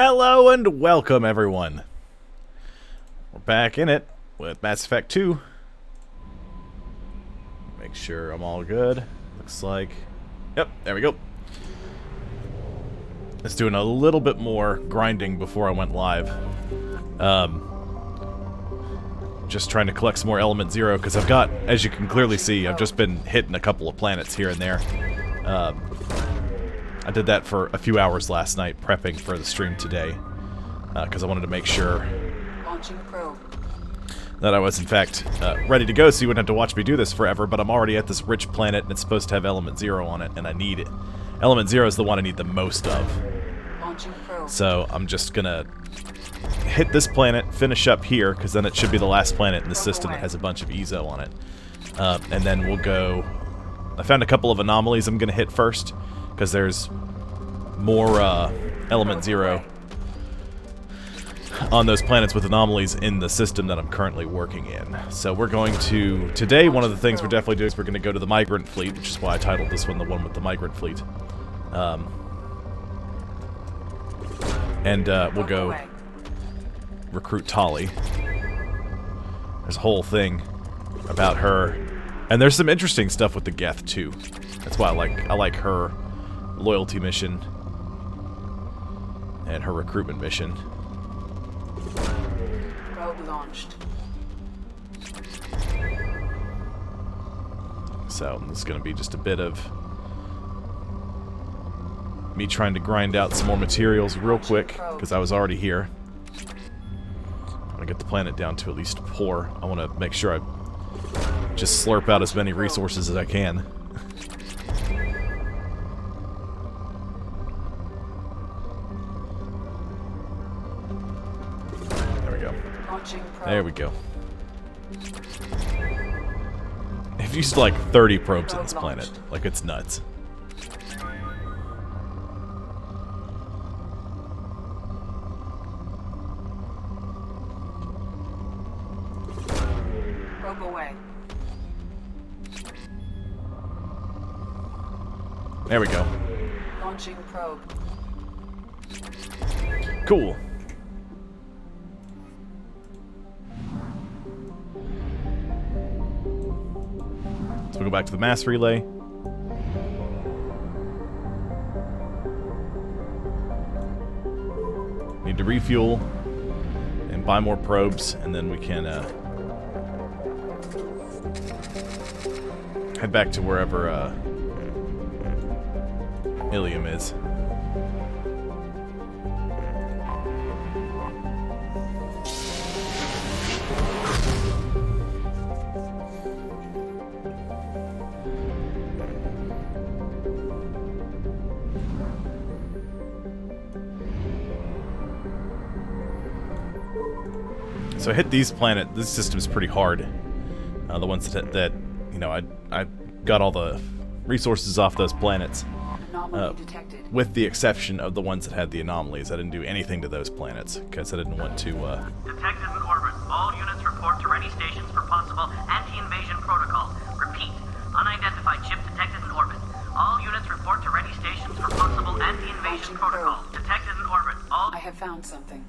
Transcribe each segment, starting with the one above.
Hello and welcome, everyone. We're back in it with Mass Effect 2. Make sure I'm all good. Looks like... Yep, there we go. Let's doing a little bit more grinding before I went live. Just trying to collect some more Element Zero, because I've got, as you can clearly see, I've just been hitting a couple of planets here and there. I did that for a few hours last night, prepping for the stream today, because I wanted to make sure that I was, in fact, ready to go, so you wouldn't have to watch me do this forever, but I'm already at this rich planet, and it's supposed to have Element Zero on it, and I need it. Element Zero is the one I need the most of. So I'm just gonna hit this planet, finish up here, because then it should be the last planet in the system that has a bunch of Ezo on it. And then we'll go... I found a couple of anomalies I'm gonna hit first, because there's more Element Zero on those planets with anomalies in the system that I'm currently working in. So we're going to... Today, one of the things we're definitely doing is we're going to go to the Migrant Fleet, which is why I titled this one the one with the Migrant Fleet. We'll go recruit Tali. There's a whole thing about her. And there's some interesting stuff with the Geth, too. That's why I like her loyalty mission and her recruitment mission. Probe launched. So this is going to be just a bit of me trying to grind out some more materials real quick, because I was already here. I'm going to get the planet down to at least 4. I want to make sure I just slurp out as many resources as I can. There we go. I've used like 30 probes on this planet. Like, it's nuts. Probe away. There we go. Launching probe. Cool. So we'll go back to the mass relay. Need to refuel and buy more probes, and then we can head back to wherever Ilium is. So I hit these planets. This system's pretty hard. The ones that you know, I got all the resources off those planets, with the exception of the ones that had the anomalies. I didn't do anything to those planets because I didn't want to. Detected in orbit. All units report to ready stations for possible anti-invasion protocol. Repeat. Unidentified ship detected in orbit. All units report to ready stations for possible anti-invasion protocol. Detected in orbit. All. I have found something.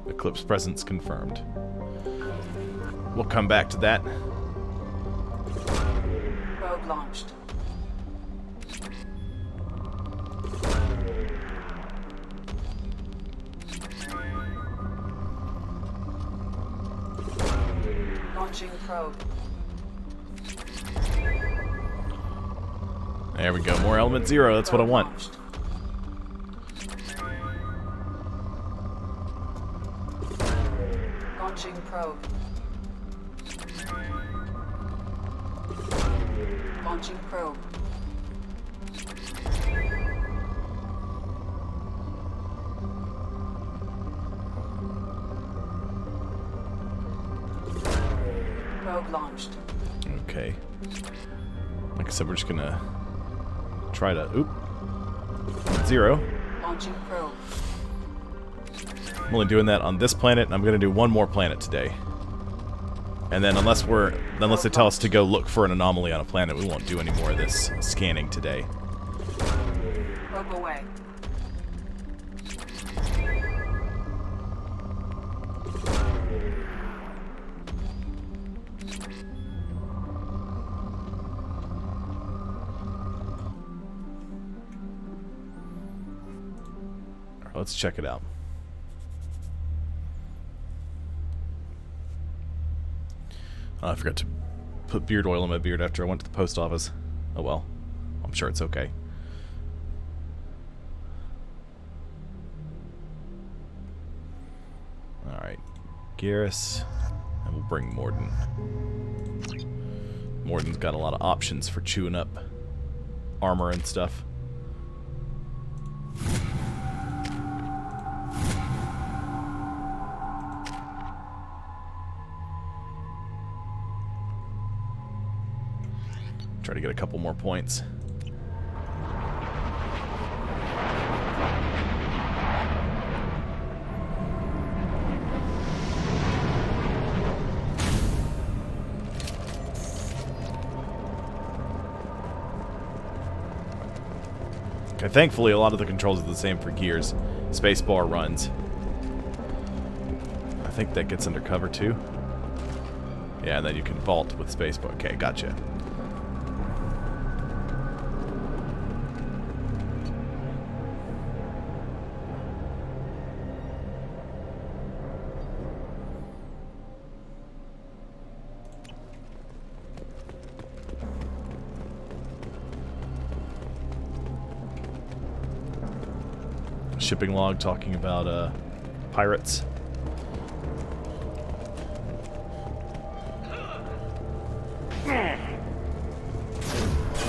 Eclipse presence confirmed. We'll come back to that. Probe launched. Launching probe. There we go. More Element Zero. That's what I want. Launched. Launching probe. Launching probe. Probe launched. Okay. Like I said, we're just gonna try to... Oop. Zero. Launching probe. I'm only doing that on this planet, and I'm going to do one more planet today. And then unless they tell us to go look for an anomaly on a planet, we won't do any more of this scanning today. Probe away. Let's check it out. Oh, I forgot to put beard oil in my beard after I went to the post office. Oh well. I'm sure it's okay. Alright. Garrus. And we'll bring Morden. Morden's got a lot of options for chewing up armor and stuff. Try to get a couple more points. Okay, thankfully a lot of the controls are the same for gears. Spacebar runs. I think that gets under cover too. Yeah, and then you can vault with spacebar. Okay, gotcha. Shipping log talking about pirates.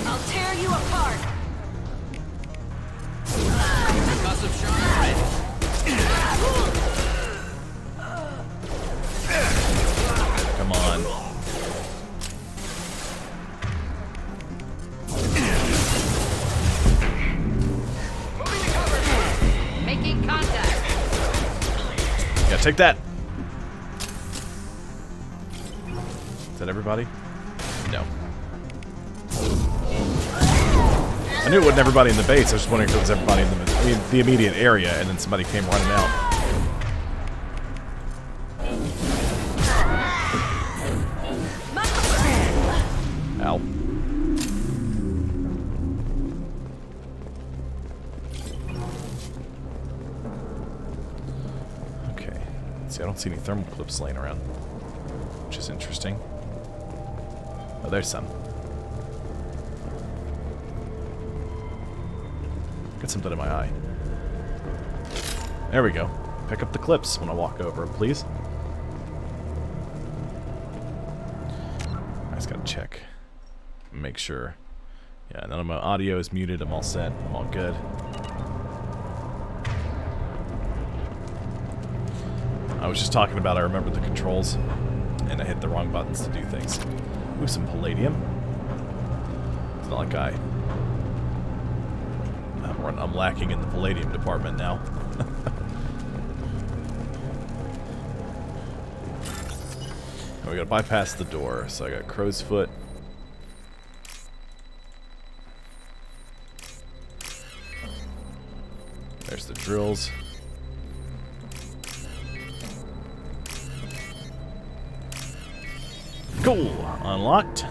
I'll tear you apart. Come on. Making contact. Yeah, take that. Is that everybody? No. I knew it wasn't everybody in the base. I was just wondering if it was everybody in the immediate area, and then somebody came running out. Ow. Okay. See, I don't see any thermal clips laying around, which is interesting. Oh, there's some. Got something in my eye. There we go. Pick up the clips when I walk over, please. I just gotta check. Make sure. Yeah, none of my audio is muted. I'm all set. I'm all good. I was just talking about I remember the controls, and I hit the wrong buttons to do things. Ooh, some palladium. It's not like I'm lacking in the palladium department now. We gotta bypass the door, so I got crow's foot. There's the drills. Cool! Unlocked.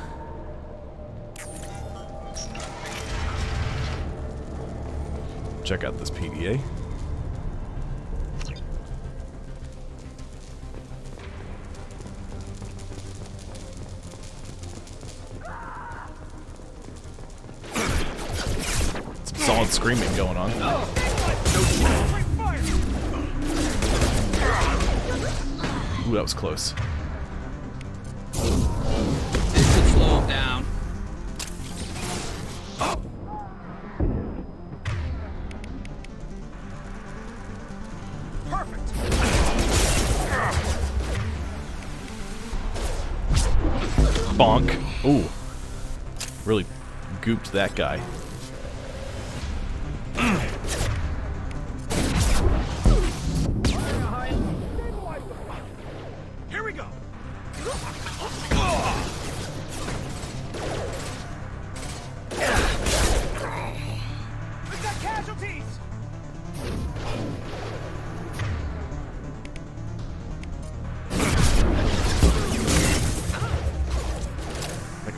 Check out this PDA. Some solid screaming going on. Ooh, that was close. This should slow him down. Bonk. Ooh. Really gooped that guy. Here we go.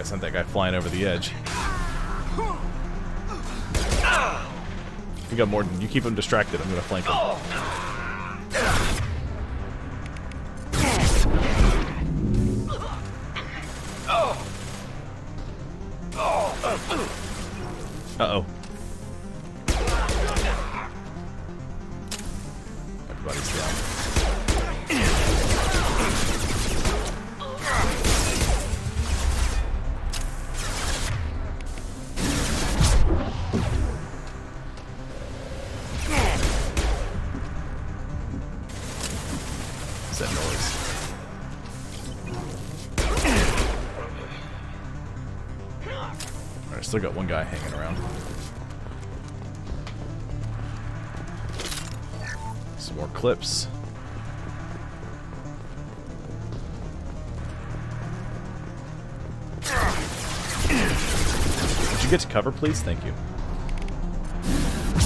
sent that guy flying over the edge. You got more. You keep him distracted. I'm gonna flank him. Uh-oh. Everybody's down. What's that noise? Alright, still got one guy hanging around. Some more clips. Would you get to cover, please? Thank you.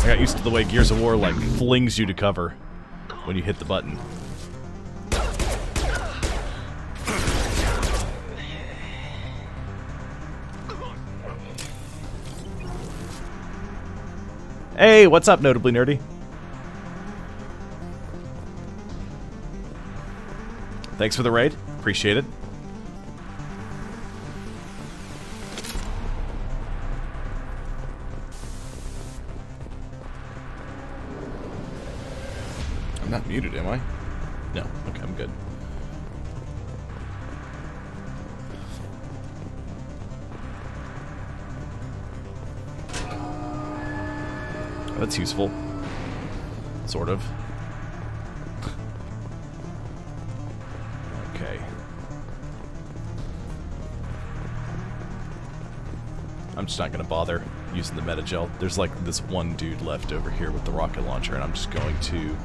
I got used to the way Gears of War, like, flings you to cover when you hit the button. Hey, what's up, Notably Nerdy? Thanks for the raid. Appreciate it. I'm not muted, am I? No. Okay, I'm good. That's useful. Sort of. Okay. I'm just not going to bother using the metagel. There's like this one dude left over here with the rocket launcher, and I'm just going to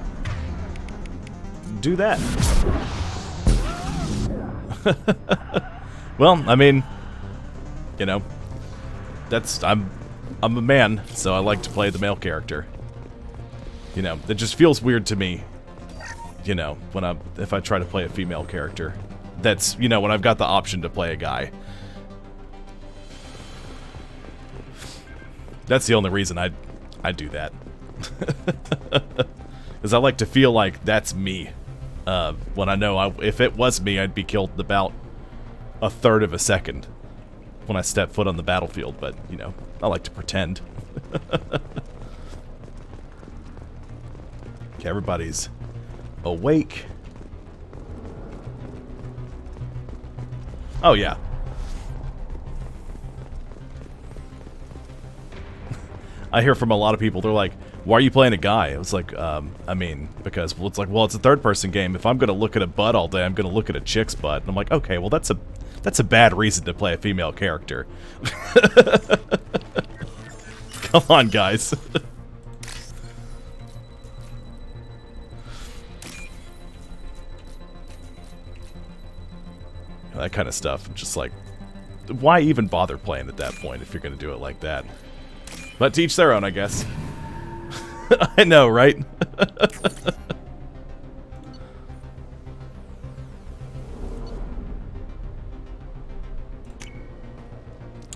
do that. Well, I mean, you know, I'm a man, so I like to play the male character. You know, it just feels weird to me, you know, if I try to play a female character. That's, you know, when I've got the option to play a guy. That's the only reason I do that. Because I like to feel like that's me. When I know if it was me, I'd be killed in about a third of a second when I step foot on the battlefield, but, you know, I like to pretend. Okay, everybody's awake. Oh, yeah. I hear from a lot of people, they're like, why are you playing a guy? It was like, I mean, because, well, it's like, well, it's a third-person game. If I'm going to look at a butt all day, I'm going to look at a chick's butt. And I'm like, okay, well, that's a bad reason to play a female character. Come on, guys. That kind of stuff. Just like, why even bother playing at that point if you're going to do it like that? But to each their own, I guess. I know, right?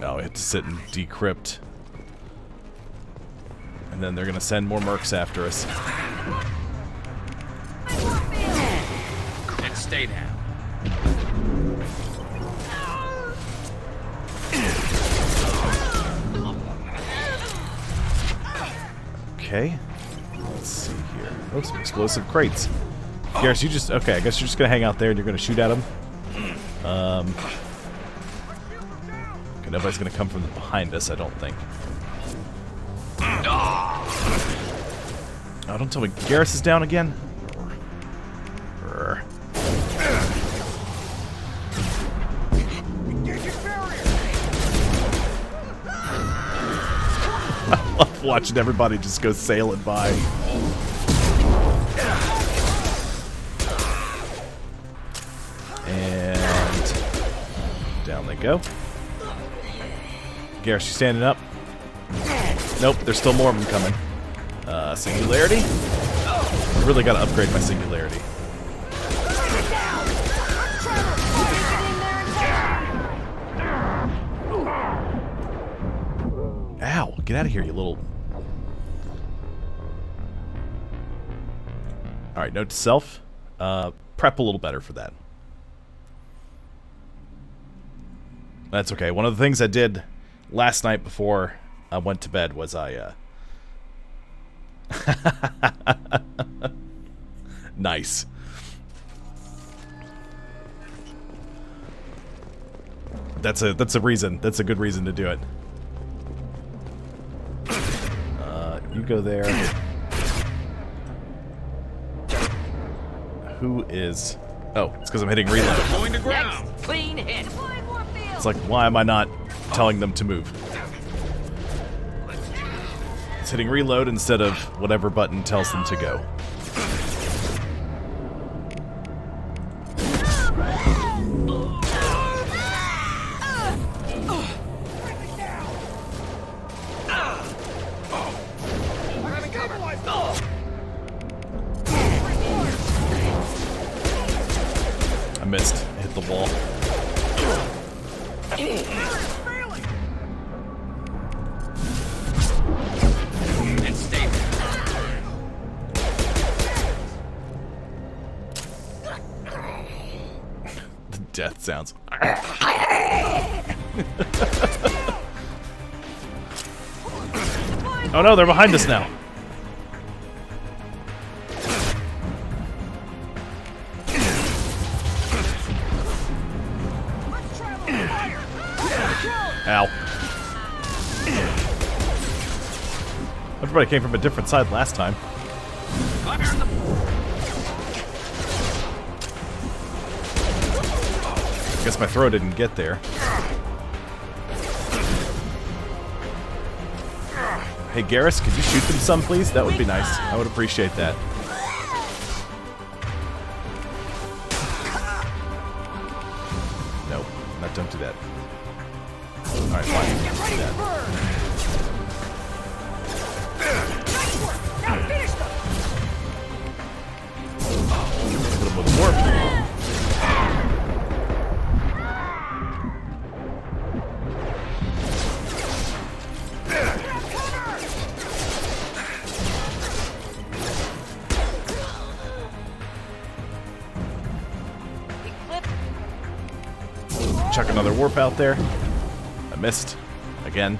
Oh, we have to sit and decrypt. And then they're going to send more mercs after us. And stay down. Okay. Let's see here. Oh, some explosive crates. Garrus, you just... Okay, I guess you're just going to hang out there and you're going to shoot at them. Okay, nobody's going to come from behind us, I don't think. Oh, don't tell me Garrus is down again. I love watching everybody just go sailing by. And down they go. Garrus, you standing up? Nope, there's still more of them coming. Singularity? I really gotta upgrade my singularity. Get out of here, you little... Alright, note to self. Prep a little better for that. That's okay. One of the things I did last night before I went to bed was I, Nice. That's a reason. That's a good reason to do it. You go there. Who is... Oh, it's because I'm hitting reload. Going to ground. Next clean hit. It's like, why am I not telling them to move? It's hitting reload instead of whatever button tells them to go. I missed. I hit the wall. And stay The death sounds. Oh no, they're behind us now. Ow. Everybody came from a different side last time. I guess my throw didn't get there. Hey Garrus, could you shoot them some, please? That would be nice. I would appreciate that. Nope, don't do that. Alright, fine. Do that. Hit him with warp. Chuck another warp out there. I missed. Again.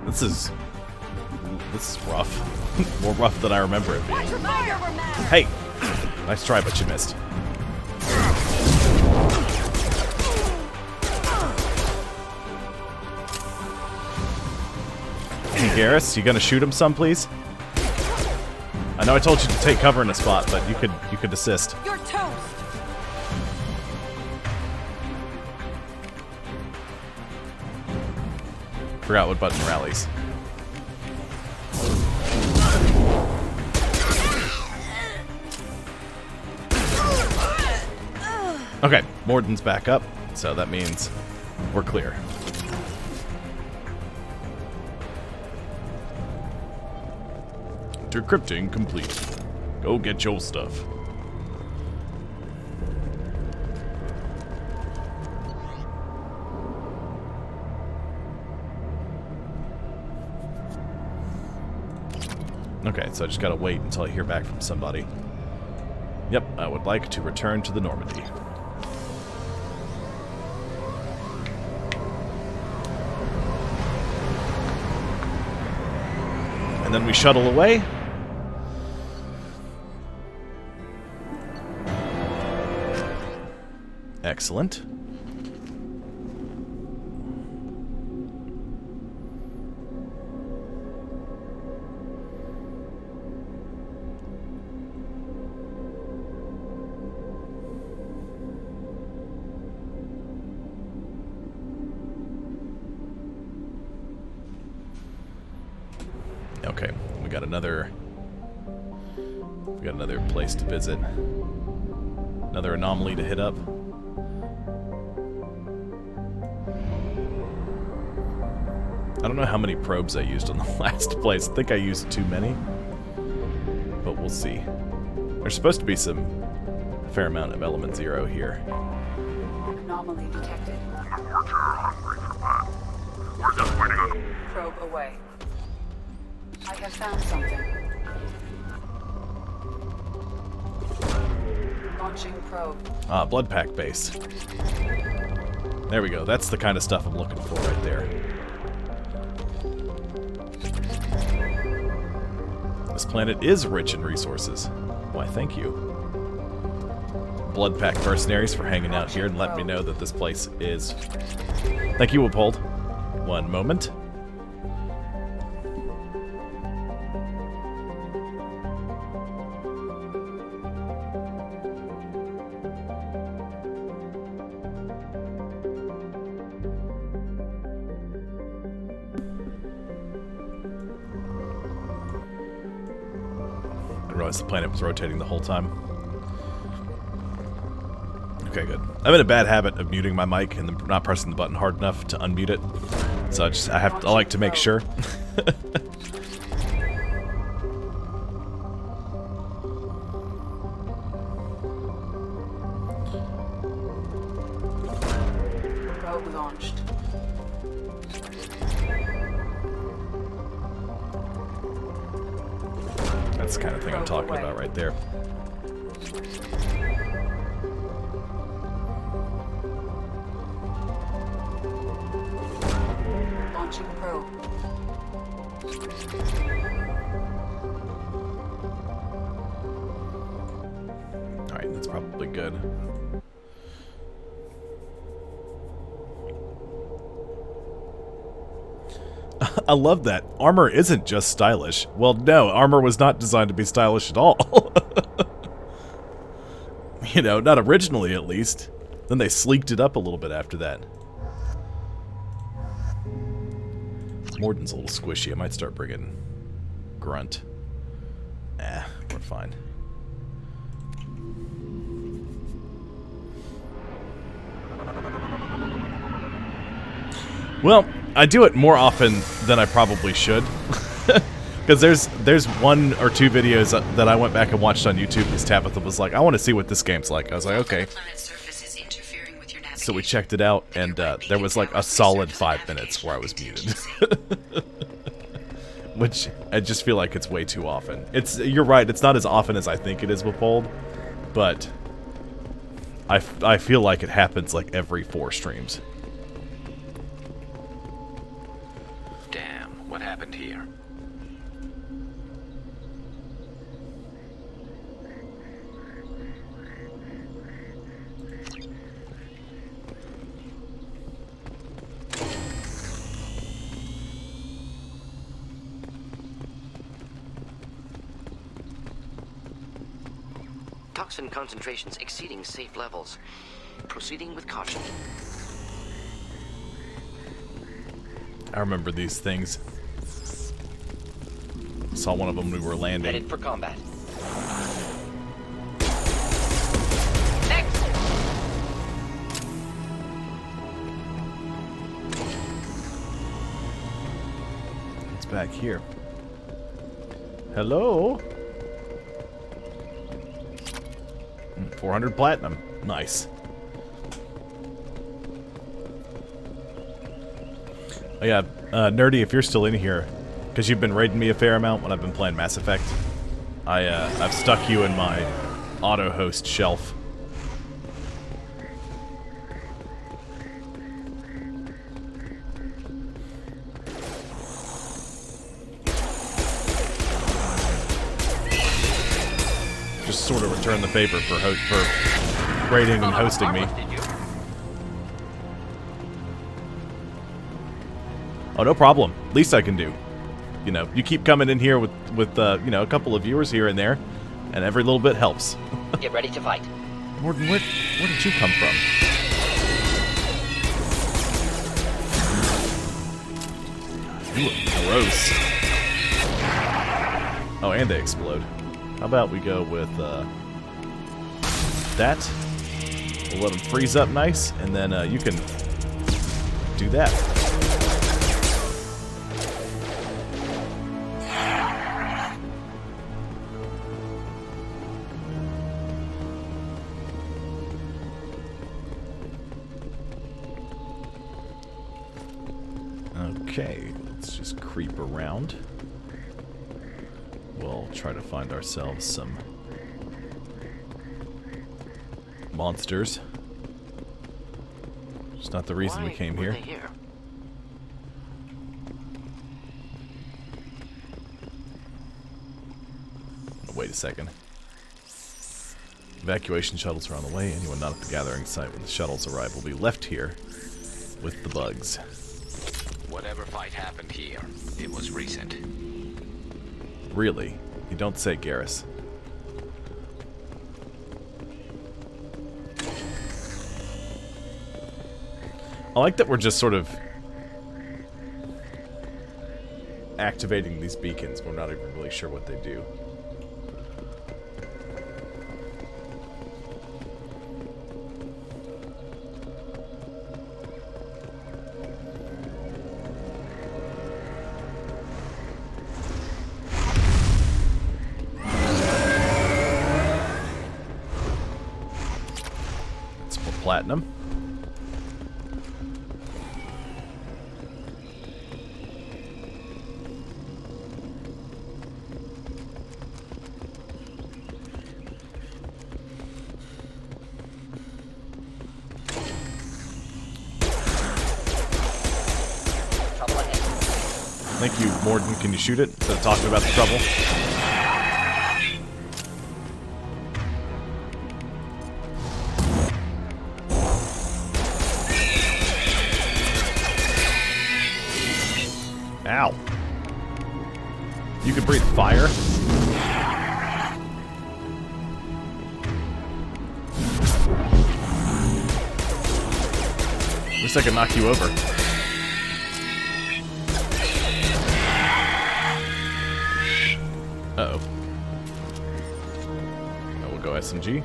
This is rough. More rough than I remember it being. Hey! Nice try, but you missed. Hey Garrus, you gonna shoot him some, please? I know I told you to take cover in a spot, but you could assist. You're toast. Forgot what button rallies. Okay, Morden's back up, so that means we're clear. Decrypting complete. Go get your stuff. Okay, so I just gotta wait until I hear back from somebody. Yep, I would like to return to the Normandy. And then we shuttle away. Excellent. Okay, we got another place to visit. Another anomaly to hit up. I don't know how many probes I used on the last place. I think I used too many. we'll see. There's supposed to be a fair amount of element 0 here. Anomaly detected. Probe away. I have found something. Launching probe. Ah, blood pack base. There we go. That's the kind of stuff I'm looking for right there. This planet is rich in resources. Why, thank you. Blood pack mercenaries for hanging out here and letting me know that this place is... Thank you, Uphold. One moment. I realized the planet was rotating the whole time. Okay, good. I'm in a bad habit of muting my mic and then not pressing the button hard enough to unmute it. So I like to make sure. Probe launched. That's the kind of thing I'm talking about right there. Launching probe. Alright, that's probably good. I love that. Armor isn't just stylish. Well, no, armor was not designed to be stylish at all. You know, not originally at least. Then they sleeked it up a little bit after that. Morden's a little squishy. I might start bringing Grunt. We're fine. Well, I do it more often than I probably should. Because there's one or two videos that I went back and watched on YouTube because Tabitha was like, I want to see what this game's like. I was like, okay. So we checked it out, and there was like a solid 5 minutes where I was muted. Which I just feel like it's way too often. You're right, it's not as often as I think it is with Bold, but I feel like it happens like every 4 streams. Damn, what happened here? Toxin concentrations exceeding safe levels. Proceeding with caution. I remember these things. Saw one of them when we were landing. Headed for combat. Next! It's back here. Hello? 400 platinum. Nice. Oh yeah, Nerdy, if you're still in here, because you've been raiding me a fair amount when I've been playing Mass Effect, I've stuck you in my auto-host shelf. Just sort of return the favor for raiding and hosting me. Oh, no problem. Least I can do. You know, you keep coming in here with you know, a couple of viewers here and there, and every little bit helps. Get ready to fight. Morden, where did you come from? You look gross. Oh, and they explode. How about we go with that? We'll let them freeze up nice, and then you can do that. Okay, let's just creep around. We'll try to find ourselves some monsters. It's not the reason we came here. Oh, wait a second. Evacuation shuttles are on the way. Anyone not at the gathering site when the shuttles arrive will be left here with the bugs. Whatever fight happened here, it was recent. Really? You don't say, Garrus. I like that we're just sort of activating these beacons. We're not even really sure what they do. Let's put platinum. Thank you, Morden. Can you shoot it instead of talking about the trouble? Ow. You can breathe fire? Looks like I knock you over. Uh-oh. Oh, we'll go SMG.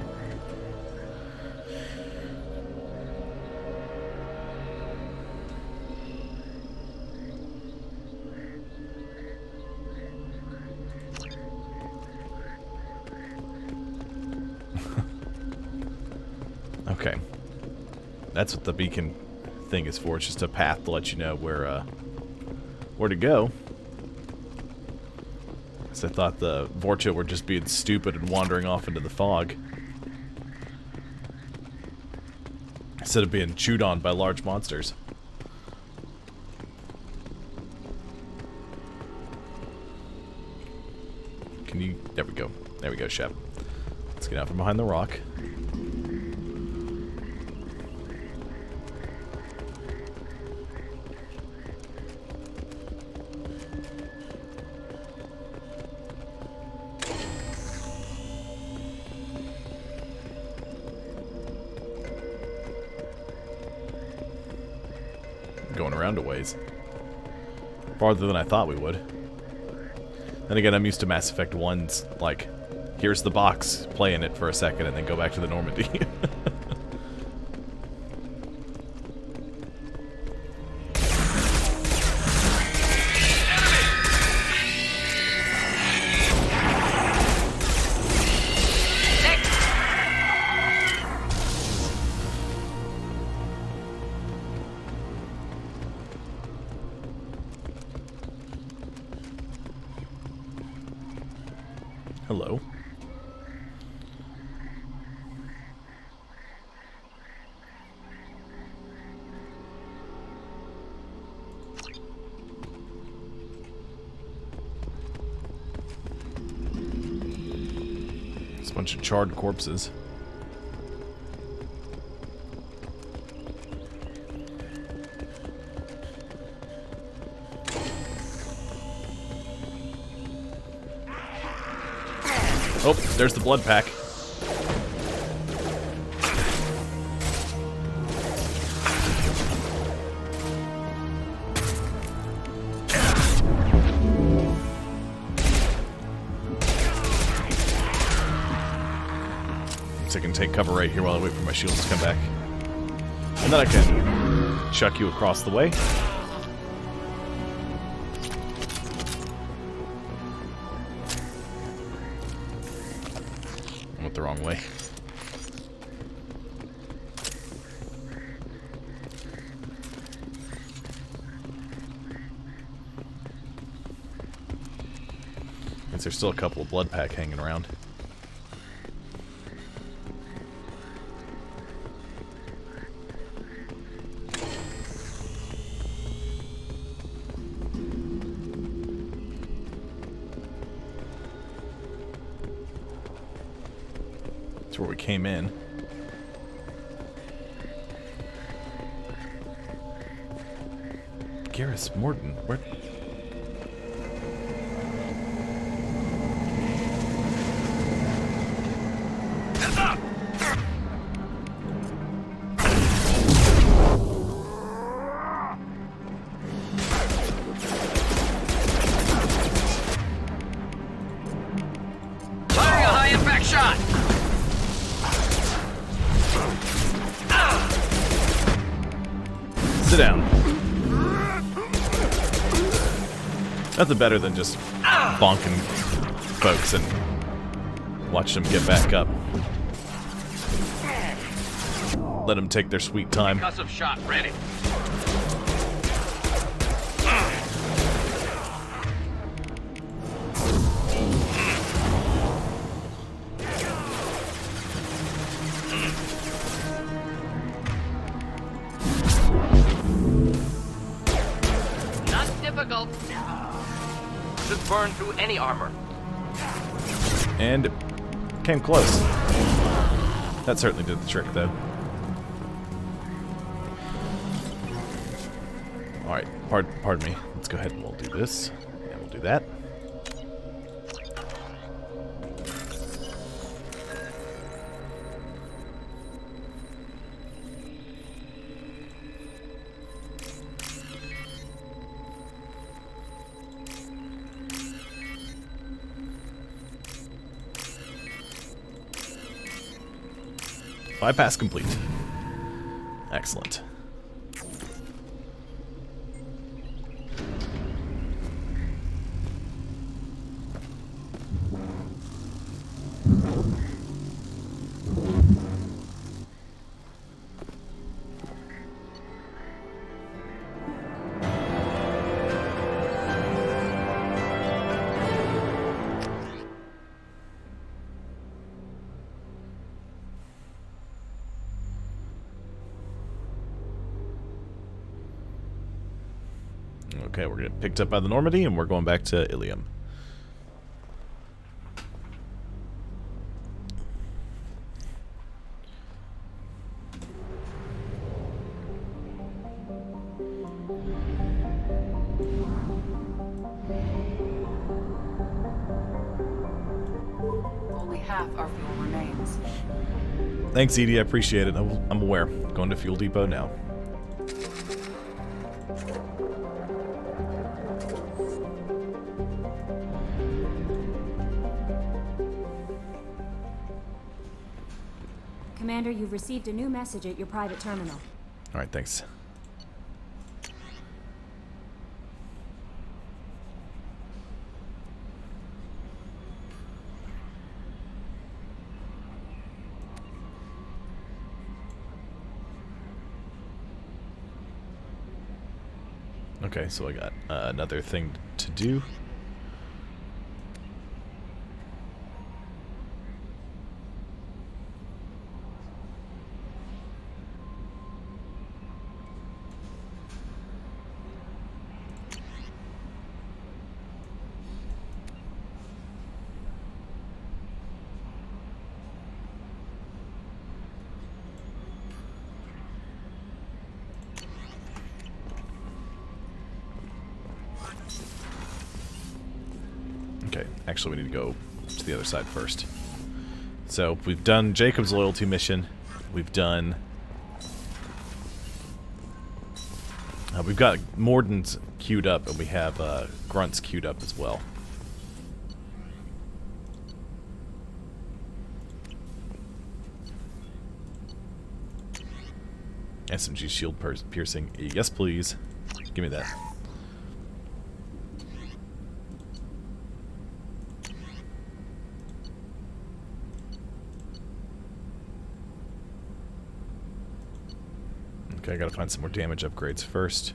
Okay. That's what the beacon thing is for. It's just a path to let you know where to go. I thought the Vorcha were just being stupid and wandering off into the fog. Instead of being chewed on by large monsters. Can you... There we go. There we go, Shep. Let's get out from behind the rock. Going around a ways. Farther than I thought we would. Then again, I'm used to Mass Effect 1's, like, here's the box, play in it for a second, and then go back to the Normandy. Hello. It's a bunch of charred corpses. Oh, there's the blood pack. So I can take cover right here while I wait for my shields to come back. And then I can chuck you across the way. I went the wrong way. Guess there's still a couple of blood pack hanging around. That's where we came in. Garrus Morton, where? Firing a high impact shot! Sit down. Nothing better than just bonking folks and watch them get back up. Let them take their sweet time. Concussive shot ready. Not difficult. Should burn through any armor. And came close. That certainly did the trick, though. Alright, pardon me. Let's go ahead and we'll do this. And we'll do that. Bypass complete. Excellent. Okay, we're getting picked up by the Normandy, and we're going back to Ilium. Only half our fuel remains. Thanks, Edie. I appreciate it. I'm aware. Going to Fuel Depot now. Commander, you've received a new message at your private terminal. All right, thanks. Okay, so I got another thing to do. Okay, actually we need to go to the other side first. So, we've done Jacob's loyalty mission. We've done... we've got Morden's queued up, and we have Grunt's queued up as well. SMG shield piercing. Yes, please. Give me that. Okay, I gotta find some more damage upgrades first.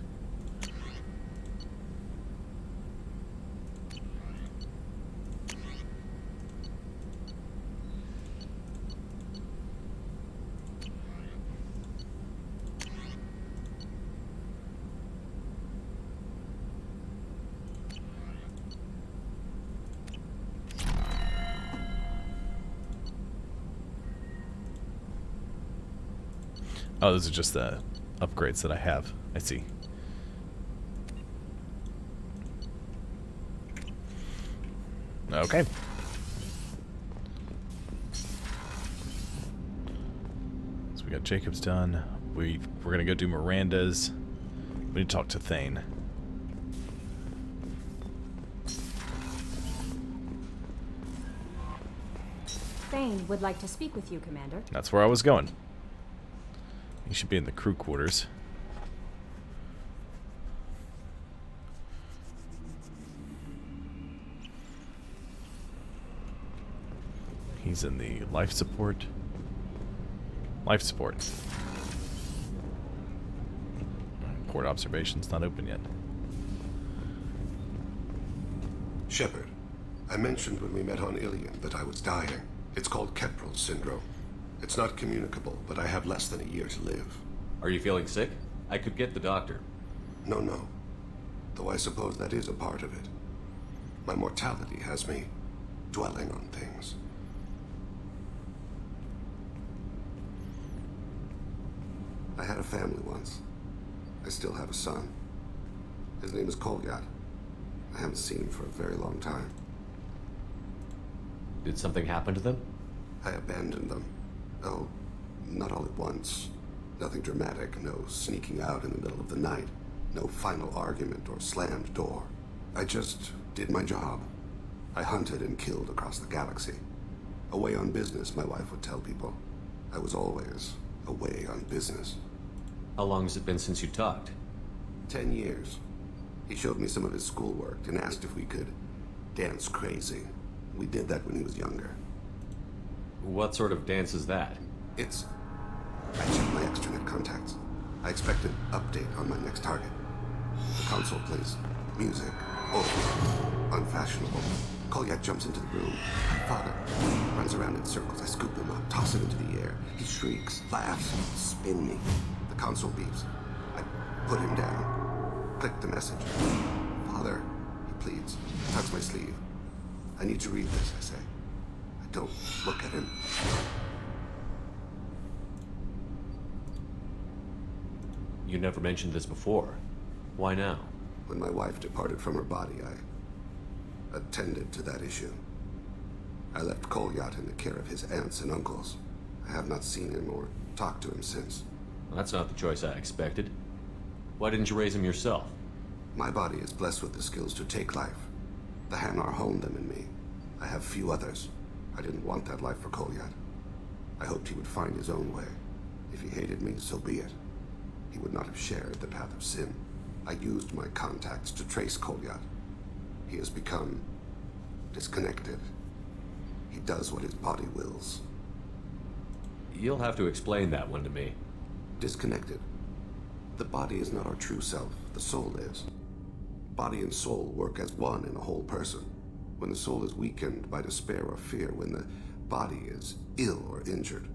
Oh, those are just the upgrades that I have. I see. Okay. So we got Jacob's done. We're gonna go do Miranda's. We need to talk to Thane. Thane would like to speak with you, Commander. That's where I was going. He should be in the crew quarters. He's in the life support. Life support. Port observation's not open yet. Shepard, I mentioned when we met on Ilion that I was dying. It's called Keprel syndrome. It's not communicable, but I have less than a year to live. Are you feeling sick? I could get the doctor. No. Though I suppose that is a part of it. My mortality has me dwelling on things. I had a family once. I still have a son. His name is Kolyat. I haven't seen him for a very long time. Did something happen to them? I abandoned them. Oh, not all at once. Nothing dramatic, no sneaking out in the middle of the night, no final argument or slammed door. I just did my job. I hunted and killed across the galaxy. Away on business, my wife would tell people. I was always away on business. How long has it been since you talked? 10 years. He showed me some of his schoolwork and asked if we could dance crazy. We did that when he was younger. What sort of dance is that? It's... I checked my extranet contacts. I expect an update on my next target. The console plays music. Oh, unfashionable. Kolyat jumps into the room. Father runs around in circles. I scoop him up, toss him into the air. He shrieks, laughs, spin me. The console beeps. I put him down. Click the message. Father, he pleads. Tugs my sleeve. I need to read this, I say. I don't look at him. You never mentioned this before. Why now? When my wife departed from her body, I attended to that issue. I left Kolyat in the care of his aunts and uncles. I have not seen him or talked to him since. Well, that's not the choice I expected. Why didn't you raise him yourself? My body is blessed with the skills to take life. The Hanar honed them in me. I have few others. I didn't want that life for Kolyat. I hoped he would find his own way. If he hated me, so be it. He would not have shared the path of sin. I used my contacts to trace Kolyat. He has become disconnected. He does what his body wills. You'll have to explain that one to me. Disconnected. The body is not our true self. The soul is. Body and soul work as one in a whole person. When the soul is weakened by despair or fear, when the body is ill or injured,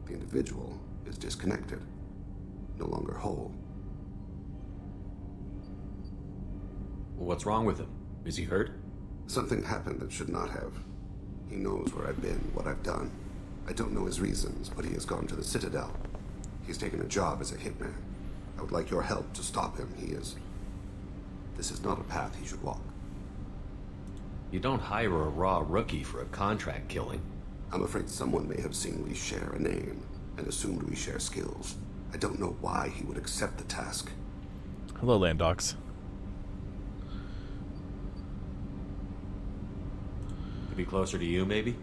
the individual is disconnected, no longer whole. What's wrong with him? Is he hurt? Something happened that should not have. He knows where I've been, what I've done. I don't know his reasons, but he has gone to the Citadel. He's taken a job as a hitman. I would like your help to stop him. This is not a path he should walk. You don't hire a raw rookie for a contract killing. I'm afraid someone may have seen we share a name and assumed we share skills. I don't know why he would accept the task. Hello, Landox. To be closer to you, maybe?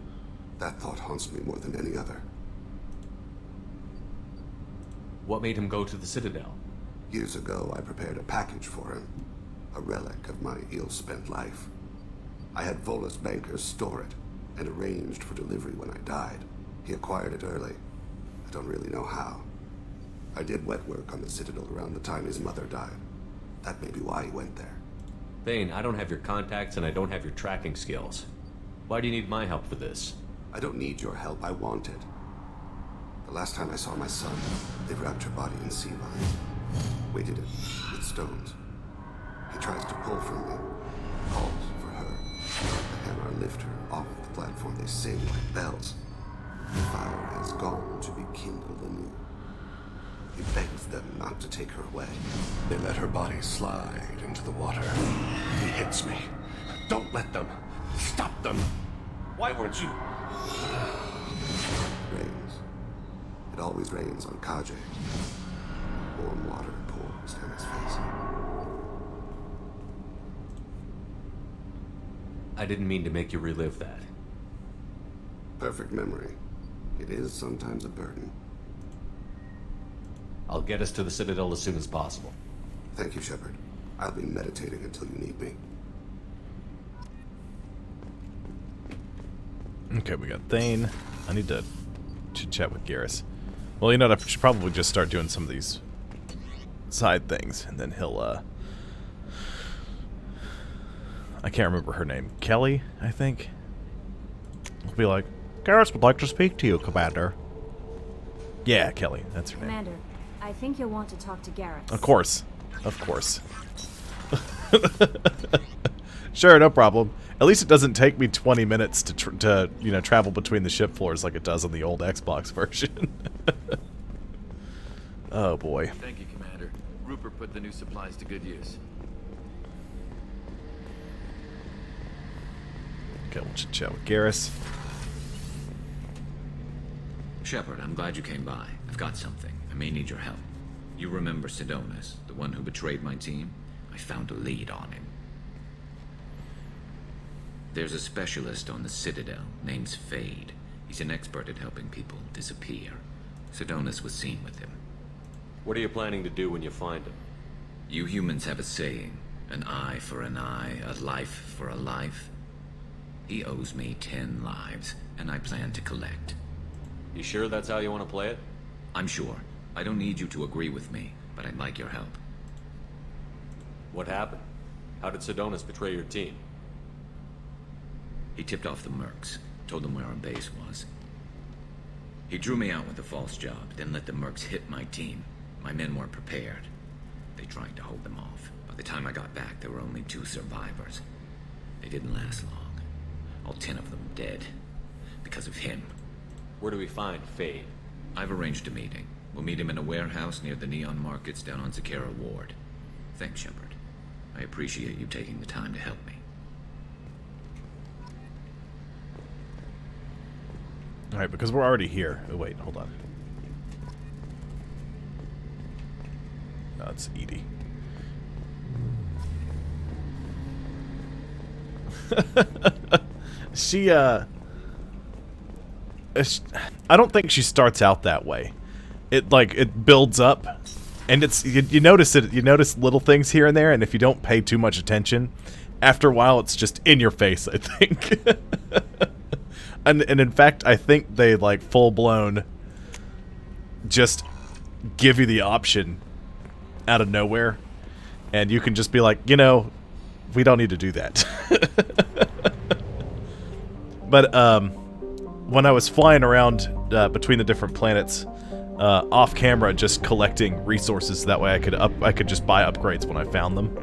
That thought haunts me more than any other. What made him go to the Citadel? Years ago, I prepared a package for him. A relic of my ill-spent life. I had Volus bankers store it and arranged for delivery when I died. He acquired it early. I don't really know how. I did wet work on the Citadel around the time his mother died. That may be why he went there. Thane, I don't have your contacts and I don't have your tracking skills. Why do you need my help for this? I don't need your help. I want it. The last time I saw my son, they wrapped her body in sea vines, weighted it with stones. He tries to pull from me, calls for her. The Hanar lift her off the platform. They sing like bells. The fire has gone to be kindled anew. He begs them not to take her away. They let her body slide into the water. He hits me. Don't let them. Stop them. Why weren't you? Rains. It always rains on Kaje. Warm water pours down his face. I didn't mean to make you relive that. Perfect memory. It is sometimes a burden. I'll get us to the Citadel as soon as possible. Thank you, Shepard. I'll be meditating until you need me. Okay, we got Thane. I need to chit-chat with Garrus. Well, you know what? I should probably just start doing some of these side things, and then he'll, I can't remember her name. Kelly, I think? I'll be like, Garrus would like to speak to you, Commander. Yeah, Kelly. That's her name. Commander, I think you'll want to talk to Garrus. Of course. Of course. Sure, no problem. At least it doesn't take me 20 minutes to you know, travel between the ship floors like it does on the old Xbox version. Oh, boy. Thank you, Commander. Rupert put the new supplies to good use. Okay, we'll chat with Garrus. Shepard, I'm glad you came by. I've got something. I may need your help. You remember Sidonis, the one who betrayed my team? I found a lead on him. There's a specialist on the Citadel, named Fade. He's an expert at helping people disappear. Sidonis was seen with him. What are you planning to do when you find him? You humans have a saying, an eye for an eye, a life for a life. He owes me 10 lives, and I plan to collect. You sure that's how you want to play it? I'm sure. I don't need you to agree with me, but I'd like your help. What happened? How did Sidonis betray your team? He tipped off the mercs, told them where our base was. He drew me out with a false job, then let the mercs hit my team. My men weren't prepared. They tried to hold them off. By the time I got back, there were only 2 survivors. They didn't last long. All 10 of them dead. Because of him. Where do we find Fade? I've arranged a meeting. We'll meet him in a warehouse near the Neon Markets down on Zakera Ward. Thanks, Shepard. I appreciate you taking the time to help me. Alright, because we're already here. Oh, wait, hold on. No, it's Edie. I don't think she starts out that way. It builds up, and you notice it. You notice little things here and there, and if you don't pay too much attention, after a while, it's just in your face, I think. And in fact, I think they, like, full-blown just give you the option out of nowhere. And you can just be like, you know, we don't need to do that. But when I was flying around between the different planets, off camera, just collecting resources, that way I could just buy upgrades when I found them.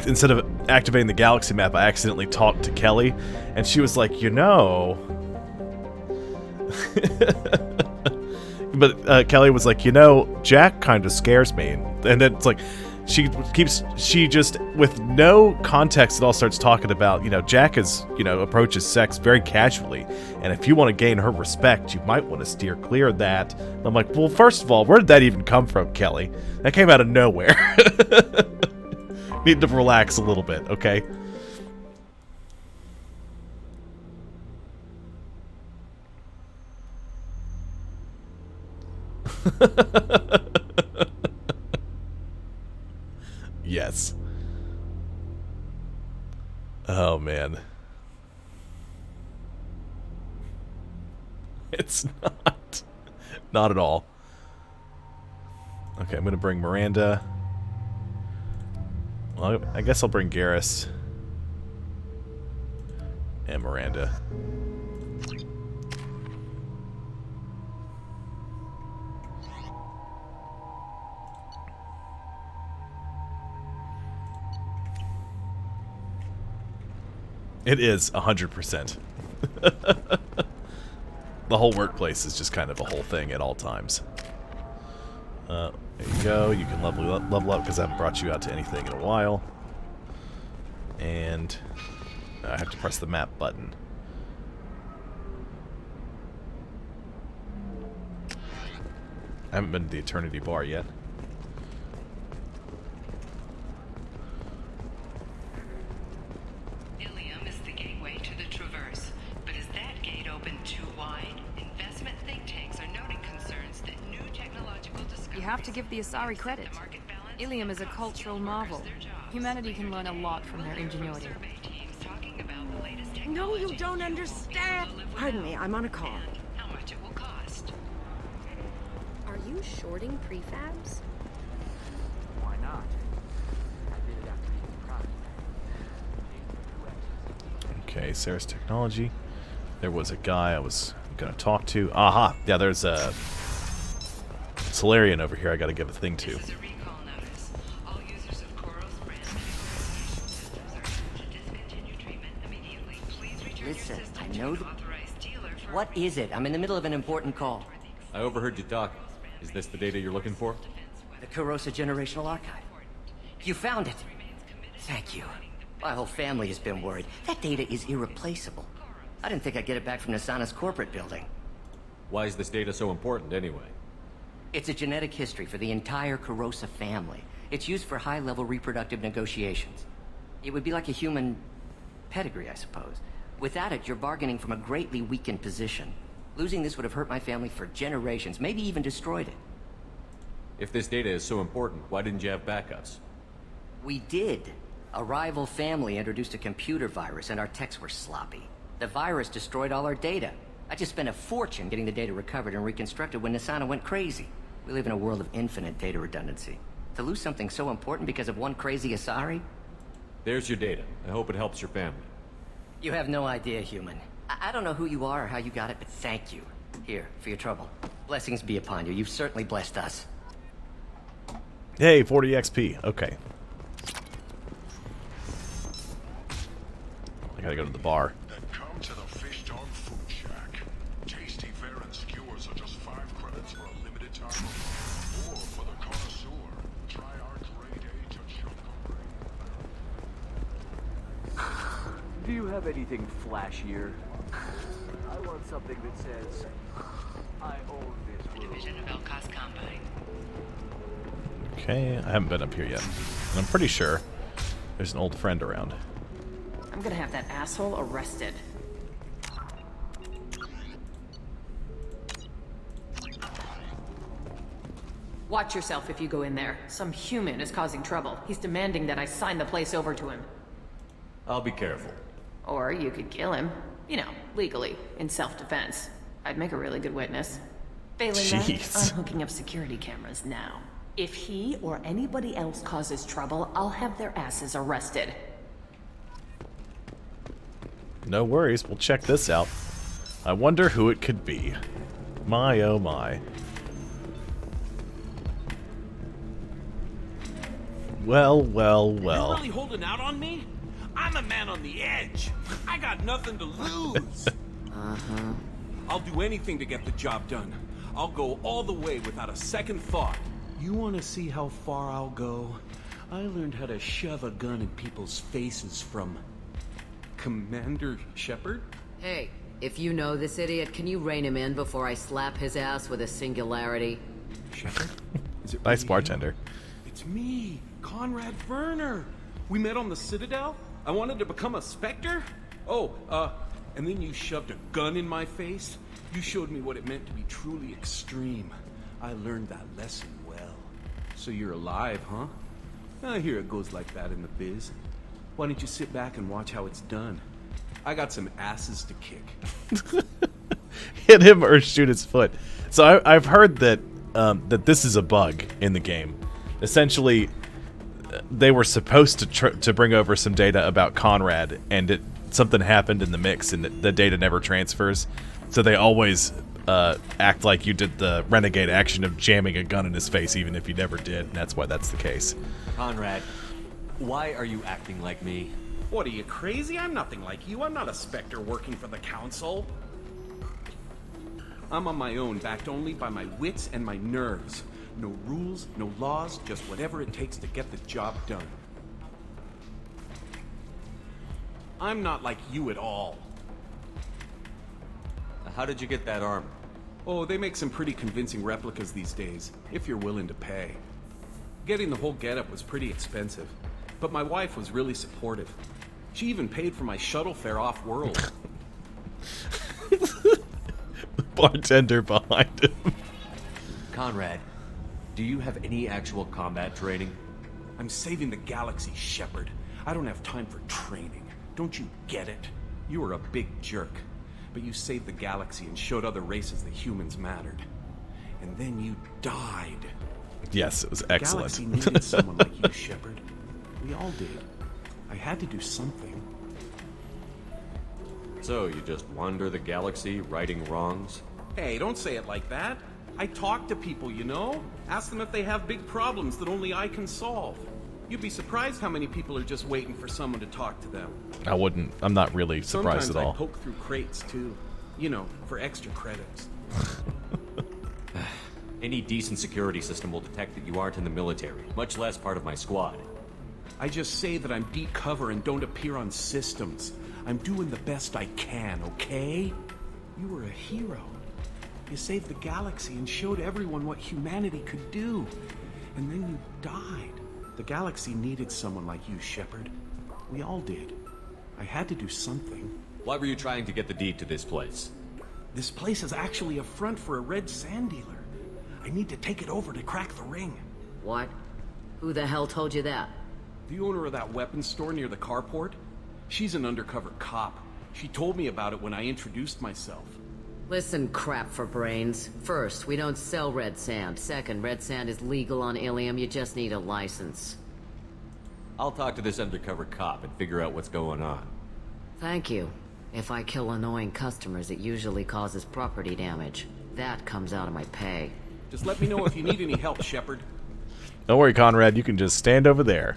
Instead of activating the galaxy map, I accidentally talked to Kelly, and she was like, you know... But Kelly was like, you know, Jack kind of scares me. And then it's like, she just, with no context at all, starts talking about, you know, Jack approaches sex very casually. And if you want to gain her respect, you might want to steer clear of that. And I'm like, well, first of all, where did that even come from, Kelly? That came out of nowhere. Need to relax a little bit, okay? Yes. Oh, man. It's not. Not at all. Okay, I'm gonna bring Miranda. Well, I guess I'll bring Garrus. And Miranda. It is 100%. the whole workplace is just kind of a whole thing at all times. There you go. You can level up because I haven't brought you out to anything in a while. And I have to press the map button. I haven't been to the Eternity Bar yet. Ilium is the gateway to the Traverse, but is that gate open too wide? Investment think tanks are noting concerns that new technological discoveries... You have to give the Asari credit. Ilium is a cultural marvel. Humanity can learn a lot from their ingenuity. No, you don't understand. Pardon me, I'm on a call. How much it will cost. Are you shorting prefabs? Why not? I did it after being proud. Okay, Sarah's technology. There was a guy I was gonna talk to. Aha! Yeah, there's a Solarian over here I gotta give a thing to. Listen, I know the... What is it? I'm in the middle of an important call. I overheard you talking. Is this the data you're looking for? The Corrosa Generational Archive. You found it. Thank you. My whole family has been worried. That data is irreplaceable. I didn't think I'd get it back from Nasana's corporate building. Why is this data so important anyway? It's a genetic history for the entire Corrosa family. It's used for high-level reproductive negotiations. It would be like a human pedigree, I suppose. Without it, you're bargaining from a greatly weakened position. Losing this would have hurt my family for generations, maybe even destroyed it. If this data is so important, why didn't you have backups? We did. A rival family introduced a computer virus and our techs were sloppy. The virus destroyed all our data. I just spent a fortune getting the data recovered and reconstructed when Nasana went crazy. We live in a world of infinite data redundancy. To lose something so important because of one crazy Asari? There's your data. I hope it helps your family. You have no idea, human. I don't know who you are or how you got it, but thank you. Here, for your trouble. Blessings be upon you. You've certainly blessed us. Hey, 40 XP. Okay. I gotta go to the bar. Then come to the Fish Dog Food Shack. Tasty fare and skewers are just 5 credits for a limited time. Or for the connoisseur, try our grade A to Do you have anything flashier? I want something that says, I own this room. Division of Elcos Combine. Okay, I haven't been up here yet. And I'm pretty sure there's an old friend around. I'm gonna have that asshole arrested. Watch yourself if you go in there. Some human is causing trouble. He's demanding that I sign the place over to him. I'll be careful. Or you could kill him. You know, legally, in self-defense. I'd make a really good witness. Failing that, I'm hooking up security cameras now. If he or anybody else causes trouble, I'll have their asses arrested. No worries, we'll check this out. I wonder who it could be. My oh my. Well, well, well. You really holding out on me? I'm a man on the edge. I got nothing to lose. Uh-huh. I'll do anything to get the job done. I'll go all the way without a second thought. You want to see how far I'll go? I learned how to shove a gun in people's faces from Commander Shepard. Hey, if you know this idiot, can you rein him in before I slap his ass with a singularity? Shepard? Is it Nice really bartender. you? It's me, Conrad Werner. We met on the Citadel. I wanted to become a Spectre. Oh, and then you shoved a gun in my face. You showed me what it meant to be truly extreme. I learned that lesson well. So you're alive, huh? I hear it goes like that in the biz. Why don't you sit back and watch how it's done? I got some asses to kick. Hit him or shoot his foot. So I've heard that that this is a bug in the game. Essentially, they were supposed to bring over some data about Conrad, and something happened in the mix, and the data never transfers. So they always act like you did the renegade action of jamming a gun in his face, even if you never did, and that's why that's the case. Conrad, why are you acting like me? What, are you crazy? I'm nothing like you. I'm not a Spectre working for the Council. I'm on my own, backed only by my wits and my nerves. No rules, no laws, just whatever it takes to get the job done. I'm not like you at all. How did you get that armor? Oh, they make some pretty convincing replicas these days, if you're willing to pay. Getting the whole getup was pretty expensive, but my wife was really supportive. She even paid for my shuttle fare off-world. Bartender behind him. Conrad, do you have any actual combat training? I'm saving the galaxy, Shepard. I don't have time for training. Don't you get it? You were a big jerk, but you saved the galaxy and showed other races that humans mattered. And then you died. Yes, it was excellent. The galaxy needed someone like you, Shepard. We all did. I had to do something. So, you just wander the galaxy, righting wrongs? Hey, don't say it like that. I talk to people, you know? Ask them if they have big problems that only I can solve. You'd be surprised how many people are just waiting for someone to talk to them. I'm not really surprised Sometimes at all. I poke through crates, too. You know, for extra credits. Any decent security system will detect that you aren't in the military, much less part of my squad. I just say that I'm deep cover and don't appear on systems. I'm doing the best I can, okay? You were a hero. You saved the galaxy and showed everyone what humanity could do. And then you died. The galaxy needed someone like you, Shepard. We all did. I had to do something. Why were you trying to get the deed to this place? This place is actually a front for a red sand dealer. I need to take it over to crack the ring. What? Who the hell told you that? The owner of that weapons store near the carport. She's an undercover cop. She told me about it when I introduced myself. Listen, crap for brains. First, we don't sell red sand. Second, red sand is legal on Ilium. You just need a license. I'll talk to this undercover cop and figure out what's going on. Thank you. If I kill annoying customers, it usually causes property damage. That comes out of my pay. Just let me know if you need any help, Shepard. Don't worry, Conrad. You can just stand over there.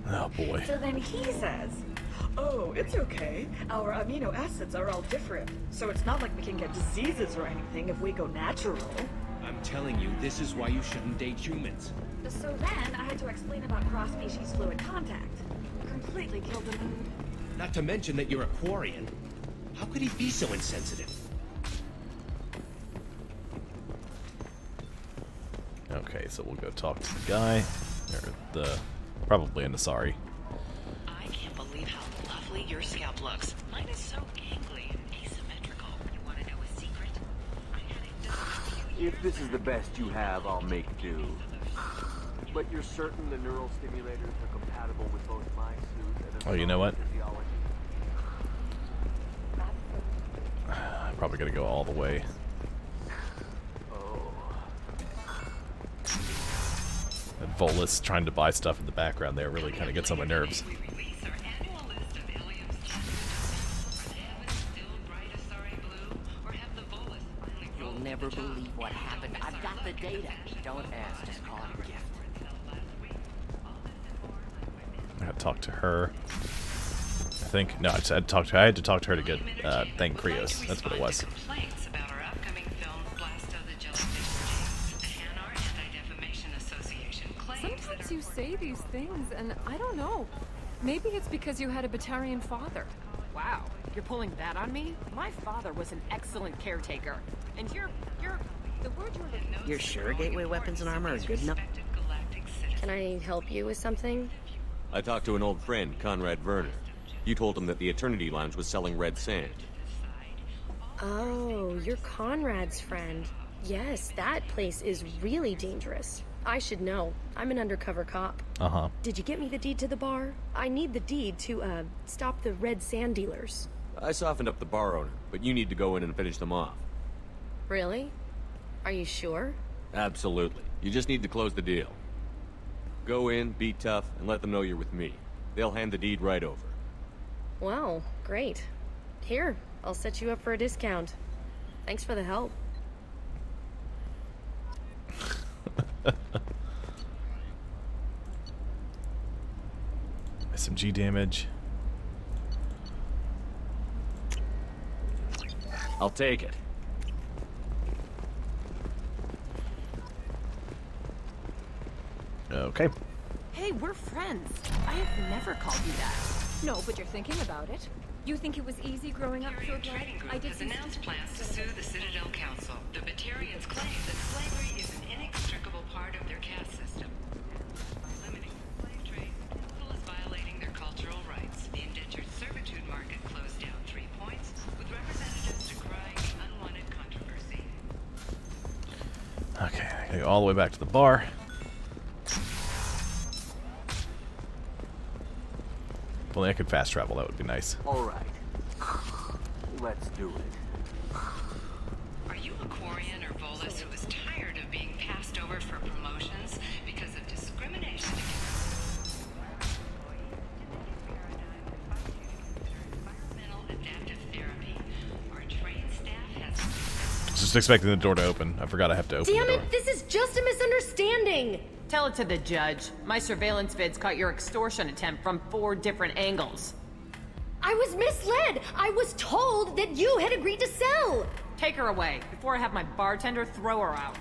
Oh, boy. So then he says, oh, it's okay. Our amino acids are all different. So it's not like we can get diseases or anything if we go natural. I'm telling you, this is why you shouldn't date humans. So then I had to explain about cross-species fluid contact. Completely killed the mood. Not to mention that you're a Quarian. How could he be so insensitive? Okay, so we'll go talk to the guy. Or the... probably an Asari. I can't believe how lovely your scalp looks. Mine is so gangly and asymmetrical. You want to know a secret? I had it done a few years If this is the best you have, I'll make do. But you're certain the neural stimulators are compatible with both my suit and Oh, you know what? physiology? I'm probably gonna go all the way. And Volus trying to buy stuff in the background there really kind of gets on my nerves. You'll never believe what happened. I've got the data. Don't ask, just call it a gift. I had to talk to her. I think no, I had to talk to her to get thank Krios. That's what it was. complaints about our upcoming film, Blast of the Jellyfish. The Hanar Anti-Defamation Association claims Sometimes you say these things, and I don't know. Maybe it's because you had a Batarian father. Wow, you're pulling that on me? My father was an excellent caretaker. And you're the word you're looking for. You're sure gateway weapons and armor are good enough? Can I help you with something? I talked to an old friend, Conrad Werner. You told him that the Eternity Lounge was selling red sand. Oh, you're Conrad's friend. Yes, that place is really dangerous. I should know. I'm an undercover cop. Uh-huh. Did you get me the deed to the bar? I need the deed to, stop the red sand dealers. I softened up the bar owner, but you need to go in and finish them off. Really? Are you sure? Absolutely. You just need to close the deal. Go in, be tough, and let them know you're with me. They'll hand the deed right over. Wow, great. Here, I'll set you up for a discount. Thanks for the help. SMG damage. I'll take it. Okay. Hey, we're friends. I have never called you that. No, but you're thinking about it. You think it was easy growing up pure blood? I did Has announced plans to sue the Citadel Council. The Batarians claim that slavery is an inextricable part of their caste system. Limiting the slave trade as well as violating their cultural rights. The indentured servitude market closed down 3 points, with representatives decrying the unwanted controversy. Okay, I gotta go all the way back to the bar. If only I could fast travel, that would be nice. Alright. Let's do it. Are you a Quarian or Volus who is tired of being passed over for promotions because of discrimination against environmental adaptive therapy? Our trained staff has Just expecting the door to open. I forgot I have to open Damn the door. it! This is just a misunderstanding! Tell it to the judge. My surveillance vids caught your extortion attempt from 4 different angles. I was misled! I was told that you had agreed to sell! Take her away, before I have my bartender throw her out.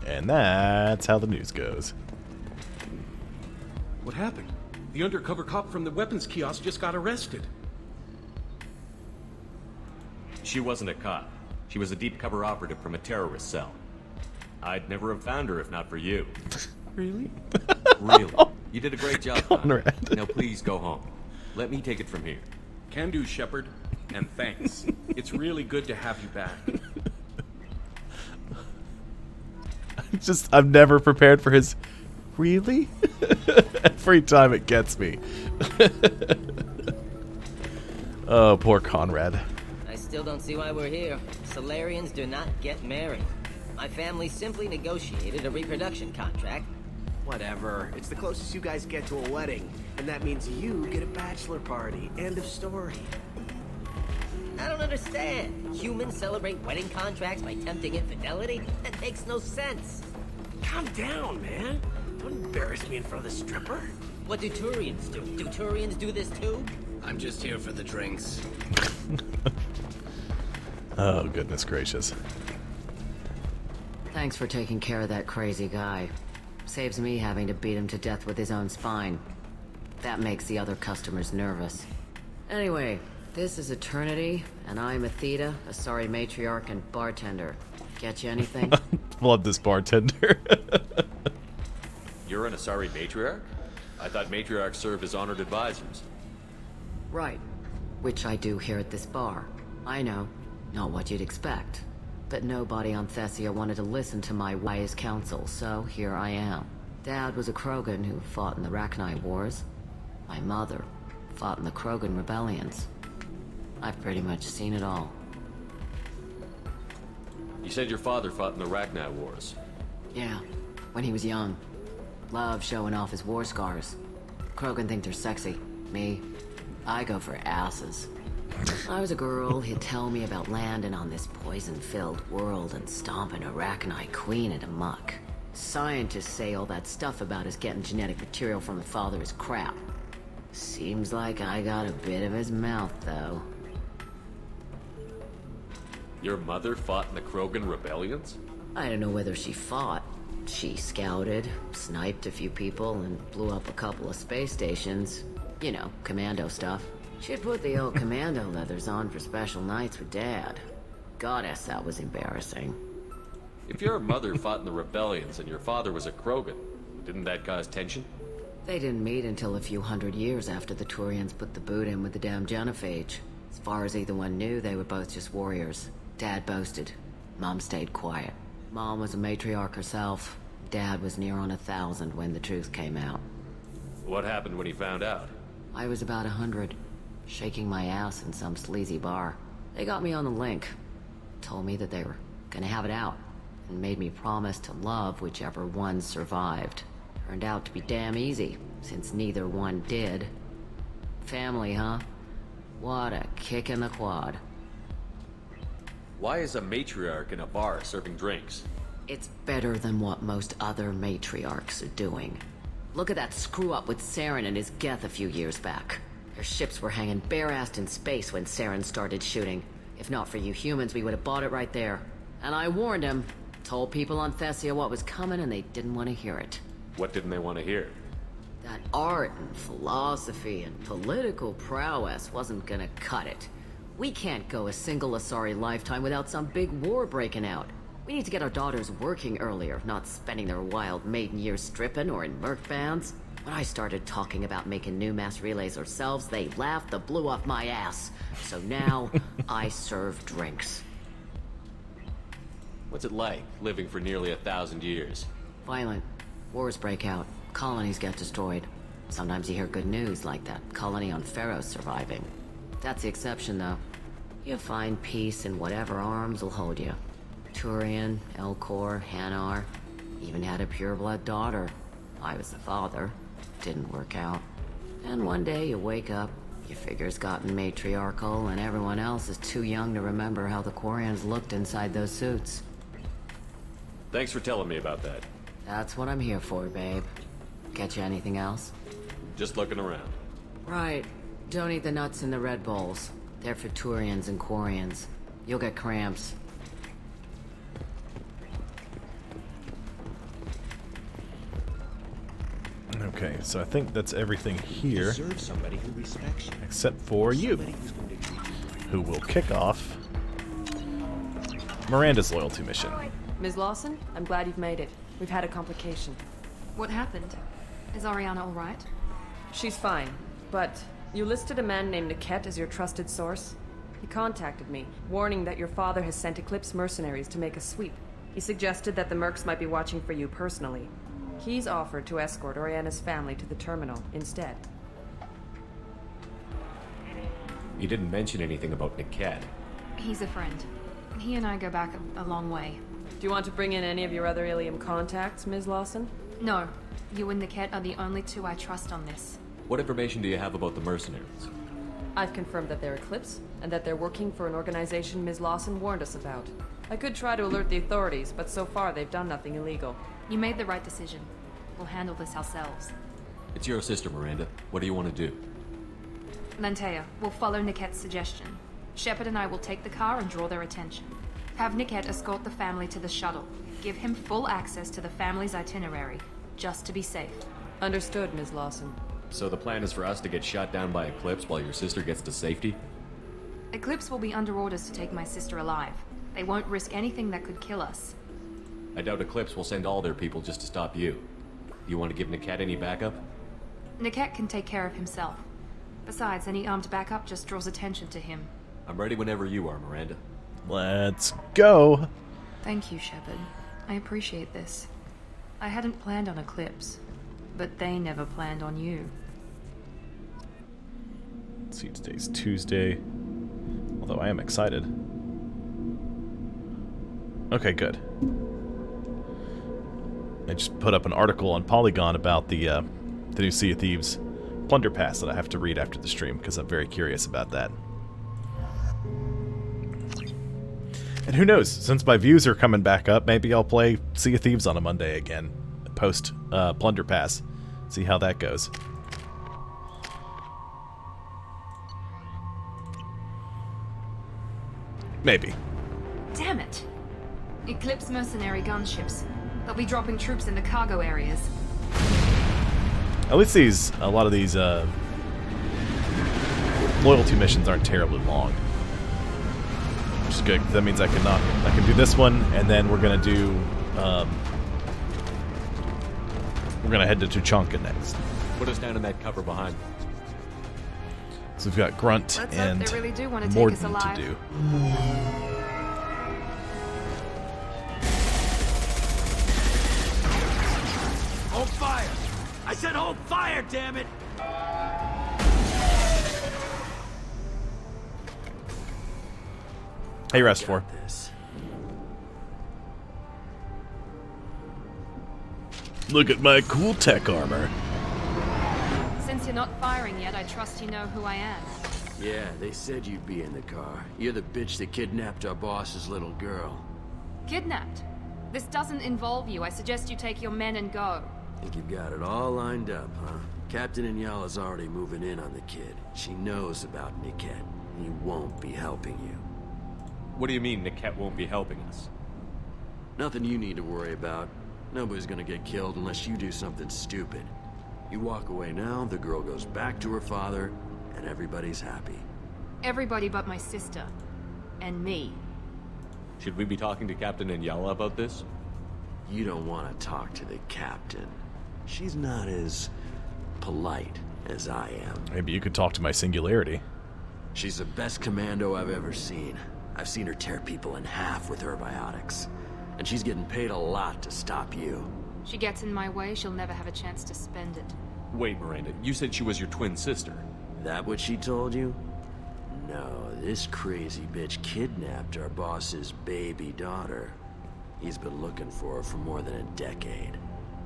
And that's how the news goes. What happened? The undercover cop from the weapons kiosk just got arrested. She wasn't a cop. She was a deep cover operative from a terrorist cell. I'd never have found her if not for you. Really? Really. You did a great job, Conrad. Now please go home. Let me take it from here. Can do, Shepard. And thanks. It's really good to have you back. I'm never prepared for his really? Every time it gets me. Oh, poor Conrad. I still don't see why we're here. Solarians do not get married. My family simply negotiated a reproduction contract. Whatever. It's the closest you guys get to a wedding. And that means you get a bachelor party. End of story. I don't understand. Humans celebrate wedding contracts by tempting infidelity? That makes no sense. Calm down, man. Don't embarrass me in front of the stripper. What do Turians do? Do Turians do this too? I'm just here for the drinks. Oh, goodness gracious. Thanks for taking care of that crazy guy. Saves me having to beat him to death with his own spine. That makes the other customers nervous. Anyway, this is Eternity, and I'm Athena, a sorry matriarch and bartender. Get you anything? Love this bartender. You're an Asari matriarch? I thought matriarchs serve as honored advisors. Right. Which I do here at this bar. I know. Not what you'd expect. But nobody on Thessia wanted to listen to my wise counsel, so here I am. Dad was a Krogan who fought in the Rachni Wars. My mother fought in the Krogan rebellions. I've pretty much seen it all. You said your father fought in the Rachni Wars. Yeah, when he was young. Loved showing off his war scars. Krogan think they're sexy. Me, I go for asses. I was a girl, he'd tell me about landing on this poison-filled world and stomping a Rachni queen into muck. Scientists say all that stuff about us getting genetic material from the father is crap. Seems like I got a bit of his mouth, though. Your mother fought in the Krogan rebellions? I don't know whether she fought. She scouted, sniped a few people, and blew up a couple of space stations. You know, commando stuff. She'd put the old commando leathers on for special nights with Dad. Goddess, that was embarrassing. If your mother fought in the rebellions and your father was a Krogan, didn't that cause tension? They didn't meet until a few hundred years after the Turians put the boot in with the damn genophage. As far as either one knew, they were both just warriors. Dad boasted. Mom stayed quiet. Mom was a matriarch herself. Dad was near on 1,000 when the truth came out. What happened when he found out? I was about 100. Shaking my ass in some sleazy bar. They got me on the link. Told me that they were gonna have it out. And made me promise to love whichever one survived. Turned out to be damn easy, since neither one did. Family, huh? What a kick in the quad. Why is a matriarch in a bar serving drinks? It's better than what most other matriarchs are doing. Look at that screw-up with Saren and his Geth a few years back. Their ships were hanging bare-assed in space when Saren started shooting. If not for you humans, we would have bought it right there. And I warned him. Told people on Thessia what was coming, and they didn't want to hear it. What didn't they want to hear? That art and philosophy and political prowess wasn't gonna cut it. We can't go a single Asari lifetime without some big war breaking out. We need to get our daughters working earlier, not spending their wild maiden years stripping or in merc bands. When I started talking about making new mass relays ourselves, they laughed the blue off my ass. So now, I serve drinks. What's it like, living for nearly 1,000 years? Violent. Wars break out. Colonies get destroyed. Sometimes you hear good news, like that colony on Pharaoh surviving. That's the exception, though. You find peace in whatever arms will hold you. Turian, Elcor, Hanar. Even had a pureblood daughter. I was the father. Didn't work out. And one day you wake up, your figure's gotten matriarchal, and everyone else is too young to remember how the Quarians looked inside those suits. Thanks for telling me about that. That's what I'm here for, babe. Get you anything else? Just looking around. Right. Don't eat the nuts in the Red Bowls. They're for Turians and Quarians. You'll get cramps. Okay, so I think that's everything here. Deserve somebody who respects you. Except for you, who will kick off Miranda's loyalty mission. Ms. Lawson, I'm glad you've made it. We've had a complication. What happened? Is Ariana all right? She's fine, but you listed a man named Niket as your trusted source. He contacted me, warning that your father has sent Eclipse mercenaries to make a sweep. He suggested that the mercs might be watching for you personally. He's offered to escort Oriana's family to the terminal instead. He didn't mention anything about Niket. He's a friend. He and I go back a long way. Do you want to bring in any of your other Ilium contacts, Ms. Lawson? No. You and Niket are the only two I trust on this. What information do you have about the mercenaries? I've confirmed that they're Eclipse, and that they're working for an organization Ms. Lawson warned us about. I could try to alert the authorities, but so far they've done nothing illegal. You made the right decision. We'll handle this ourselves. It's your sister, Miranda. What do you want to do? Lantea, we'll follow Niket's suggestion. Shepard and I will take the car and draw their attention. Have Niket escort the family to the shuttle. Give him full access to the family's itinerary, just to be safe. Understood, Ms. Lawson. So the plan is for us to get shot down by Eclipse while your sister gets to safety? Eclipse will be under orders to take my sister alive. They won't risk anything that could kill us. I doubt Eclipse will send all their people just to stop you. You want to give Niket any backup? Niket can take care of himself. Besides, any armed backup just draws attention to him. I'm ready whenever you are, Miranda. Let's go! Thank you, Shepard. I appreciate this. I hadn't planned on Eclipse, but they never planned on you. Let's see, today's Tuesday. Although I am excited. Okay, good. I just put up an article on Polygon about the new Sea of Thieves Plunder Pass that I have to read after the stream, because I'm very curious about that. And who knows, since my views are coming back up, maybe I'll play Sea of Thieves on a Monday again, post Plunder Pass. See how that goes. Maybe. Damn it! Eclipse mercenary gunships. They'll be dropping troops in the cargo areas. At least a lot of these loyalty missions aren't terribly long. Which is good, 'cause that means I can do this one, and then we're gonna do we're gonna head to Tuchanka next. Put us down in that cover behind me. So we've got Grunt Let's and hope they really do want to take us Morden alive. to do. Hold fire! I said hold fire, damn it! Hey, Rest 4. Look at my cool tech armor. Since you're not firing yet, I trust you know who I am. Yeah, they said you'd be in the car. You're the bitch that kidnapped our boss's little girl. Kidnapped? This doesn't involve you. I suggest you take your men and go. Think you've got it all lined up, huh? Captain Inyala's already moving in on the kid. She knows about Niket. He won't be helping you. What do you mean Niket won't be helping us? Nothing you need to worry about. Nobody's gonna get killed unless you do something stupid. You walk away now, the girl goes back to her father, and everybody's happy. Everybody but my sister. And me. Should we be talking to Captain Inyala about this? You don't want to talk to the captain. She's not as polite as I am. Maybe you could talk to my singularity. She's the best commando I've ever seen. I've seen her tear people in half with her biotics. And she's getting paid a lot to stop you. She gets in my way, she'll never have a chance to spend it. Wait, Miranda, you said she was your twin sister. That what she told you? No, this crazy bitch kidnapped our boss's baby daughter. He's been looking for her for more than a decade.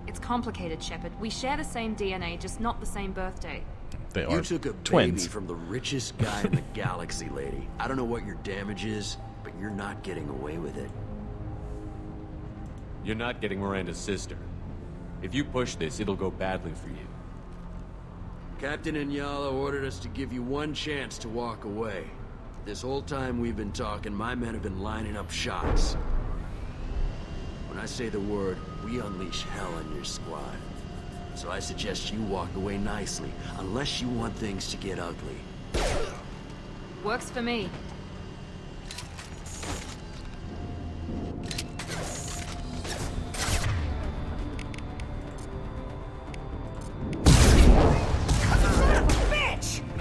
It's complicated, Shepard. We share the same DNA, just not the same birthday. They are You took a twins. baby from the richest guy in the galaxy, lady. I don't know what your damage is, but you're not getting away with it. You're not getting Miranda's sister. If you push this, it'll go badly for you. Captain Inyala ordered us to give you one chance to walk away. This whole time we've been talking, my men have been lining up shots. When I say the word, we unleash hell on your squad. So I suggest you walk away nicely, unless you want things to get ugly. Works for me.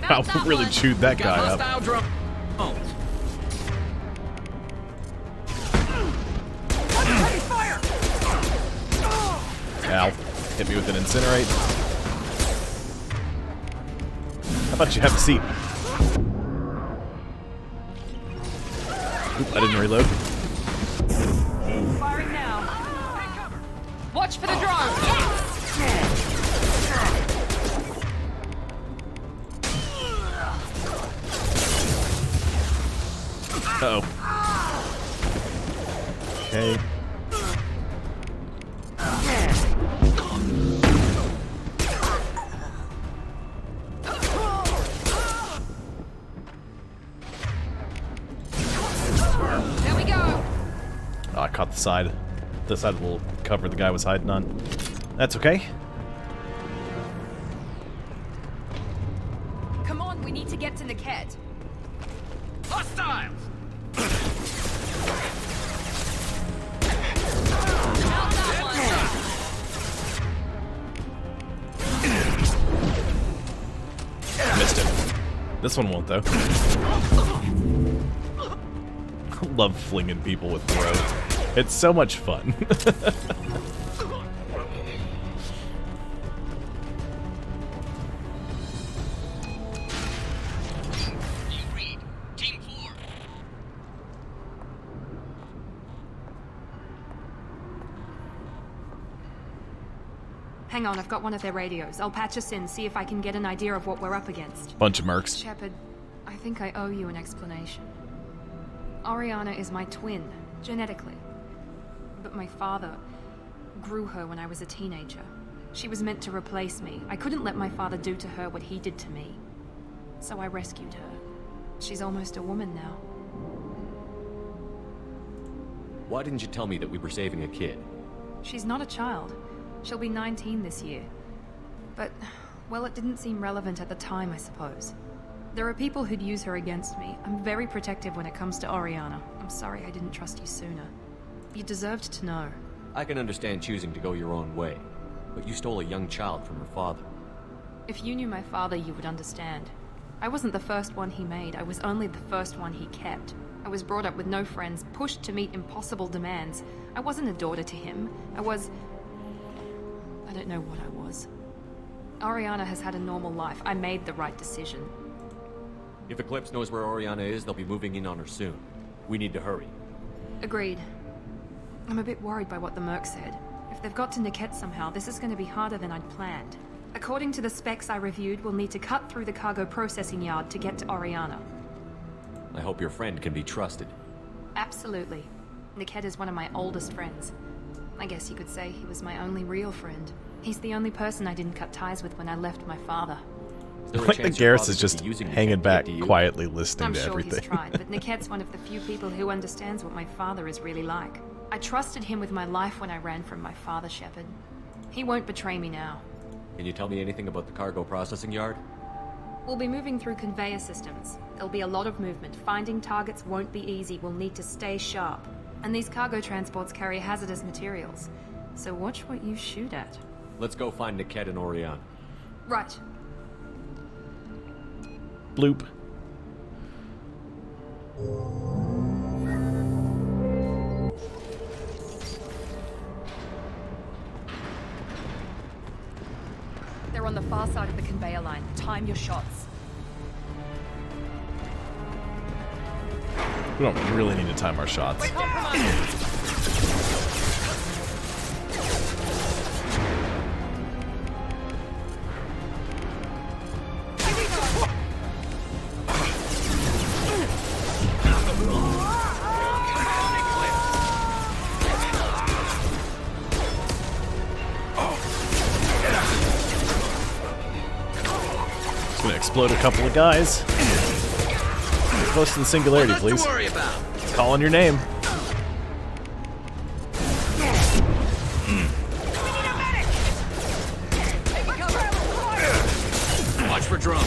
Wow, really chewed that guy up. Ow. Hit me with an incinerate. How about you have a seat? Oop, I didn't reload. Firing now. Watch for the drone. Yes! Uh-oh. Okay. There we go. Oh, I caught the side of the little cover the guy was hiding on. That's okay. Come on, we need to get to Niket. Hostiles! Missed it. This one won't, though. Love flinging people with throw. It's so much fun. Hang on, I've got one of their radios. I'll patch us in, see if I can get an idea of what we're up against. Bunch of mercs. Shepard, I think I owe you an explanation. Oriana is my twin, genetically. But my father grew her when I was a teenager. She was meant to replace me. I couldn't let my father do to her what he did to me. So I rescued her. She's almost a woman now. Why didn't you tell me that we were saving a kid? She's not a child. She'll be 19 this year. But, well, it didn't seem relevant at the time, I suppose. There are people who'd use her against me. I'm very protective when it comes to Oriana. I'm sorry I didn't trust you sooner. You deserved to know. I can understand choosing to go your own way, but you stole a young child from her father. If you knew my father, you would understand. I wasn't the first one he made. I was only the first one he kept. I was brought up with no friends, pushed to meet impossible demands. I wasn't a daughter to him. I don't know what I was. Oriana has had a normal life. I made the right decision. If Eclipse knows where Oriana is, they'll be moving in on her soon. We need to hurry. Agreed. I'm a bit worried by what the Merc said. If they've got to Niket somehow, this is going to be harder than I'd planned. According to the specs I reviewed, we'll need to cut through the cargo processing yard to get to Oriana. I hope your friend can be trusted. Absolutely. Niket is one of my oldest friends. I guess you could say he was my only real friend. He's the only person I didn't cut ties with when I left my father. Like the Garrus is just hanging back, quietly listening I'm to sure everything. he's tried, but Nickette's one of the few people who understands what my father is really like. I trusted him with my life when I ran from my father, Shepard. He won't betray me now. Can you tell me anything about the cargo processing yard? We'll be moving through conveyor systems. There'll be a lot of movement. Finding targets won't be easy. We'll need to stay sharp. And these cargo transports carry hazardous materials. So watch what you shoot at. Let's go find Nickette and Orion. Right. Bloop. They're on the far side of the conveyor line. Time your shots. We don't really need to time our shots. Just gonna explode a couple of guys. Get close to the singularity, please. Calling your name. Watch for drones.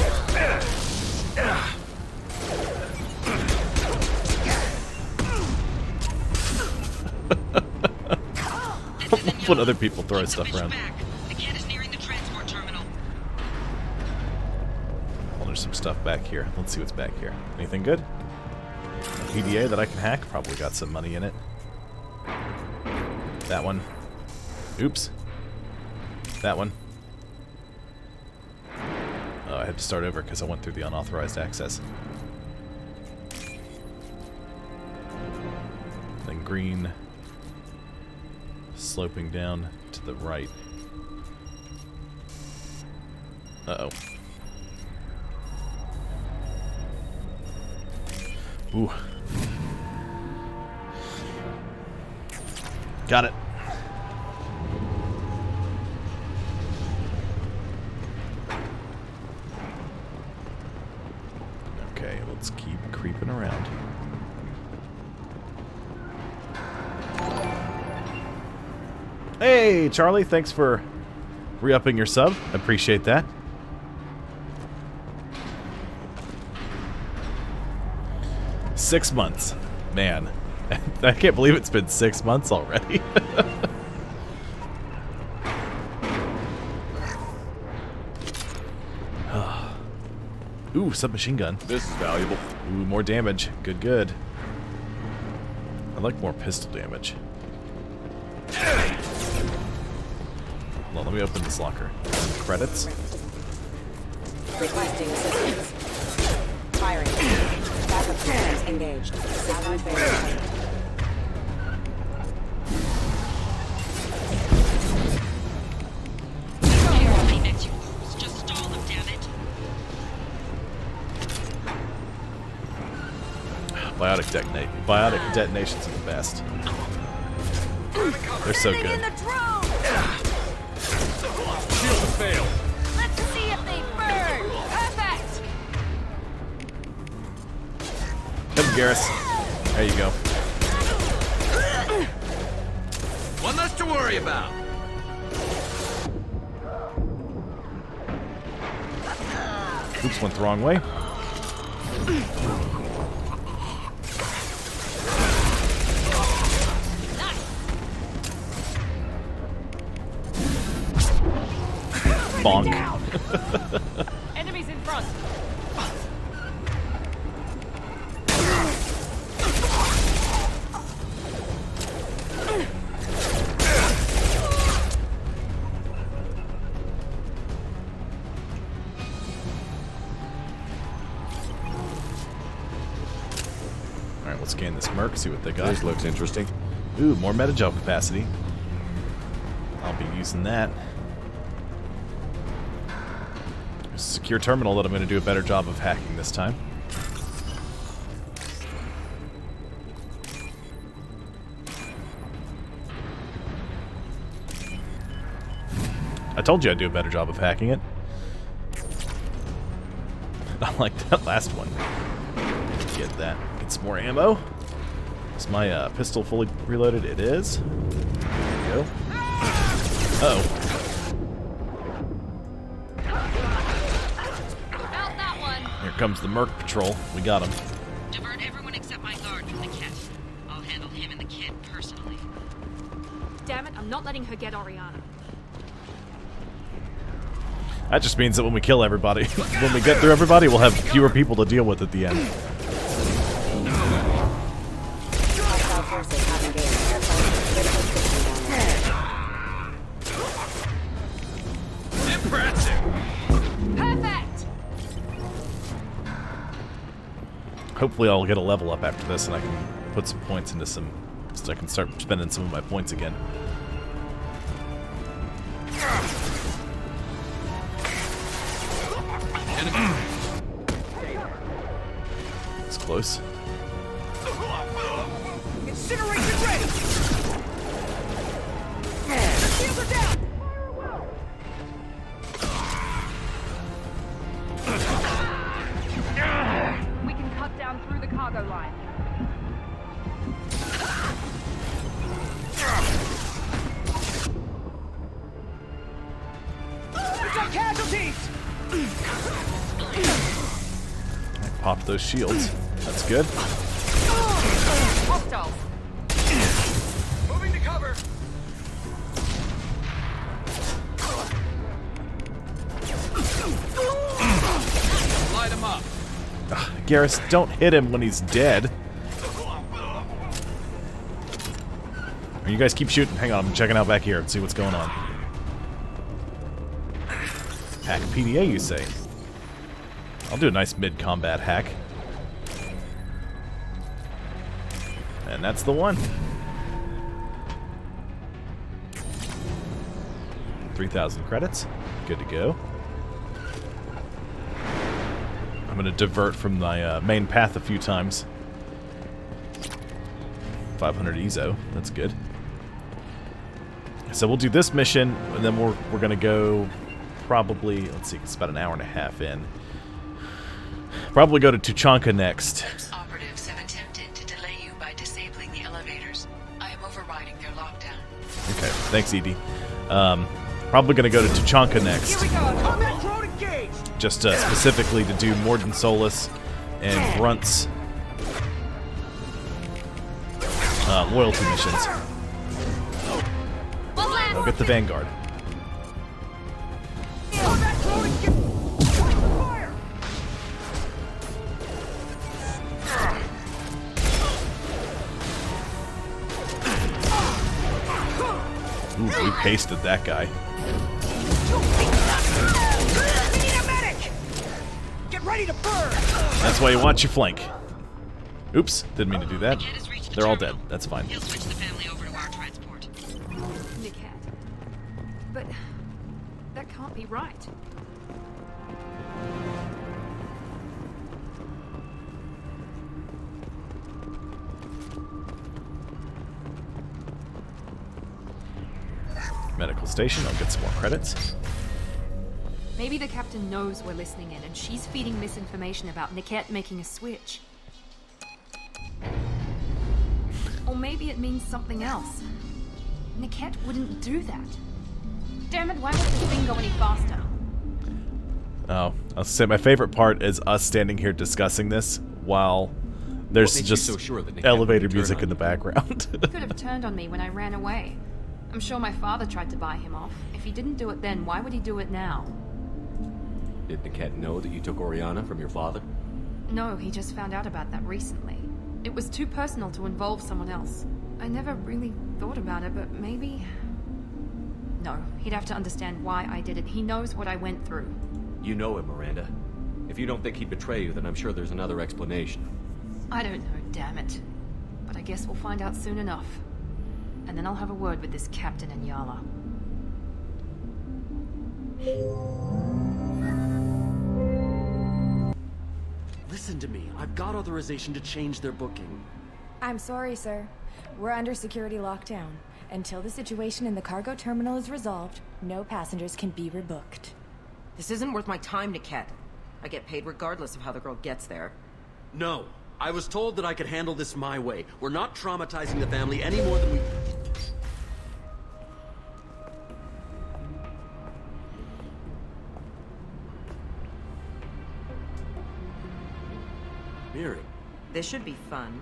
When other people throw stuff around. Well, there's some stuff back here. Let's see what's back here. Anything good? A PDA that I can hack? Probably got some money in it. That one. Oops. That one. Oh, I had to start over because I went through the unauthorized access. Then green. Sloping down to the right. Uh-oh. Ooh. Got it. Okay, let's keep creeping around. Hey, Charlie, thanks for re-upping your sub. I appreciate that. Six months. Man, I can't believe it's been 6 months already. Ooh, submachine gun. This is valuable. Ooh, more damage. Good, good. I like more pistol damage. Hold on, let me open this locker. Credits. Requesting assistance. Firing. Backup systems engaged. Satellite verified. Just stall them, damn it. Biotic detonate. Biotic detonations are the best. They're so good. Shield failed. Let's see if they burn. Perfect. Come, Garrus. There you go. One less to worry about. Oops, went the wrong way. Bonk. Enemies in front. Alright, let's scan this Merc, see what they got. This looks interesting. Ooh, more metagel capacity. I'll be using that. There's a secure terminal that I'm going to do a better job of hacking this time. I told you I'd do a better job of hacking it. I like that last one. Get that. Get some more ammo. Is my pistol fully reloaded? It is. There we go. Uh-oh. About that one. Here comes the Merc Patrol. We got him. Divert everyone except my guard from the cat. I'll handle him and the kid personally. Damn it, I'm not letting her get Oriana. That just means that when we kill everybody, when we get through everybody, we'll have fewer people to deal with at the end. Perfect. Hopefully I'll get a level up after this and I can put some points into some, so I can start spending some of my points again. It's close. Incineration ready! Shields are down! We can cut down through the cargo line. We've got casualties! Pop those shields. That's good. Hostile. Moving to cover. Light him up. Garrus, don't hit him when he's dead. Or you guys keep shooting. Hang on, I'm checking out back here and see what's going on. Hack PDA, you say? I'll do a nice mid-combat hack. And that's the one. 3,000 credits. Good to go. I'm going to divert from my main path a few times. 500 EZO. That's good. So we'll do this mission, and then we're going to go probably, let's see, it's about an hour and a half in. Probably go to Tuchanka next. Operatives have attempted to delay you by disabling the elevators. I am overriding their lockdown. Okay, thanks, Edie. Probably going to go to Tuchanka next. Combat drone engaged! Just specifically to do Morden Solus and Brunt's loyalty missions. I'll get the Vanguard. Combat drone engaged! Fire! Ooh, we pasted that guy. We need a medic! Get ready to burn! That's why you watch your flank. Oops, didn't mean to do that. They're all dead. That's fine. He'll switch the family over to our transport. Nickhead. But that can't be right. Medical station. I'll get some more credits. Maybe the captain knows we're listening in and she's feeding misinformation about Nickette making a switch. Or maybe it means something else. Nickette wouldn't do that. Damn it, why won't this thing go any faster? Oh, I'll say my favorite part is us standing here discussing this while there's just so sure that Nickette elevator would turn music on in the background. He could have turned on me when I ran away. I'm sure my father tried to buy him off. If he didn't do it then, why would he do it now? Did Nickette know that you took Oriana from your father? No, he just found out about that recently. It was too personal to involve someone else. I never really thought about it, but maybe... No, he'd have to understand why I did it. He knows what I went through. You know him, Miranda. If you don't think he'd betray you, then I'm sure there's another explanation. I don't know, damn it. But I guess we'll find out soon enough. And then I'll have a word with this captain in Yala. Listen to me. I've got authorization to change their booking. I'm sorry, sir. We're under security lockdown. Until the situation in the cargo terminal is resolved, no passengers can be rebooked. This isn't worth my time, Niket. I get paid regardless of how the girl gets there. No. I was told that I could handle this my way. We're not traumatizing the family any more than we... Miri. This should be fun.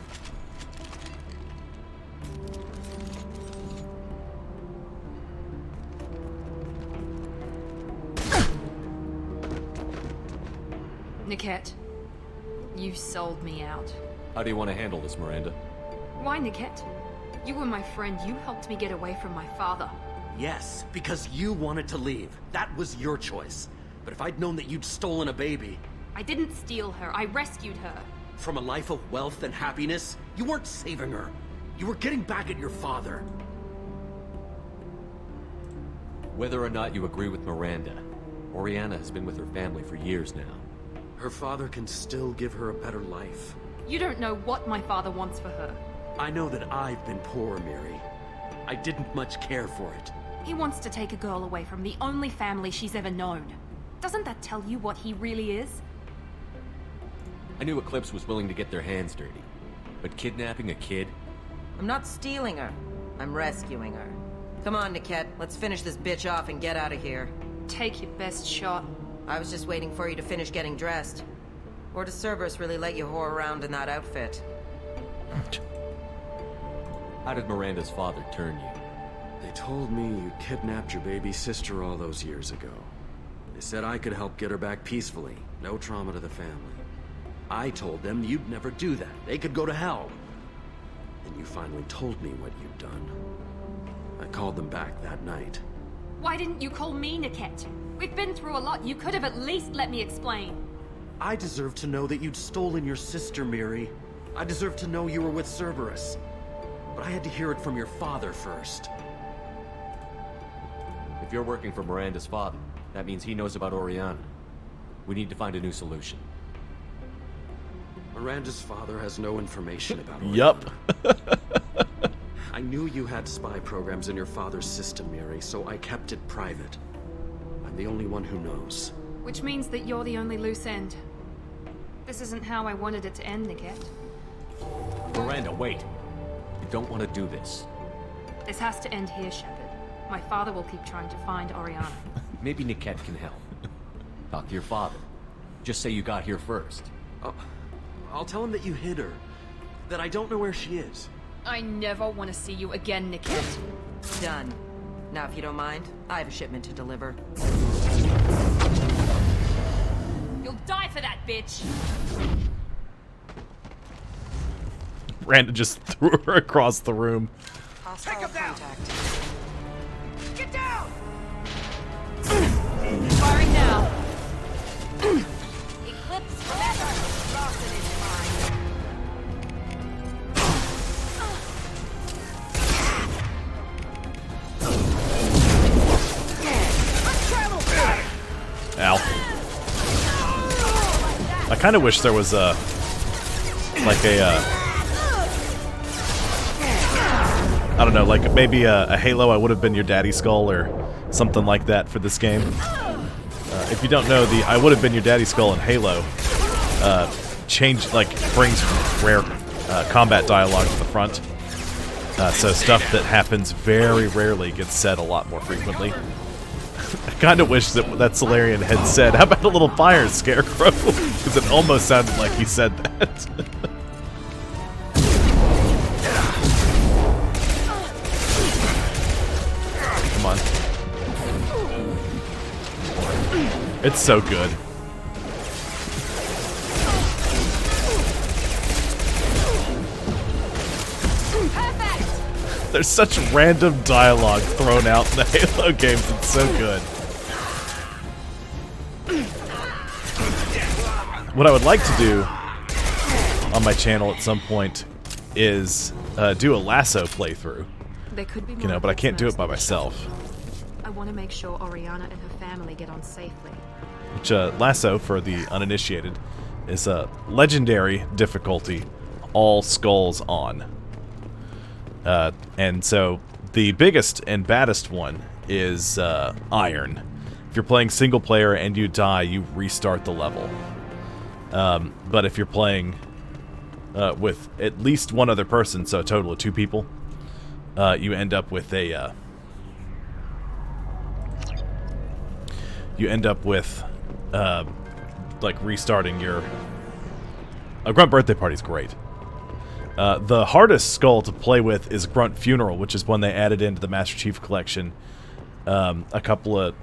Niket, you sold me out. How do you want to handle this, Miranda? Why, Niket? You were my friend. You helped me get away from my father. Yes, because you wanted to leave. That was your choice. But if I'd known that you'd stolen a baby... I didn't steal her. I rescued her. From a life of wealth and happiness, you weren't saving her. You were getting back at your father. Whether or not you agree with Miranda, Oriana has been with her family for years now. Her father can still give her a better life. You don't know what my father wants for her. I know that I've been poor, Miri. I didn't much care for it. He wants to take a girl away from the only family she's ever known. Doesn't that tell you what he really is? I knew Eclipse was willing to get their hands dirty. But kidnapping a kid? I'm not stealing her. I'm rescuing her. Come on, Niket. Let's finish this bitch off and get out of here. Take your best shot. I was just waiting for you to finish getting dressed. Or does Cerberus really let you whore around in that outfit? How did Miranda's father turn you? They told me you kidnapped your baby sister all those years ago. They said I could help get her back peacefully. No trauma to the family. I told them you'd never do that. They could go to hell. Then you finally told me what you'd done. I called them back that night. Why didn't you call me, Niket? We've been through a lot. You could have at least let me explain. I deserve to know that you'd stolen your sister, Miri. I deserve to know you were with Cerberus. But I had to hear it from your father first. If you're working for Miranda's father, that means he knows about Oriana. We need to find a new solution. Miranda's father has no information about Oriana. Yup. I knew you had spy programs in your father's system, Miri, so I kept it private. I'm the only one who knows. Which means that you're the only loose end. This isn't how I wanted it to end, Niket. Miranda, wait. You don't want to do this. This has to end here, Shepard. My father will keep trying to find Oriana. Maybe Niket can help. Talk to your father. Just say you got here first. I'll tell him that you hid her. That I don't know where she is. I never want to see you again, Niket. Done. Now, if you don't mind, I have a shipment to deliver. You'll die for that, bitch! Miranda just threw her across the room. Take him down! Get down! Firing now. Eclipse forever! Lawson is mine. Ow. I kind of wish there was a... like a... I don't know, like maybe a Halo I would have been your daddy skull or something like that for this game. If you don't know, the I would have been your daddy skull in Halo brings rare combat dialogue to the front. So stuff that happens very rarely gets said a lot more frequently. I kind of wish that Solarian had said, how about a little fire, Scarecrow? Because it almost sounded like he said that. Come on. It's so good. There's such random dialogue thrown out in the Halo games. It's so good. What I would like to do on my channel at some point is do a Lasso playthrough. There could be more, you know, but I can't do it by myself. I want to make sure Oriana and her family get on safely. Which Lasso, for the uninitiated, is a legendary difficulty all skulls on. And so the biggest and baddest one is iron. If you're playing single player and you die, you restart the level. But if you're playing with at least one other person, so a total of 2 people, you end up with a like restarting your... A Grunt Birthday Party is great. The hardest skull to play with is Grunt Funeral, which is one they added into the Master Chief Collection a couple of...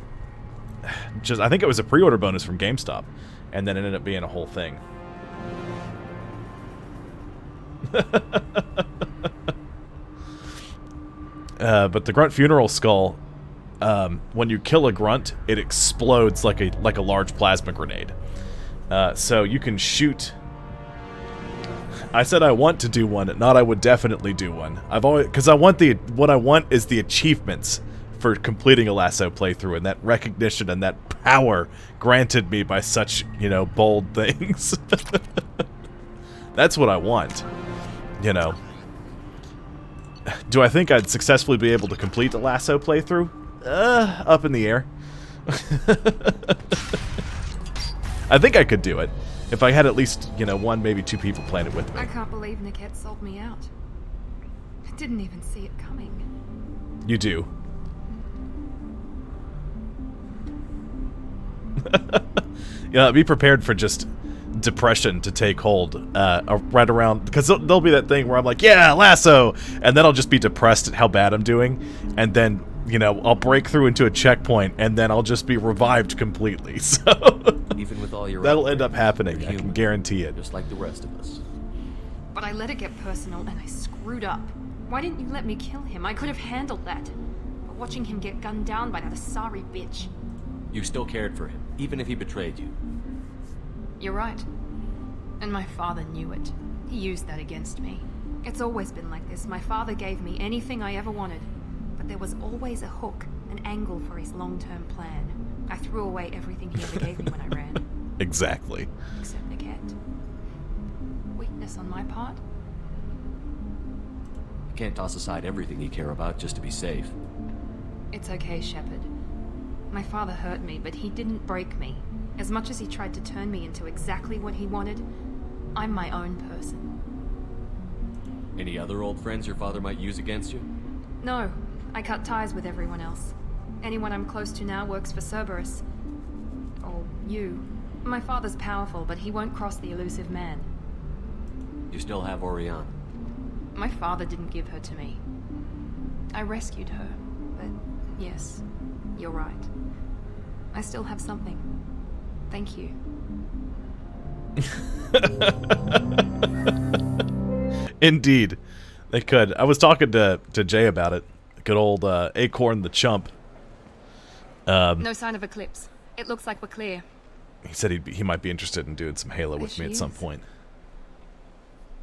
I think it was a pre-order bonus from GameStop, and then it ended up being a whole thing. But the Grunt Funeral skull, when you kill a grunt, it explodes like a large plasma grenade. So you can shoot... I said I want to do one, not I would definitely do one. I've always... Because what I want is the achievements for completing a Lasso playthrough, and that recognition and that power granted me by such, bold things. That's what I want, Do I think I'd successfully be able to complete the Lasso playthrough? Up in the air. I think I could do it. If I had at least, 1, maybe 2 people playing it with me. I can't believe Niket sold me out. I didn't even see it coming. You do. Yeah, be prepared for just depression to take hold right around, because there'll be that thing where I'm like, yeah, Lasso, and then I'll just be depressed at how bad I'm doing, and then I'll break through into a checkpoint, and then I'll just be revived completely. So even with all your that'll end up happening. I can guarantee it. Just like the rest of us. But I let it get personal, and I screwed up. Why didn't you let me kill him? I could have handled that. But watching him get gunned down by that Asari bitch. You still cared for him, even if he betrayed you. You're right. And my father knew it. He used that against me. It's always been like this. My father gave me anything I ever wanted. But there was always a hook, an angle for his long-term plan. I threw away everything he ever gave me when I ran. Exactly. Except Niket. Weakness on my part? You can't toss aside everything you care about just to be safe. It's okay, Shepard. My father hurt me, but he didn't break me. As much as he tried to turn me into exactly what he wanted, I'm my own person. Any other old friends your father might use against you? No. I cut ties with everyone else. Anyone I'm close to now works for Cerberus. Or you. My father's powerful, but he won't cross the elusive man. You still have Oriana. My father didn't give her to me. I rescued her, but yes, you're right. I still have something. Thank you. Indeed. They could. I was talking to Jay about it. Good old Acorn the Chump. No sign of Eclipse. It looks like we're clear. He said he might be interested in doing some Halo with me at some point.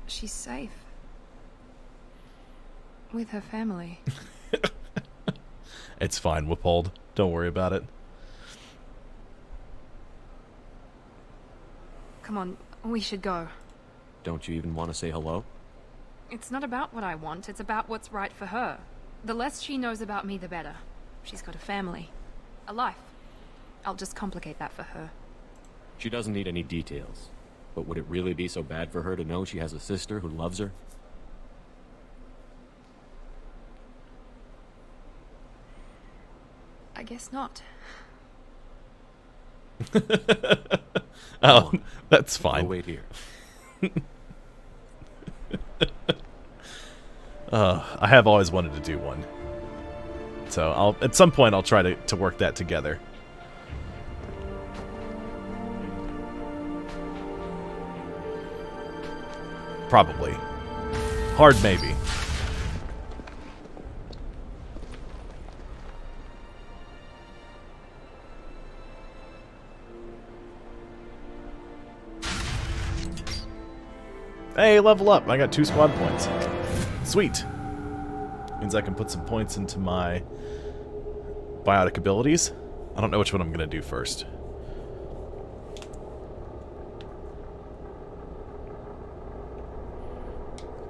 She's safe. With her family. It's fine, Wippold. Don't worry about it. Come on, we should go. Don't you even want to say hello? It's not about what I want, it's about what's right for her. The less she knows about me, the better. She's got a family. A life. I'll just complicate that for her. She doesn't need any details. But would it really be so bad for her to know she has a sister who loves her? I guess not. Oh, that's fine. I'll wait here. I have always wanted to do one. So at some point I'll try to work that together. Probably. Hard maybe. Hey, level up. I got 2 squad points. Sweet. Means I can put some points into my biotic abilities. I don't know which one I'm going to do first.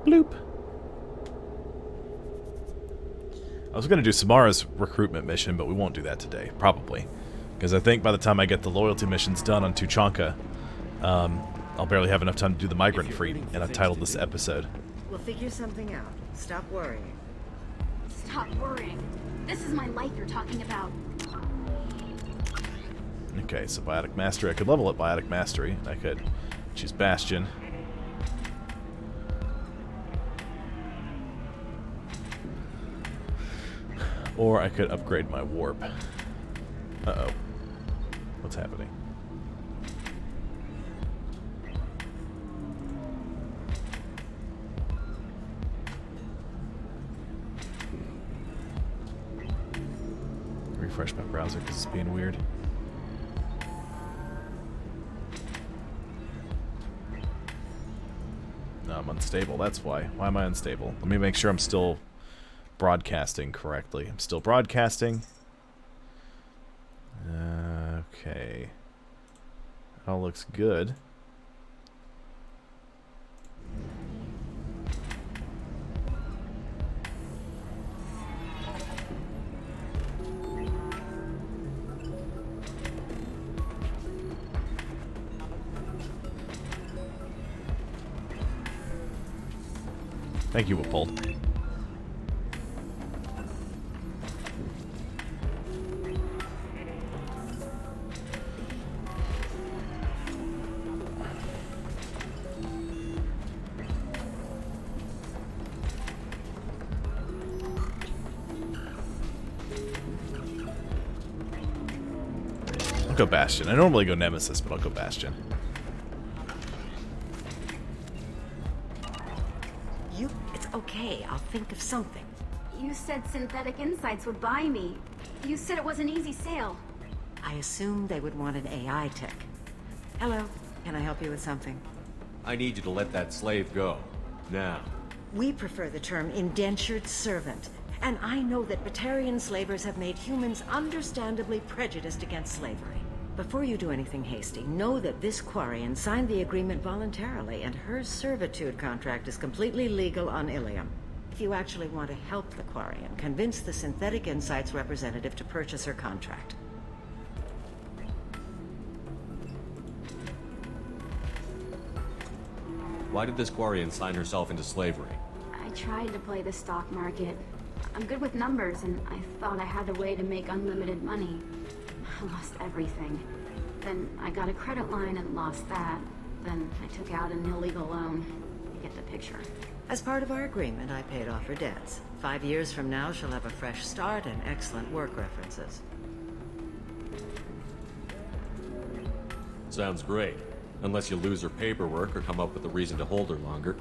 Bloop. I was going to do Samara's recruitment mission, but we won't do that today, probably. Because I think by the time I get the loyalty missions done on Tuchanka, I'll barely have enough time to do the Migrant Fleet, and I've titled this episode. We'll figure something out. Stop worrying. Stop worrying. This is my life you're talking about. Okay, so Biotic Mastery. I could level up Biotic Mastery. I could choose Bastion. Or I could upgrade my Warp. Uh-oh. What's happening? Refresh my browser because it's being weird. No, I'm unstable. That's why. Why am I unstable? Let me make sure I'm still broadcasting correctly. I'm still broadcasting. Okay. That all looks good. Thank you, Wippold. I'll go Bastion. I normally go Nemesis, but I'll go Bastion. It's okay. I'll think of something. You said Synthetic Insights would buy me. You said it was an easy sale. I assumed they would want an AI tech. Hello. Can I help you with something? I need you to let that slave go. Now. We prefer the term indentured servant. And I know that Batarian slavers have made humans understandably prejudiced against slavery. Before you do anything hasty, know that this Quarian signed the agreement voluntarily, and her servitude contract is completely legal on Ilium. If you actually want to help the Quarian, convince the Synthetic Insights representative to purchase her contract. Why did this Quarian sign herself into slavery? I tried to play the stock market. I'm good with numbers, and I thought I had a way to make unlimited money. I lost everything. Then I got a credit line and lost that. Then I took out an illegal loan. You get the picture. As part of our agreement, I paid off her debts. 5 years from now, she'll have a fresh start and excellent work references. Sounds great. Unless you lose her paperwork or come up with a reason to hold her longer.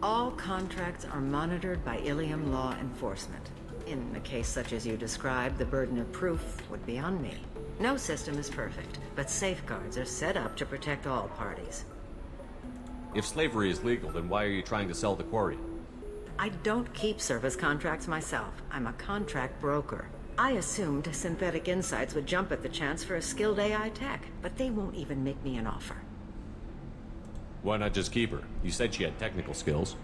All contracts are monitored by Ilium law enforcement. In a case such as you described, the burden of proof would be on me. No system is perfect, but safeguards are set up to protect all parties. If slavery is legal, then why are you trying to sell the Quarian? I don't keep service contracts myself. I'm a contract broker. I assumed Synthetic Insights would jump at the chance for a skilled AI tech, but they won't even make me an offer. Why not just keep her? You said she had technical skills.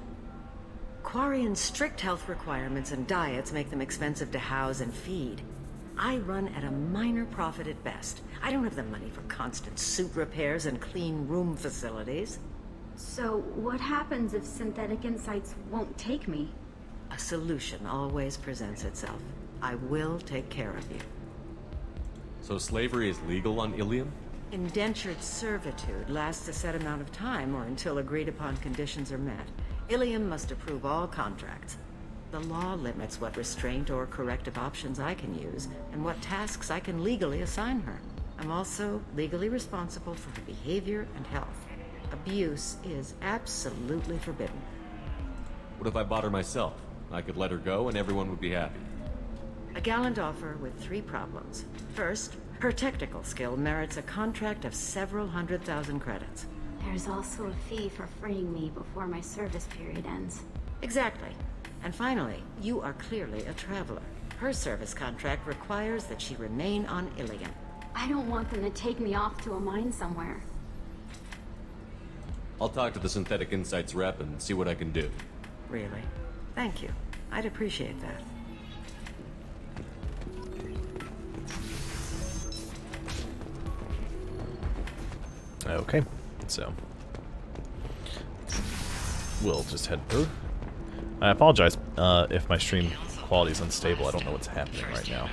Quarian's strict health requirements and diets make them expensive to house and feed. I run at a minor profit at best. I don't have the money for constant suit repairs and clean room facilities. So, what happens if Synthetic Insights won't take me? A solution always presents itself. I will take care of you. So slavery is legal on Ilium? Indentured servitude lasts a set amount of time or until agreed upon conditions are met. Ilium must approve all contracts. The law limits what restraint or corrective options I can use, and what tasks I can legally assign her. I'm also legally responsible for her behavior and health. Abuse is absolutely forbidden. What if I bought her myself? I could let her go and everyone would be happy. A gallant offer with 3 problems. First, her technical skill merits a contract of several 100,000 credits. There's also a fee for freeing me before my service period ends. Exactly. And finally, you are clearly a traveler. Her service contract requires that she remain on Ilium. I don't want them to take me off to a mine somewhere. I'll talk to the Synthetic Insights rep and see what I can do. really. Thank you. I'd appreciate that. Okay, so we'll just head through. I apologize if my stream quality is unstable. I don't know what's happening right now.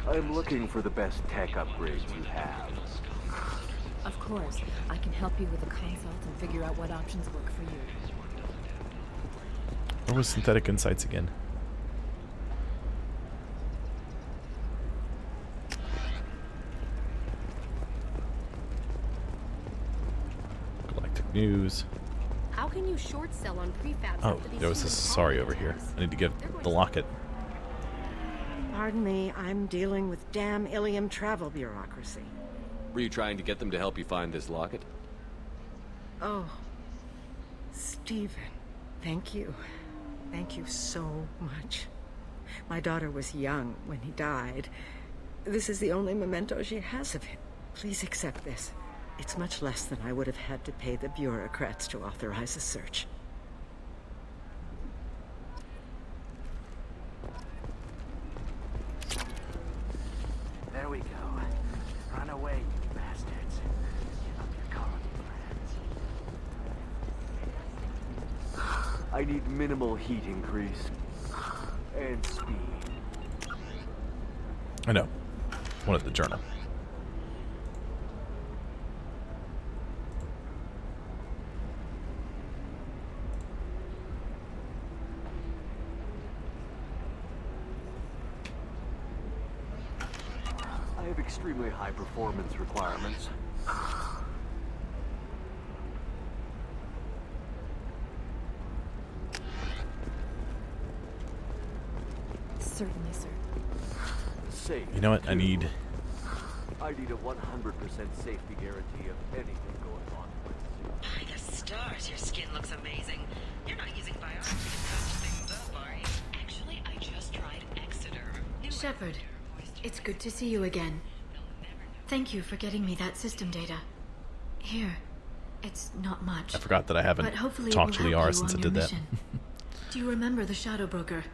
I'm looking for the best tech upgrades you have. Of course. I can help you with a consult and figure out what options work for you. Where was Synthetic Insights again? Galactic News. How can you short sell on prefabs? Oh, there was a Sorry over here. I need to give the locket. Pardon me, I'm dealing with damn Ilium travel bureaucracy. Were you trying to get them to help you find this locket? Oh, Stephen, thank you. Thank you so much. My daughter was young when he died. This is the only memento she has of him. Please accept this. It's much less than I would have had to pay the bureaucrats to authorize a search. There we go. Run away, you bastards. Give up your colony plans. I need minimal heat increase. And speed. I know. Wanted the journal. I have extremely high performance requirements. Certainly, sir. Safe. You know what? I need a 100% safety guarantee of anything going on. By the stars, your skin looks amazing. You're not using biology to touch things up, are you? Actually, I just tried Exeter. Shepard, it's good to see you again. Thank you for getting me that system data. Here, it's not much. I forgot that I haven't talked to Liara since I did that. Do you remember the Shadow Broker?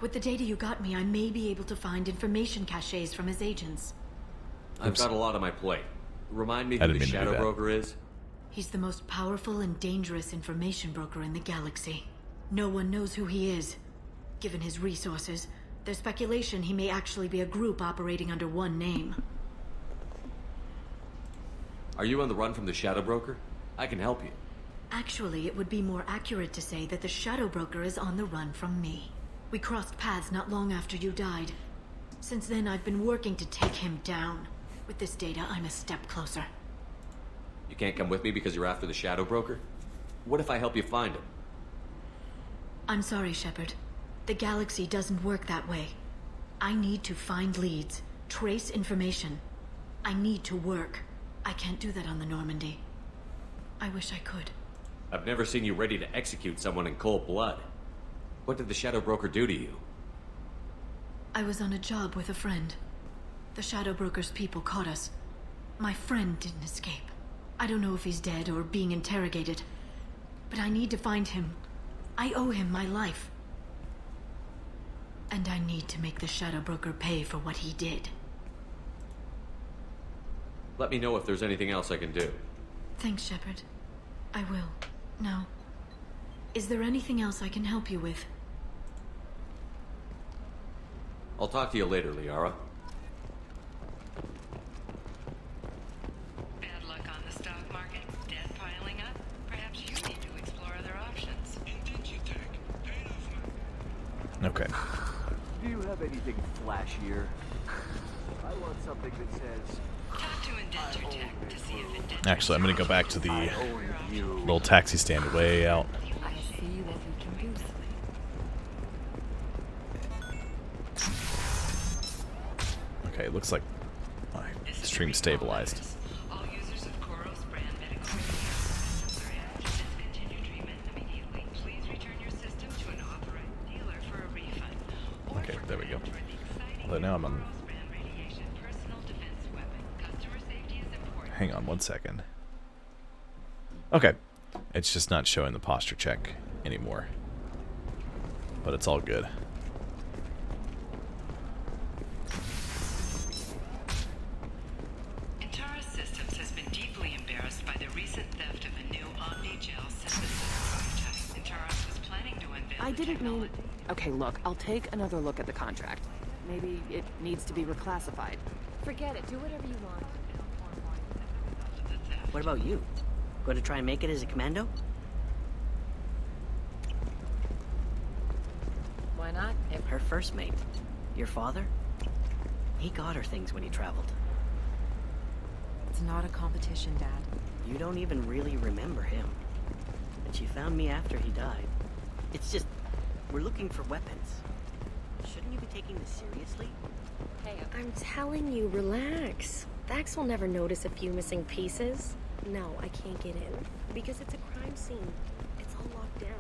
With the data you got me, I may be able to find information caches from his agents. I've got a lot on my plate. Remind me who the Shadow Broker is? He's the most powerful and dangerous information broker in the galaxy. No one knows who he is. Given his resources, there's speculation he may actually be a group operating under one name. Are you on the run from the Shadow Broker? I can help you. Actually, it would be more accurate to say that the Shadow Broker is on the run from me. We crossed paths not long after you died. Since then, I've been working to take him down. With this data, I'm a step closer. You can't come with me because you're after the Shadow Broker? What if I help you find him? I'm sorry, Shepard. The galaxy doesn't work that way. I need to find leads, trace information. I need to work. I can't do that on the Normandy. I wish I could. I've never seen you ready to execute someone in cold blood. What did the Shadow Broker do to you? I was on a job with a friend. The Shadow Broker's people caught us. My friend didn't escape. I don't know if he's dead or being interrogated. But I need to find him. I owe him my life. And I need to make the Shadow Broker pay for what he did. Let me know if there's anything else I can do. Thanks, Shepard. I will. Now, is there anything else I can help you with? I'll talk to you later, Liara. Bad luck on the stock market, debt piling up. Perhaps you need to explore other options. Okay. Do you have anything flashier? I want something that says... Talk to Indenture Tech to see if Indenture... Actually, I'm going to go back to the little taxi stand way out. I'll see what we can do. Okay, it looks like my stream stabilized. All users of Koros brand medical systems are added to discontinue treatment immediately. Please return your system to an authorized dealer for a refund. Okay, there we go. But now I'm on... Personal defense weapon. Customer safety is important. Hang on one second. Okay. It's just not showing the posture check anymore. But it's all good. Intara Systems has been deeply embarrassed by the recent theft of a new Omni-Gel synthesis prototype. Intara was planning to unveil I didn't mean... Okay, look, I'll take another look at the contract. Maybe it needs to be reclassified. Forget it. Do whatever you want. What about you? Going to try and make it as a commando? Why not? Her first mate, your father, he got her things when he traveled. It's not a competition, Dad. You don't even really remember him. And she found me after he died. It's just, we're looking for weapons. Shouldn't you be taking this seriously? Hey, I'm telling you, relax. Vax will never notice a few missing pieces. No, I can't get in. Because it's a crime scene. It's all locked down.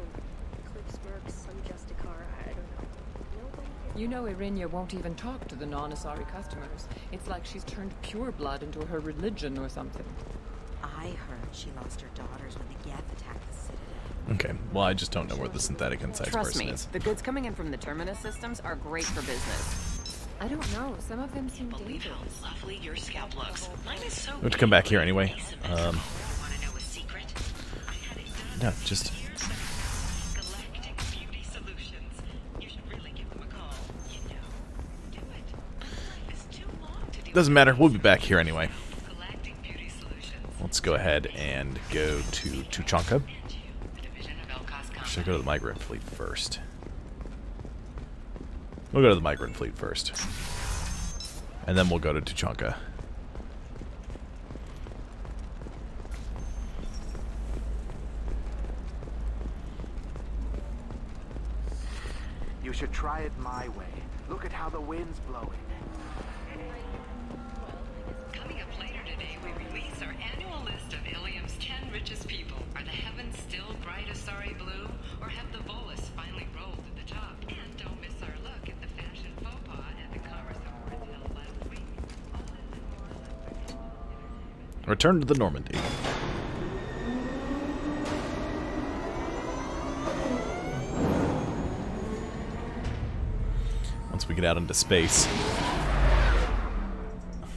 Clips, Mercs, some Justicar, I don't know. Nobody is... You know Irinia won't even talk to the non-Asari customers. It's like she's turned pureblood into her religion or something. I heard she lost her daughters when the Geth attacked the Citadel. Okay, well, I just don't know where the synthetic insights Trust person me, is. the goods coming in from the Terminus systems are great for business. I don't know. Some of them seem Believe how lovely your scalp looks. Mine is so We have to come back here anyway. Want to know a secret? I had it done No, just... Galactic Beauty Solutions. You should really give them a call. You know, do it. Life is too long to do. Doesn't matter, we'll be back here anyway. Galactic Beauty Solutions. Let's go ahead and go to Tuchanka. Should I go to the Migrant Fleet first? We'll go to the Migrant Fleet first. And then we'll go to Tuchanka. You should try it my way. Look at how the wind's blowing. Coming up later today, we release our annual list of Ilium's 10 richest people. Are the heavens still bright Asari blue, or have the Volus finally rolled to the top? And don't miss our look at the fashion faux pas at the Commerce Awards held last week. Return to the Normandy. Once we get out into space,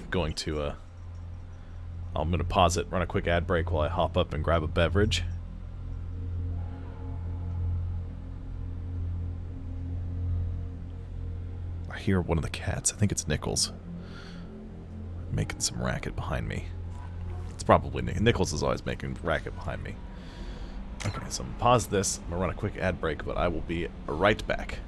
I'm going to pause it, run a quick ad break while I hop up and grab a beverage. I hear one of the cats, I think it's Nichols, making some racket behind me. It's probably Nichols is always making racket behind me. Okay, so I'm going to pause this, I'm going to run a quick ad break, but I will be right back.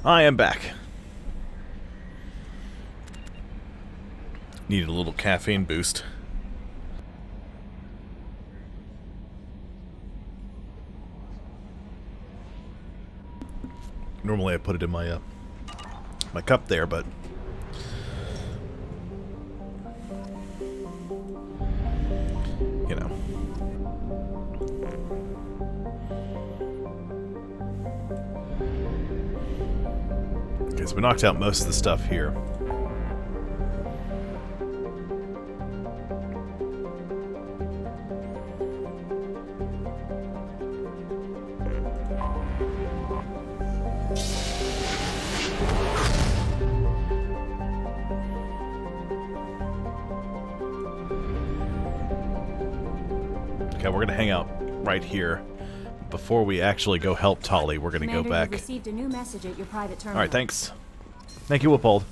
I am back. Needed a little caffeine boost. Normally I put it in my my cup there, but you know. Okay, so we knocked out most of the stuff here. Okay, we're gonna hang out right here. Before we actually go help Tali, we're gonna go back. Received a new message at your private terminal. All right, thanks. Thank you, Wippold.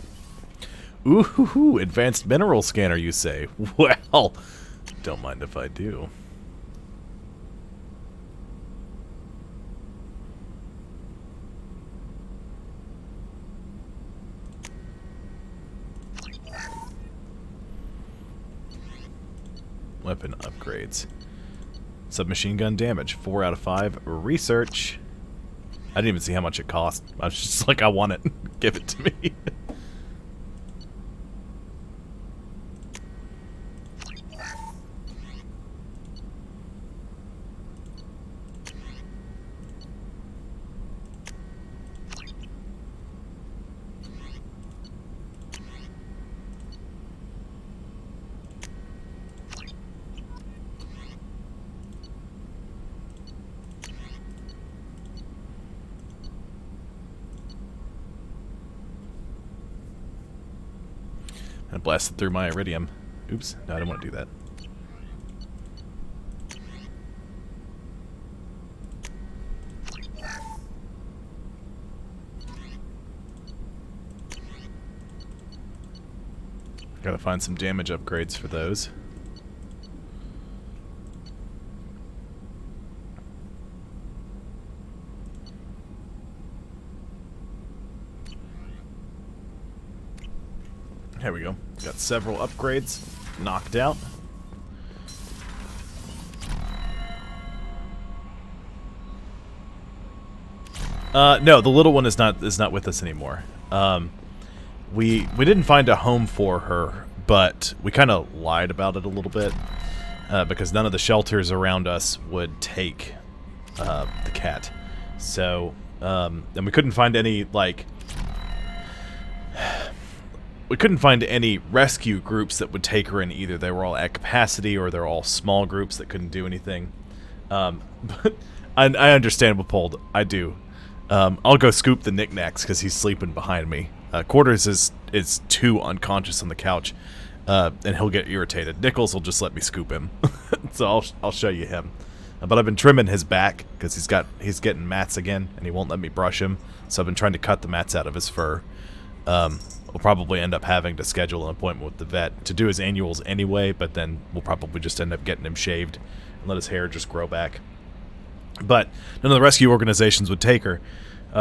Ooh, advanced mineral scanner, you say? Well, don't mind if I do. Weapon upgrades. Submachine gun damage, 4 out of 5. Research. I didn't even see how much it cost. I was just like, I want it. Give it to me. I blasted through my iridium. Oops, no, I don't want to do that. Gotta find some damage upgrades for those. There we go. Got several upgrades knocked out. No, the little one is not with us anymore. We didn't find a home for her, but we kind of lied about it a little bit because none of the shelters around us would take the cat. So, and we couldn't find any like. We couldn't find any rescue groups that would take her in either. They were all at capacity, or they're all small groups that couldn't do anything. But I understand Wippold. I do. I'll go scoop the knickknacks because he's sleeping behind me. Quarters is too unconscious on the couch, and he'll get irritated. Nichols will just let me scoop him, so I'll show you him. But I've been trimming his back because he's getting mats again, and he won't let me brush him. So I've been trying to cut the mats out of his fur. We'll probably end up having to schedule an appointment with the vet to do his annuals anyway, but then we'll probably just end up getting him shaved and let his hair just grow back. But none of the rescue organizations would take her.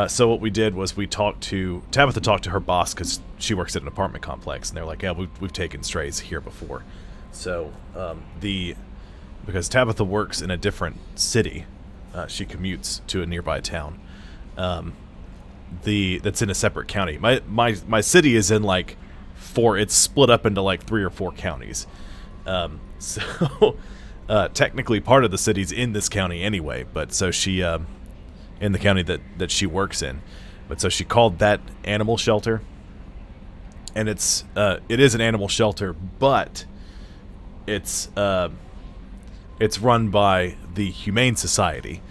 So what we did was Tabitha talked to her boss because she works at an apartment complex, and they're like, yeah, we've taken strays here before. So because Tabitha works in a different city, she commutes to a nearby town. That's in a separate county. My city is in like it's split up into like 3 or 4 counties. So technically part of the city's in this county anyway, but so she in the county that she works in. But so she called that animal shelter. And it is an animal shelter, but it's run by the Humane Society.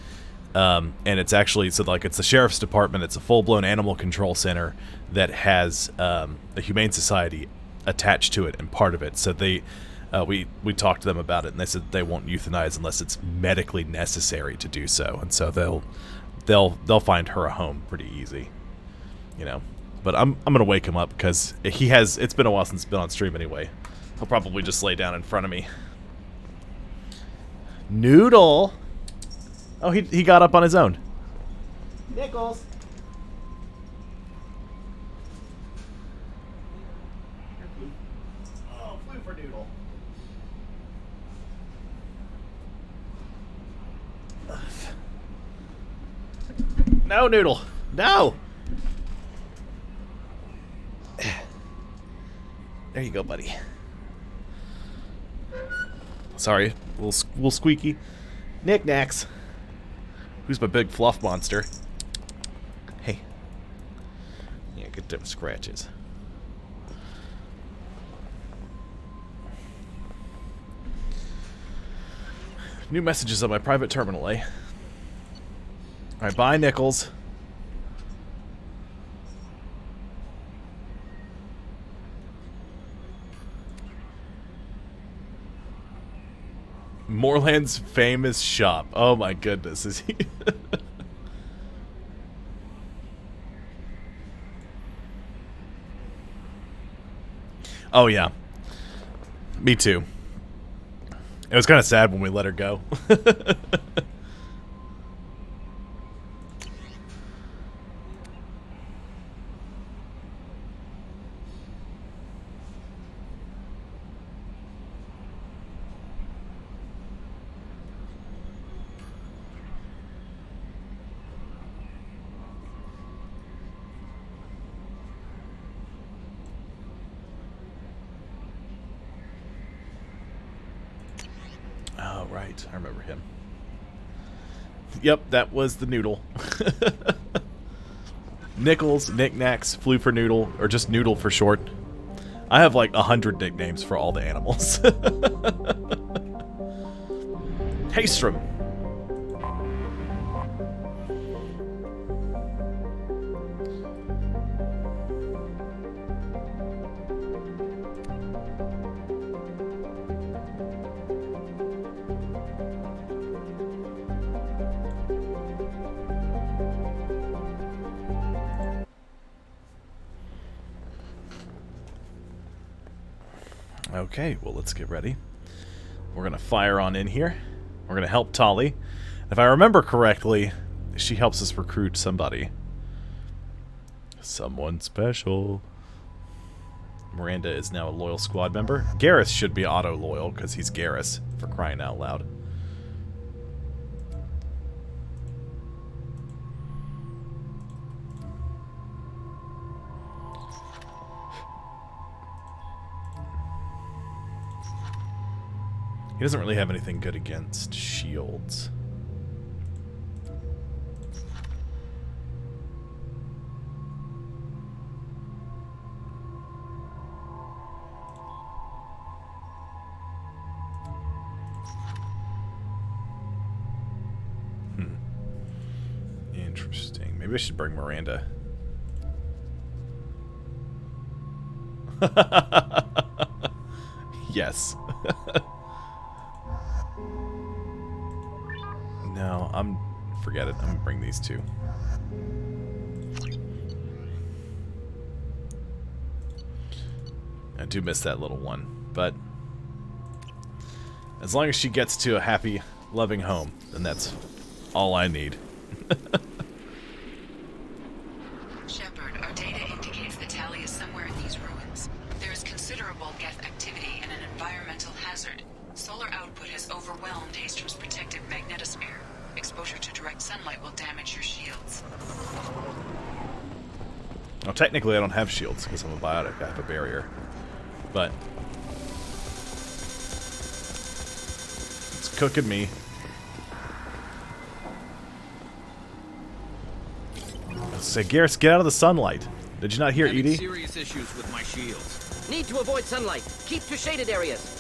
And it's actually, so like it's the sheriff's department, it's a full-blown animal control center that has a Humane Society attached to it and part of it. So we talked to them about it, and they said they won't euthanize unless it's medically necessary to do so. And so they'll find her a home pretty easy, you know. But I'm gonna wake him up because it's been a while since he's been on stream anyway. He'll probably just lay down in front of me. Noodle. Oh, he got up on his own. Nichols. No, Noodle. No. There you go, buddy. Sorry, a little squeaky. Knickknacks. Who's my big fluff monster? Hey. Yeah, get them scratches. New messages on my private terminal, eh? Alright, bye, Nichols. Moreland's famous shop. Oh my goodness, is he? Oh yeah. Me too. It was kind of sad when we let her go. Oh, right. I remember him. Yep, that was the Noodle. Nichols, Knickknacks, flew for Noodle, or just Noodle for short. I have like 100 nicknames for all the animals. Haystrom. Okay, well, let's get ready. We're going to fire on in here. We're going to help Tali. If I remember correctly, she helps us recruit somebody. Someone special. Miranda is now a loyal squad member. Garrus should be auto-loyal because he's Garrus, for crying out loud. He doesn't really have anything good against shields. Interesting. Maybe I should bring Miranda. Yes. No, forget it. I'm gonna bring these two. I do miss that little one, but as long as she gets to a happy, loving home, then that's all I need. Shepard, our data indicates that Tali is somewhere in these ruins. There is considerable geth activity and an environmental hazard. Solar output has overwhelmed Haystrom's protective magnetosphere. Exposure to direct sunlight will damage your shields. Well, technically I don't have shields because I'm a biotic. I have a barrier. But it's cooking me. Let's say, Garrus, get out of the sunlight. Did you not hear Edie? Serious issues with my shields. Need to avoid sunlight. Keep to shaded areas.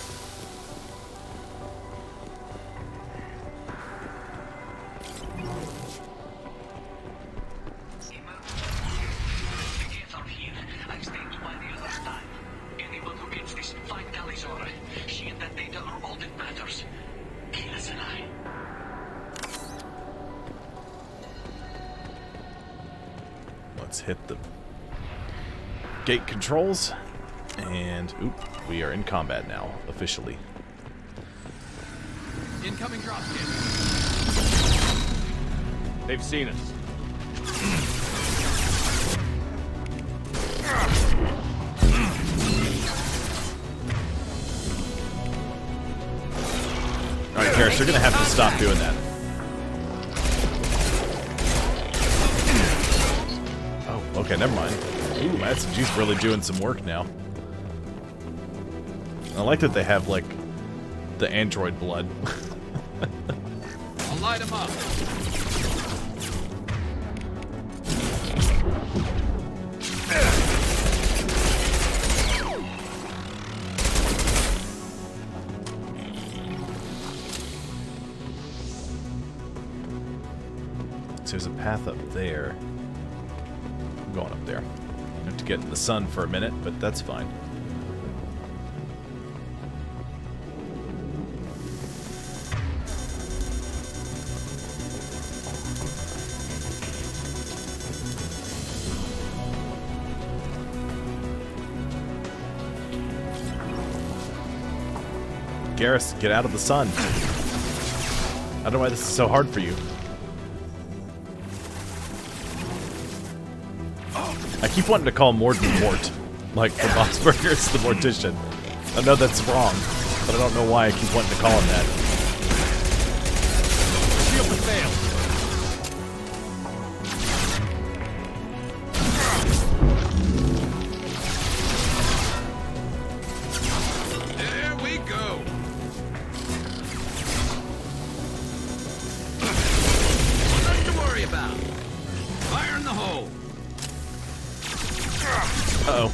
Let's hit the gate controls, and oop, we are in combat now, officially. Incoming dropship. They've seen us. Alright, Garrus, you're gonna have to stop doing that. Okay, never mind. Ooh, my SMG's really doing some work now. I like that they have, like, the android blood. I'll light him up. So there's a path up there. I'm going up there. I have to get in the sun for a minute, but that's fine. Garrus, get out of the sun. I don't know why this is so hard for you. I keep wanting to call Morden Mort, like from Bob's Burgers, the mortician. I know that's wrong, but I don't know why I keep wanting to call him that. Shield has failed. There we go. Nothing to worry about. Fire in the hole. Uh-oh.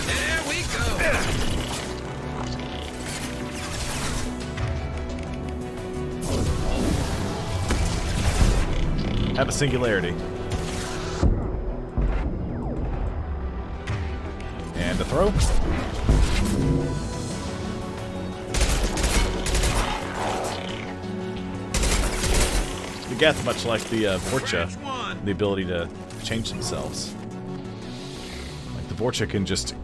There we go. Have a singularity. And a throw. The Geth, much like the Vorcha, the ability to change themselves. Like the Vorcha can just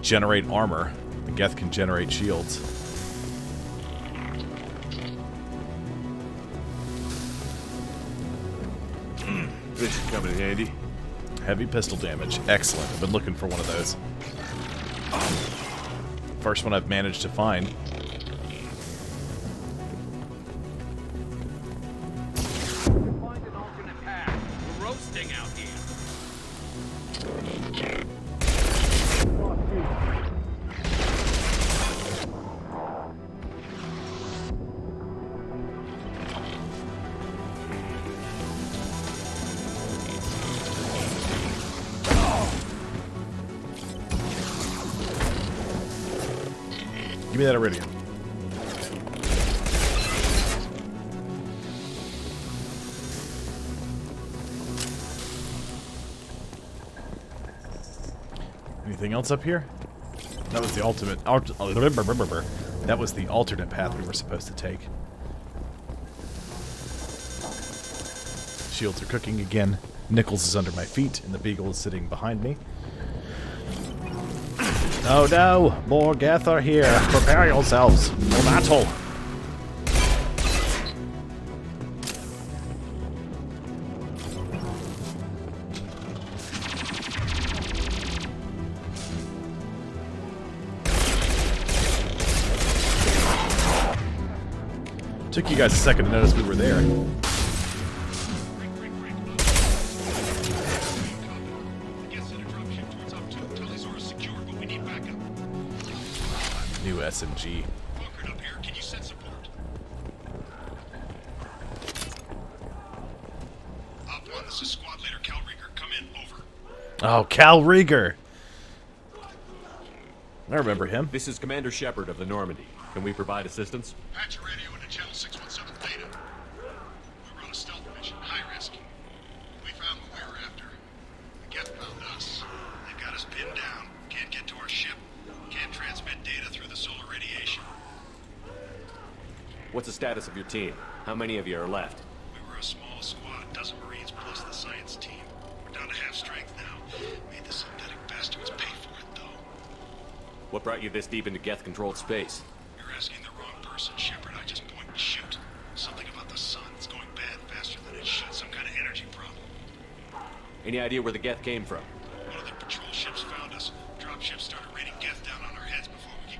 generate armor, the Geth can generate shields. This should come in handy. Heavy pistol damage. Excellent. I've been looking for one of those. First one I've managed to find. Find an alternate path. We're roasting out here. Give me that iridium. Anything else up here? That was the ultimate. That was the alternate path we were supposed to take. Shields are cooking again. Nichols is under my feet, and the Beagle is sitting behind me. Oh no! More Geth are here! Prepare yourselves for battle! Took you guys a second to notice we were there. New SMG. Bunkered up here. Can you send support? Op 1, this is squad leader Cal Rieger. Come in. Over. Oh, Cal Rieger! I remember him. This is Commander Shepard of the Normandy. Can we provide assistance? Patch your radio into channel 617 Theta. We were on a stealth mission. High risk. We found what we were after. The Geth found us. They've got us pinned down. Can't get to our ship. Can't transmit data through the solar radiation. What's the status of your team? How many of you are left? We were a small squad, a dozen Marines plus the science team. We're down to half strength now. Made the synthetic bastards pay for it, though. What brought you this deep into Geth-controlled space? You're asking the wrong person, Shepard. I just point and shoot. Something about the sun. It's going bad faster than it should. Some kind of energy problem. Any idea where the Geth came from? One of the patrol ships found us. Dropships started raining Geth down on our heads before we could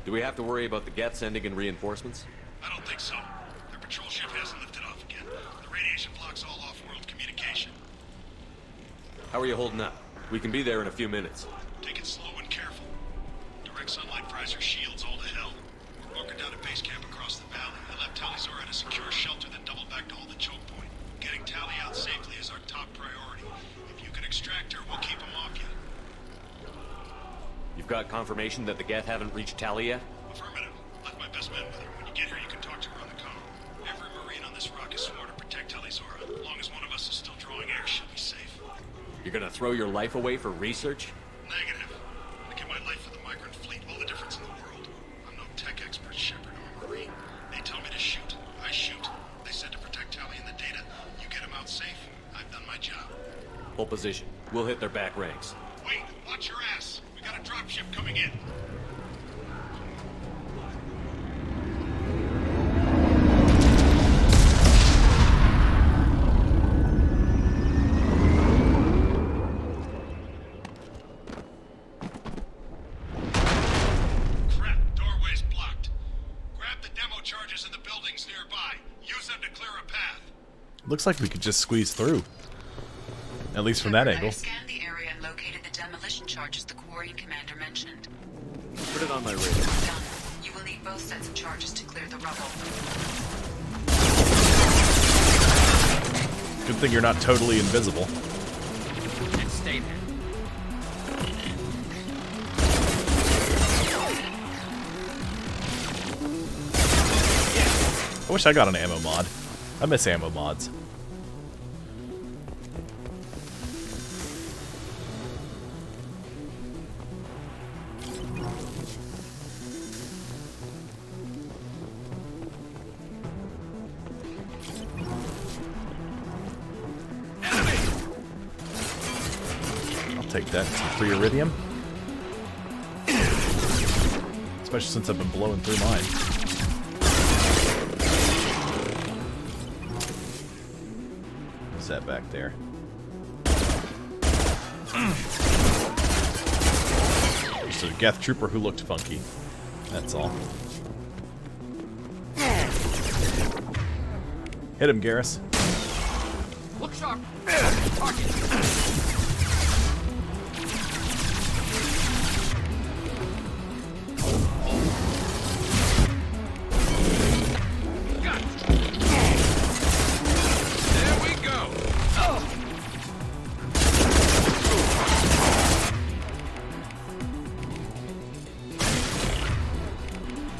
Do we have to worry about the Geth sending in reinforcements? I don't think so. Their patrol ship hasn't lifted off again. The radiation blocks all off-world communication. How are you holding up? We can be there in a few minutes. Take it slow and careful. Direct sunlight fries our shields all to hell. We're bunkered down at base camp across the valley. I left Tali at a secure shelter, then doubled back to hold the choke point. Getting Tali out safely is our top priority. If you can extract her, we'll keep them off you. You've got confirmation that the Geth haven't reached Tali yet? Affirmative. Left my best men with her. When you get here, you can talk to her on the comm. Every Marine on this rock is sworn to protect Tali Zora. As long as one of us is still drawing air, she'll be safe. You're gonna throw your life away for research? Negative. I give my life for the Migrant Fleet. All the difference in the world. I'm no tech expert, Shepard, or Marine. They tell me to shoot. I shoot. They said to protect Tali and the data. You get them out safe. I've done my job. Hold position. We'll hit their back ranks. Wait, watch your ass. We got a dropship coming in. Crap, doorway's blocked. Grab the demo charges in the buildings nearby. Use them to clear a path. Looks like we could just squeeze through. At least from that angle. I scanned the area and located the demolition charges the quarry commander mentioned. Put it on my radar. Done. You will need both sets of charges to clear the rubble. Good thing you're not totally invisible. And stay there. I wish I got an ammo mod. I miss ammo mods. Take that some free iridium. Especially since I've been blowing through mine. What's that back there? Just a Geth trooper who looked funky. That's all. Hit him, Garrus. Look sharp. Target.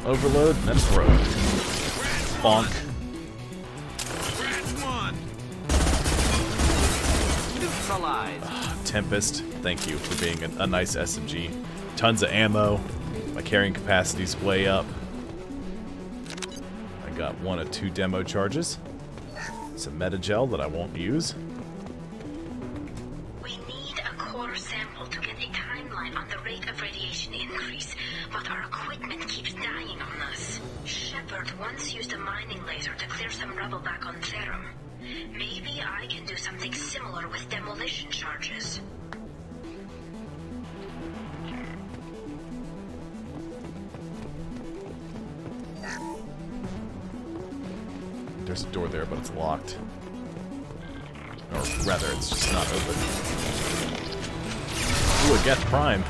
Overload and then throw. Bonk. Tempest, thank you for being a nice SMG. Tons of ammo. My carrying capacity's way up. I got 1 of 2 demo charges. Some metagel that I won't use. We need a core sample to get a timeline on the rate of radiation increase, but our equipment keeps dying on us. Shepard once used a mining laser to clear some rubble back on Therum. Maybe I can do something similar with demolition charges. There's a door there, but it's locked. Or rather, it's just not open. Ooh, a Geth Prime.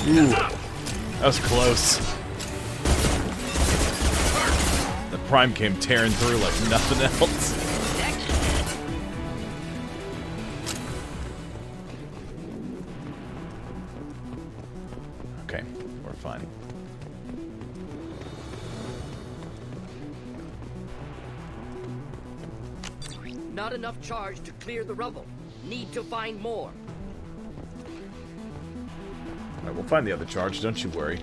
Ooh, that was close. The Prime came tearing through like nothing else. Okay, we're fine. Not enough charge to clear the rubble. Need to find more. Alright, we'll find the other charge, don't you worry.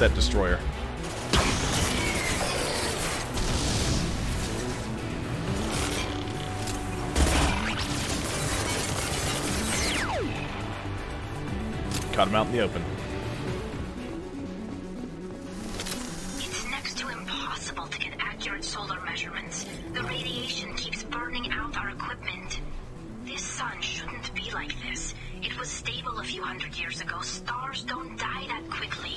that destroyer. Caught him out in the open. It's next to impossible to get accurate solar measurements. The radiation keeps burning out our equipment. This sun shouldn't be like this. It was stable a few hundred years ago. Stars don't die that quickly.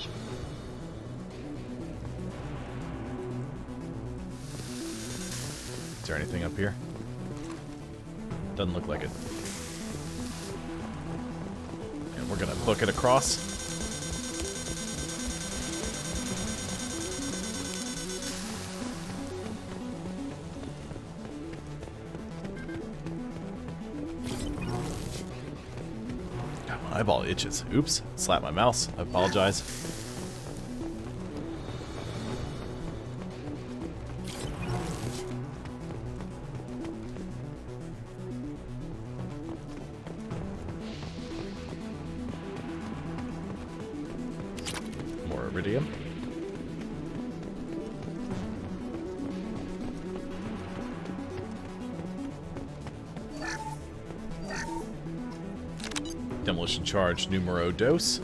Is there anything up here? Doesn't look like it. And we're gonna book it across. God, my eyeball itches. Oops, slapped my mouse. I apologize. Iridium. Demolition charge numero dos.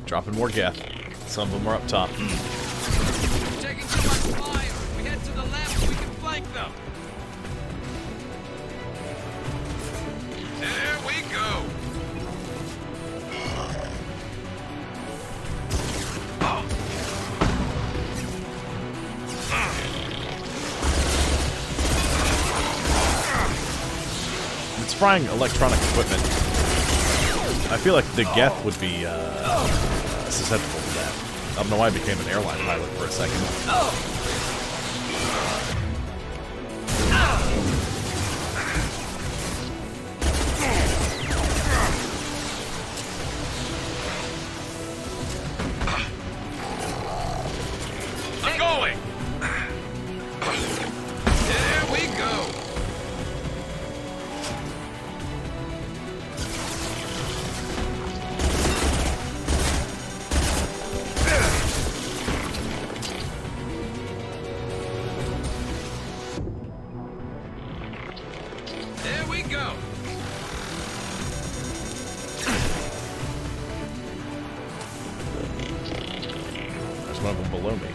Dropping more geth. Some of them are up top. Taking too much fire. We head to the left, we can flank them. There we go. It's frying electronic equipment. I feel like the geth would be susceptible to that. I don't know why I became an airline pilot for a second. One of them below me.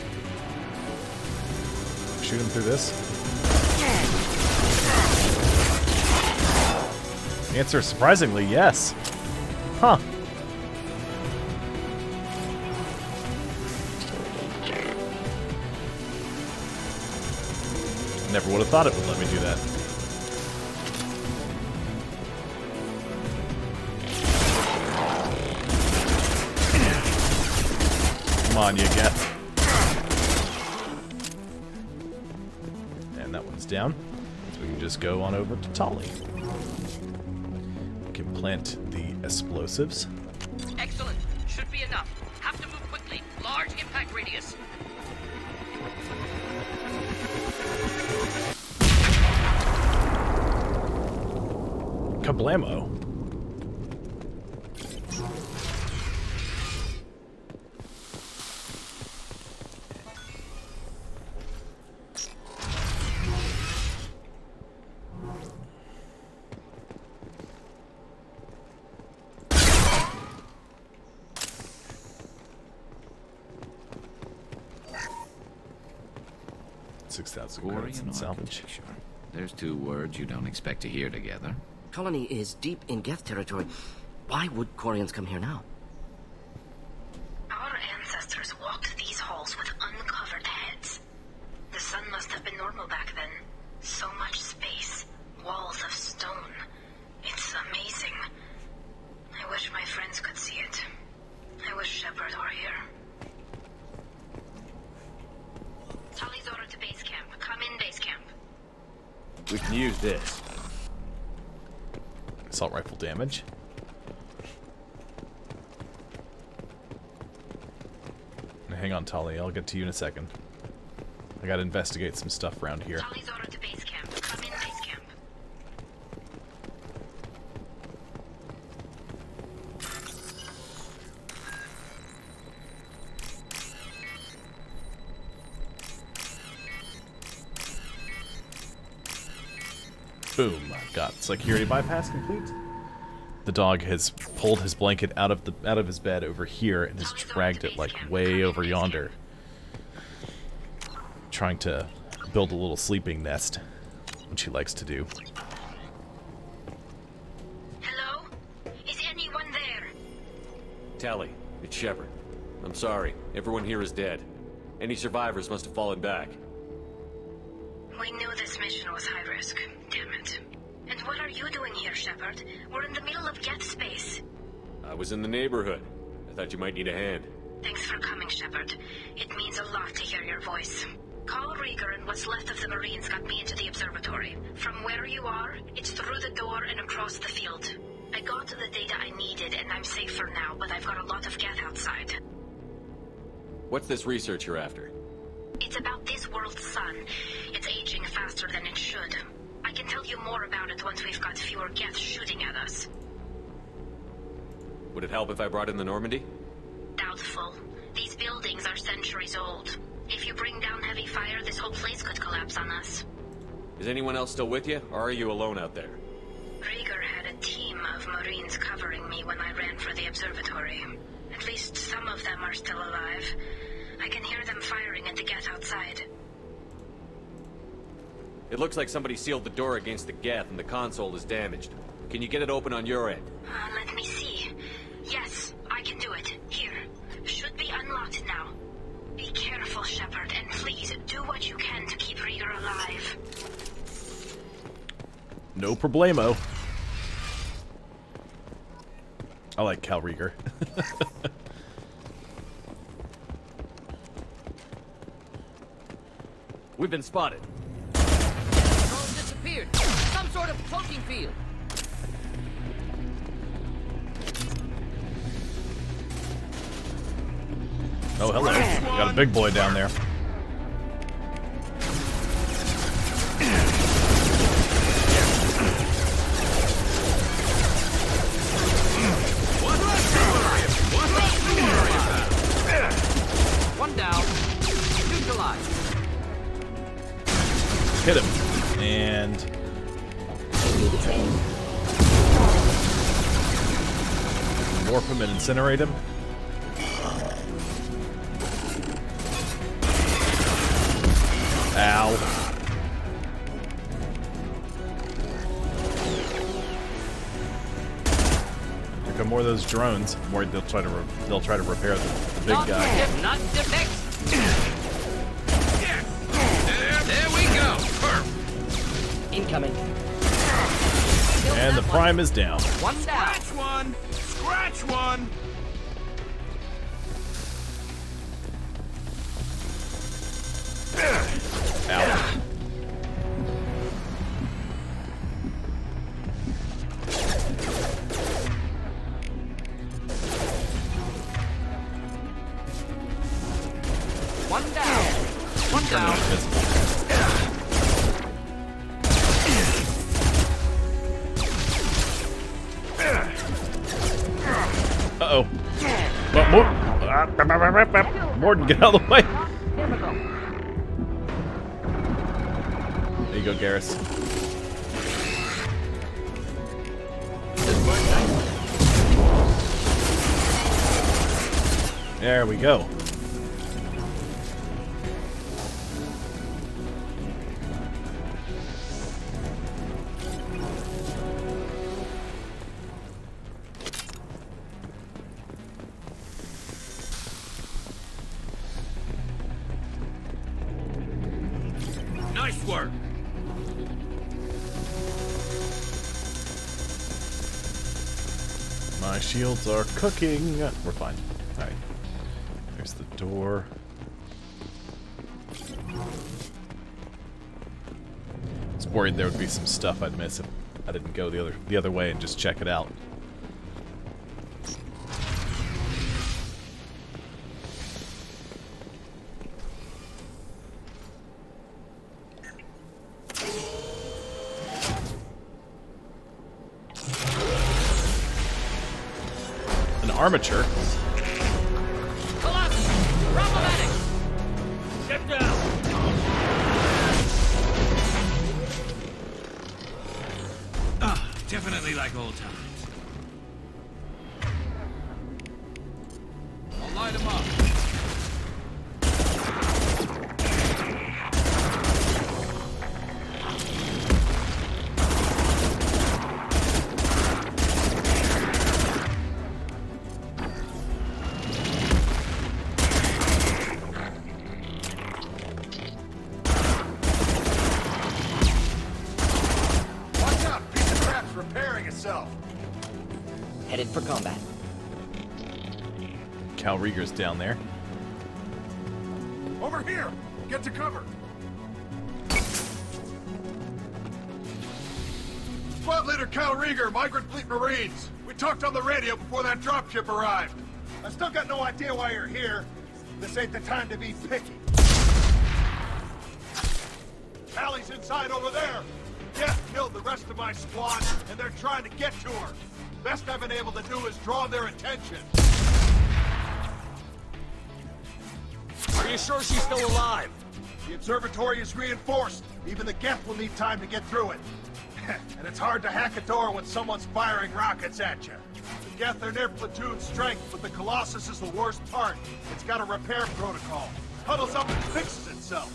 Shoot him through this. Answer surprisingly yes. Huh. Never would have thought it would let me do that. Come on, you get. And that one's down. So we can just go on over to Tali. We can plant the explosives. Excellent. Should be enough. Have to move quickly. Large impact radius. Kablamo. Credits and salvage. There's two words you don't expect to hear together. Colony is deep in Geth territory. Why would Quarians come here now? Our ancestors walked these halls with uncovered heads. The sun must have been normal back then. So much space. Walls of stone. It's amazing. I wish my friends could see it. I wish Shepard were here. Tali's order to base camp. Come in, base camp. We can use this. Assault rifle damage. Hang on, Tali. I'll get to you in a second. I gotta investigate some stuff around here. Tali's order to base camp. Come in, base camp. Boom. Got security bypass complete. The dog has pulled his blanket out of his bed over here and has dragged it like way over yonder. Trying to build a little sleeping nest, which he likes to do. Hello? Is anyone there? Tali, it's Shepard. I'm sorry. Everyone here is dead. Any survivors must have fallen back. We knew this mission was high risk. Damn it. And what are you doing here, Shepard? We're in the middle of Geth space. I was in the neighborhood. I thought you might need a hand. Thanks for coming, Shepard. It means a lot to hear your voice. Carl Rieger and what's left of the Marines got me into the observatory. From where you are, it's through the door and across the field. I got the data I needed and I'm safe for now, but I've got a lot of Geth outside. What's this research you're after? It's about this world's sun. It's aging faster than it should. I can tell you more about it once we've got fewer Geth shooting at us. Would it help if I brought in the Normandy? Doubtful. These buildings are centuries old. If you bring down heavy fire, this whole place could collapse on us. Is anyone else still with you, or are you alone out there? Rieger had a team of Marines covering me when I ran for the observatory. At least some of them are still alive. I can hear them firing at the Geth outside. It looks like somebody sealed the door against the Geth and the console is damaged. Can you get it open on your end? Let me see. Yes, I can do it. Here. Should be unlocked now. Be careful, Shepard, and please do what you can to keep Rieger alive. No problemo. I like Cal Rieger. We've been spotted. Drone disappeared. Some sort of cloaking field. Oh, hello. Got a big boy down there. One down. Neutralized. Hit him. And... morph him and incinerate him. Ow. Here come more of those drones. I'm worried they'll try to repair the big guy. Not defect. There we go. Perfect. Incoming. And the prime is down. One down. Scratch one. Scratch one. Ow. One down. One down. Uh-oh. Morden, get out of the way. There you go, Garrus. There we go. Nice work. My shields are cooking. We're fine. Alright. There's the door. I was worried there would be some stuff I'd miss if I didn't go the other way and just check it out. Armature. Collapse! Problematic! Step down! exactly like old times. I'll light him up. Headed for combat. Cal Rieger's down there. Over here! Get to cover! Squad Leader Cal Rieger, Migrant Fleet Marines. We talked on the radio before that dropship arrived. I still got no idea why you're here. This ain't the time to be picky. Tali's inside over there. Death killed the rest of my squad, and they're trying to get to her. Best I've been able to do is draw their attention. Are you sure she's still alive? The observatory is reinforced. Even the Geth will need time to get through it. And it's hard to hack a door when someone's firing rockets at you. The Geth are near platoon strength, but the Colossus is the worst part. It's got a repair protocol. Huddles up and fixes itself.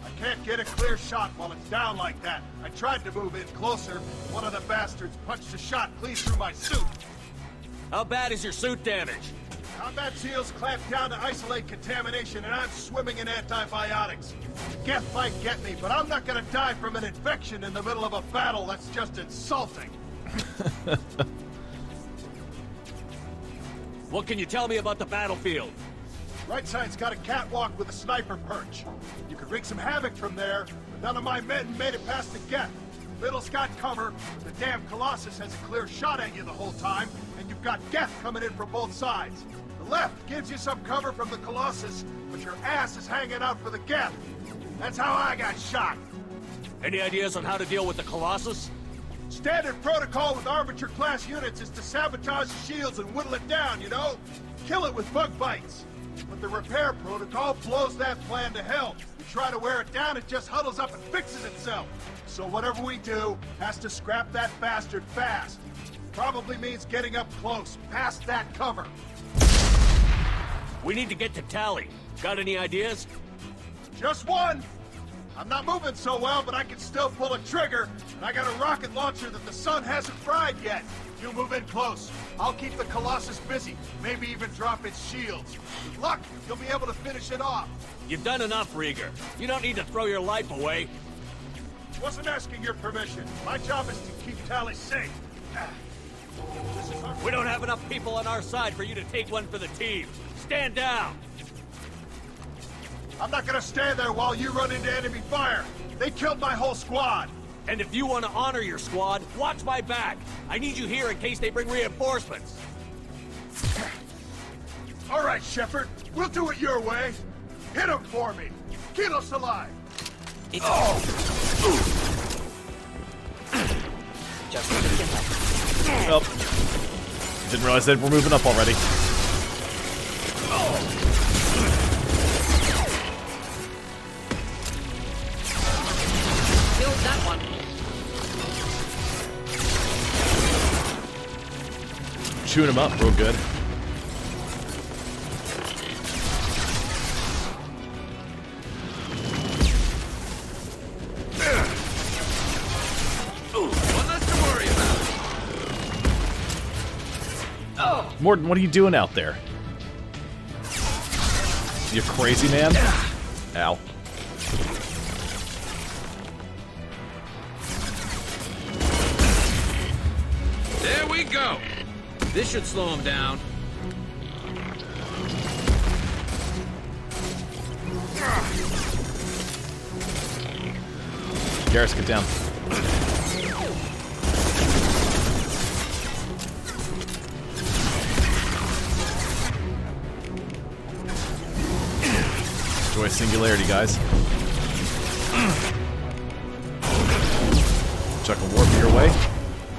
I can't get a clear shot while it's down like that. I tried to move in closer. One of the bastards punched a shot clean through my suit. How bad is your suit damaged? Combat seals clamped down to isolate contamination, and I'm swimming in antibiotics. Geth might get me, but I'm not gonna die from an infection in the middle of a battle. That's just insulting. What can you tell me about the battlefield? Right side's got a catwalk with a sniper perch. You could wreak some havoc from there, but none of my men made it past the Geth. Middle's got cover, but the damn Colossus has a clear shot at you the whole time, and you've got Geth coming in from both sides. The left gives you some cover from the Colossus, but your ass is hanging out for the Geth. That's how I got shot. Any ideas on how to deal with the Colossus? Standard protocol with Arbiter-class units is to sabotage the shields and whittle it down, you know? Kill it with bug bites. But the repair protocol blows that plan to hell. You try to wear it down, it just huddles up and fixes itself. So whatever we do has to scrap that bastard fast. Probably means getting up close, past that cover. We need to get to Tali. Got any ideas? Just one. I'm not moving so well, but I can still pull a trigger, and I got a rocket launcher that the sun hasn't fried yet. You move in close. I'll keep the Colossus busy, maybe even drop its shields. With luck, you'll be able to finish it off. You've done enough, Rieger. You don't need to throw your life away. Wasn't asking your permission. My job is to keep Tali safe. We don't have enough people on our side for you to take one for the team. Stand down! I'm not gonna stand there while you run into enemy fire. They killed my whole squad. And if you want to honor your squad, watch my back. I need you here in case they bring reinforcements. All right, Shepard. We'll do it your way. Hit him for me. Kilos alive. Oh. Didn't realize that we're moving up already. Killed that one. Chewing him up real good. One less to worry about. Morton, what are you doing out there? You crazy man? Ow. There we go. This should slow him down. Garrus, get down. Enjoy Singularity, guys. Chuck a warp your way.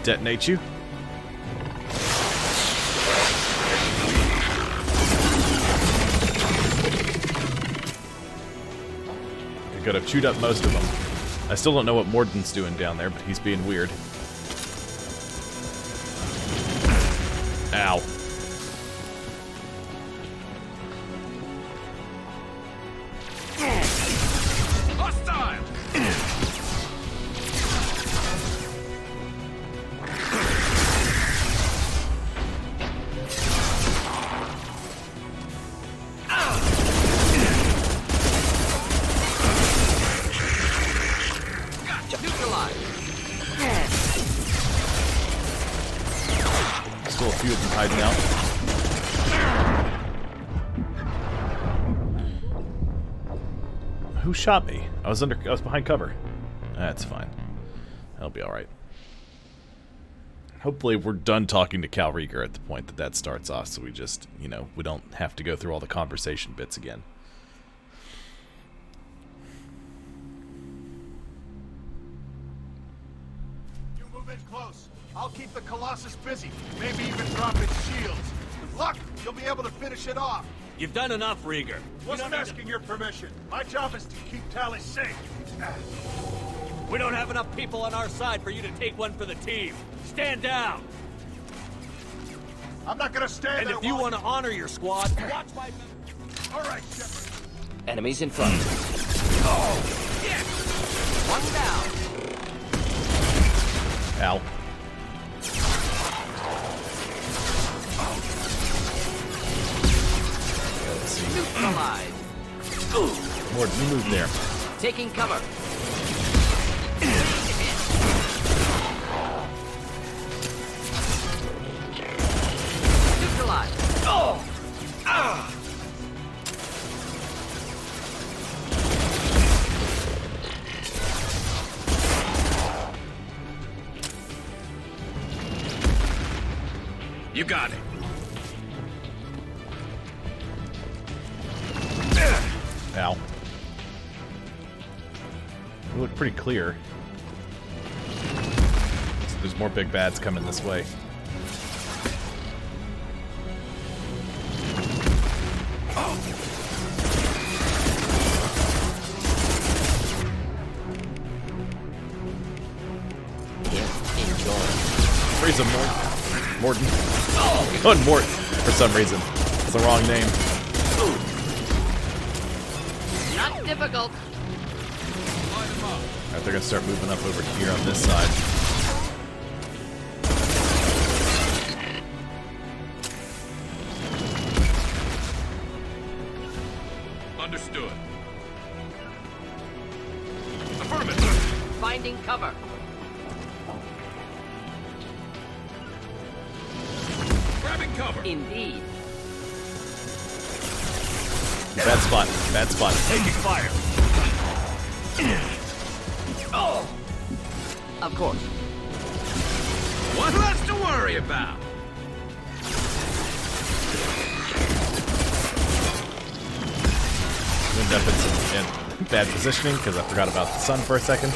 Detonate you. I could have chewed up most of them. I still don't know what Morden's doing down there, but he's being weird. Ow. Hostile! Gotcha. Neutralized. Still a few of them hiding out. Who shot me? I was behind cover. That's fine. That'll be alright. Hopefully we're done talking to Cal Rieger at the point that that starts off, so we just, you know, we don't have to go through all the conversation bits again. You move in close. I'll keep the Colossus busy. Maybe even drop its shields. With luck, you'll be able to finish it off. You've done enough, Rieger. Wasn't asking your permission. My job is to keep Tali safe. We don't have enough people on our side for you to take one for the team. Stand down. I'm not gonna stand And there. if you want to honor your squad, watch my... All right, Shepard. Enemies in front. Oh! Yes! One down. Ow. Let's see. Neutralized. Mord, you move there. Taking cover. Neutralized. Oh! Ah! You got it. Ow. We look pretty clear. So there's more big bads coming this way. Freeze him, Morton. Oh, Mort, for some reason. It's the wrong name. Not difficult. Alright, they're gonna start moving up over here on this side. Understood. Affirmative. Finding cover. Grabbing cover. Indeed. Bad spot. Bad spot. Taking fire. Oh! Of course. What less to worry about? End up in bad positioning because I forgot about the sun for a second.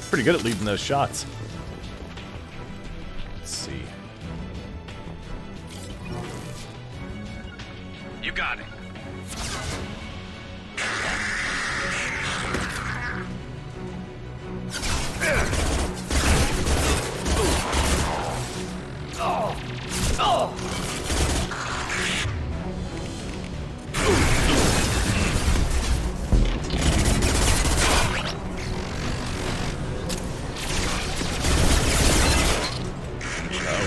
Pretty good at leading those shots. Let's see. You got it. Oh! Oh!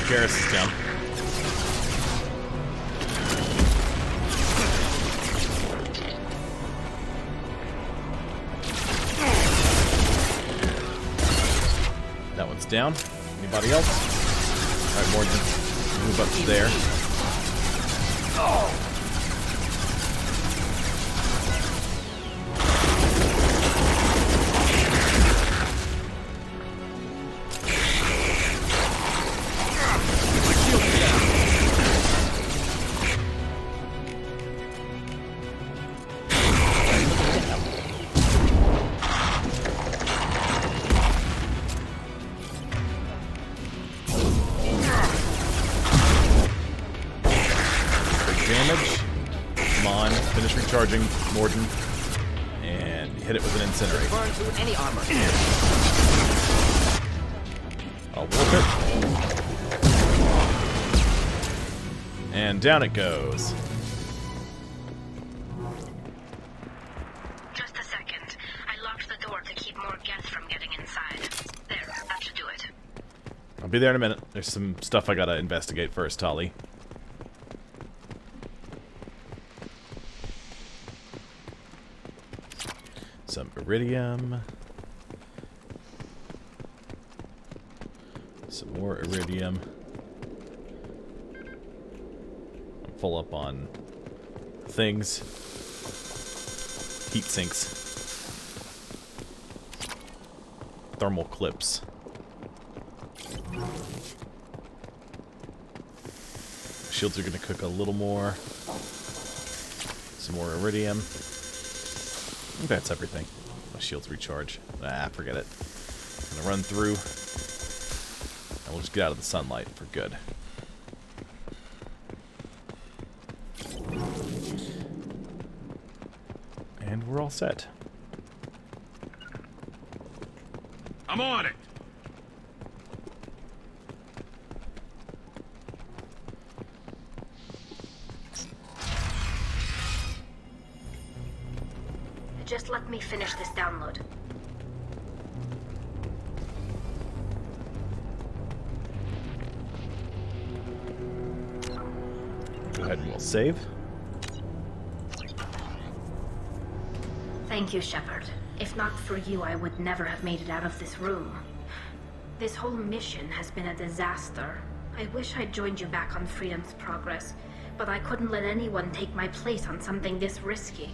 Garrus is down. That one's down. Anybody else? Alright, Morgan. Move up to there. Oh! Damage. Come on, finish recharging, Morden. hit it with an incinerate. Burn through any armor. I'll warp it. And down it goes. Just a second. I locked the door to keep more guests from getting inside. There, that should do it. I'll be there in a minute. There's some stuff I gotta investigate first, Tali. Some iridium. Some more iridium. I'm full up on things. Heat sinks. Thermal clips. Shields are going to cook a little more. Some more iridium. I think that's everything. My shields recharge. Ah, forget it. I'm gonna run through. And we'll just get out of the sunlight for good. And we're all set. I'm on it. Just let me finish this download. Go ahead and we'll save. Thank you, Shepard. If not for you, I would never have made it out of this room. This whole mission has been a disaster. I wish I'd joined you back on Freedom's Progress, but I couldn't let anyone take my place on something this risky.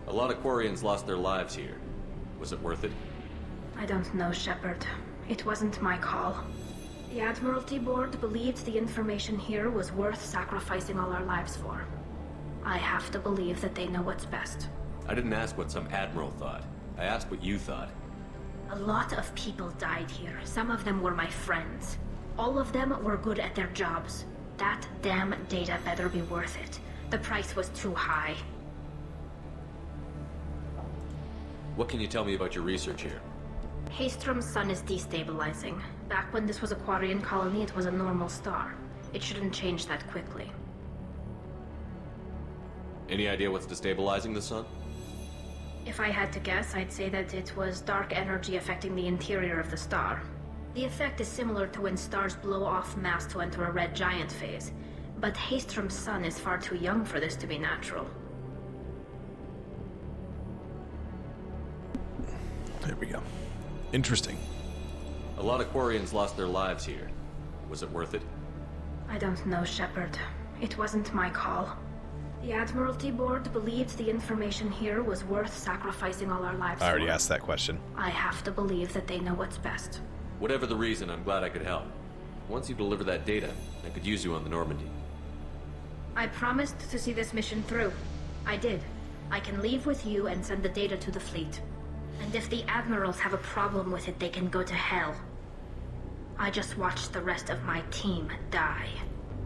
A lot of Quarians lost their lives here. Was it worth it? I don't know, Shepard. It wasn't my call. The Admiralty Board believed the information here was worth sacrificing all our lives for. I have to believe that they know what's best. I didn't ask what some admiral thought. I asked what you thought. A lot of people died here. Some of them were my friends. All of them were good at their jobs. That damn data better be worth it. The price was too high. What can you tell me about your research here? Haystrom's sun is destabilizing. Back when this was a Quarian colony, it was a normal star. It shouldn't change that quickly. Any idea what's destabilizing the sun? If I had to guess, I'd say that it was dark energy affecting the interior of the star. The effect is similar to when stars blow off mass to enter a red giant phase, but Haystrom's sun is far too young for this to be natural. There we go. Interesting. A lot of Quarians lost their lives here. Was it worth it? I don't know, Shepard. It wasn't my call. The Admiralty Board believed the information here was worth sacrificing all our lives for. I already asked that question. I have to believe that they know what's best. Whatever the reason, I'm glad I could help. Once you deliver that data, I could use you on the Normandy. I promised to see this mission through. I did. I can leave with you and send the data to the fleet. And if the Admirals have a problem with it, they can go to hell. I just watched the rest of my team die.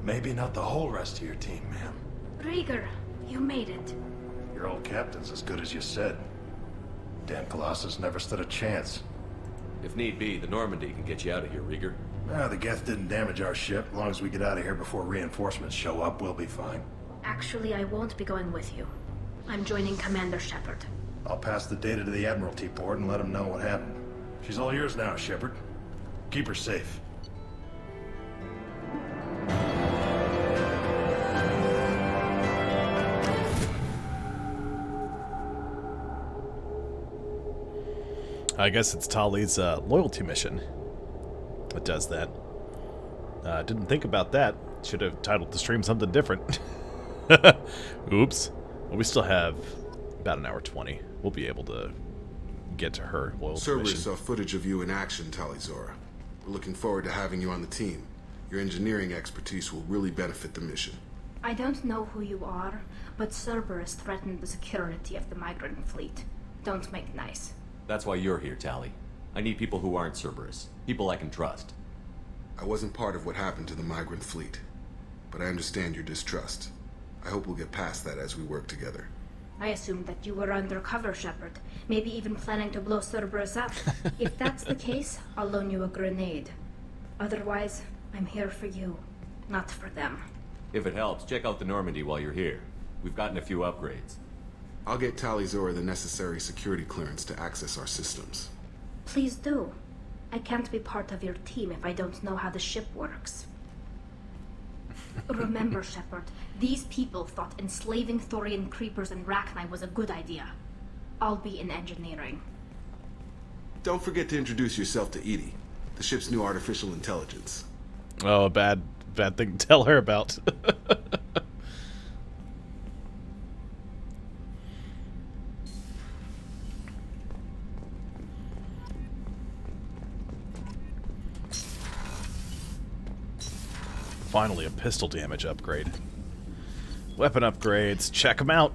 Maybe not the whole rest of your team, ma'am. Rieger, you made it. Your old captain's as good as you said. Damn Colossus never stood a chance. If need be, the Normandy can get you out of here, Rieger. The Geth didn't damage our ship. As long as we get out of here before reinforcements show up, we'll be fine. Actually, I won't be going with you. I'm joining Commander Shepard. I'll pass the data to the Admiralty Board and let them know what happened. She's all yours now, Shepard. Keep her safe. I guess it's Tali's loyalty mission that does that. Didn't think about that. Should have titled the stream something different. Oops. Well, we still have about an hour 20. We'll be able to get to her loyalty Cerberus mission. saw footage of you in action, Tali Zora. We're looking forward to having you on the team. Your engineering expertise will really benefit the mission. I don't know who you are, but Cerberus threatened the security of the Migrant Fleet. Don't make nice. That's why you're here, Tali. I need people who aren't Cerberus. People I can trust. I wasn't part of what happened to the Migrant Fleet, but I understand your distrust. I hope we'll get past that as we work together. I assumed that you were undercover, Shepard. Maybe even planning to blow Cerberus up. If that's the case, I'll loan you a grenade. Otherwise, I'm here for you, not for them. If it helps, check out the Normandy while you're here. We've gotten a few upgrades. I'll get Tali Zora the necessary security clearance to access our systems. Please do. I can't be part of your team if I don't know how the ship works. Remember, Shepard, these people thought enslaving Thorian creepers and Rachni was a good idea. I'll be in engineering. Don't forget to introduce yourself to Edie, the ship's new artificial intelligence. Oh, a bad thing to tell her about. Finally, a pistol damage upgrade. Weapon upgrades, check them out.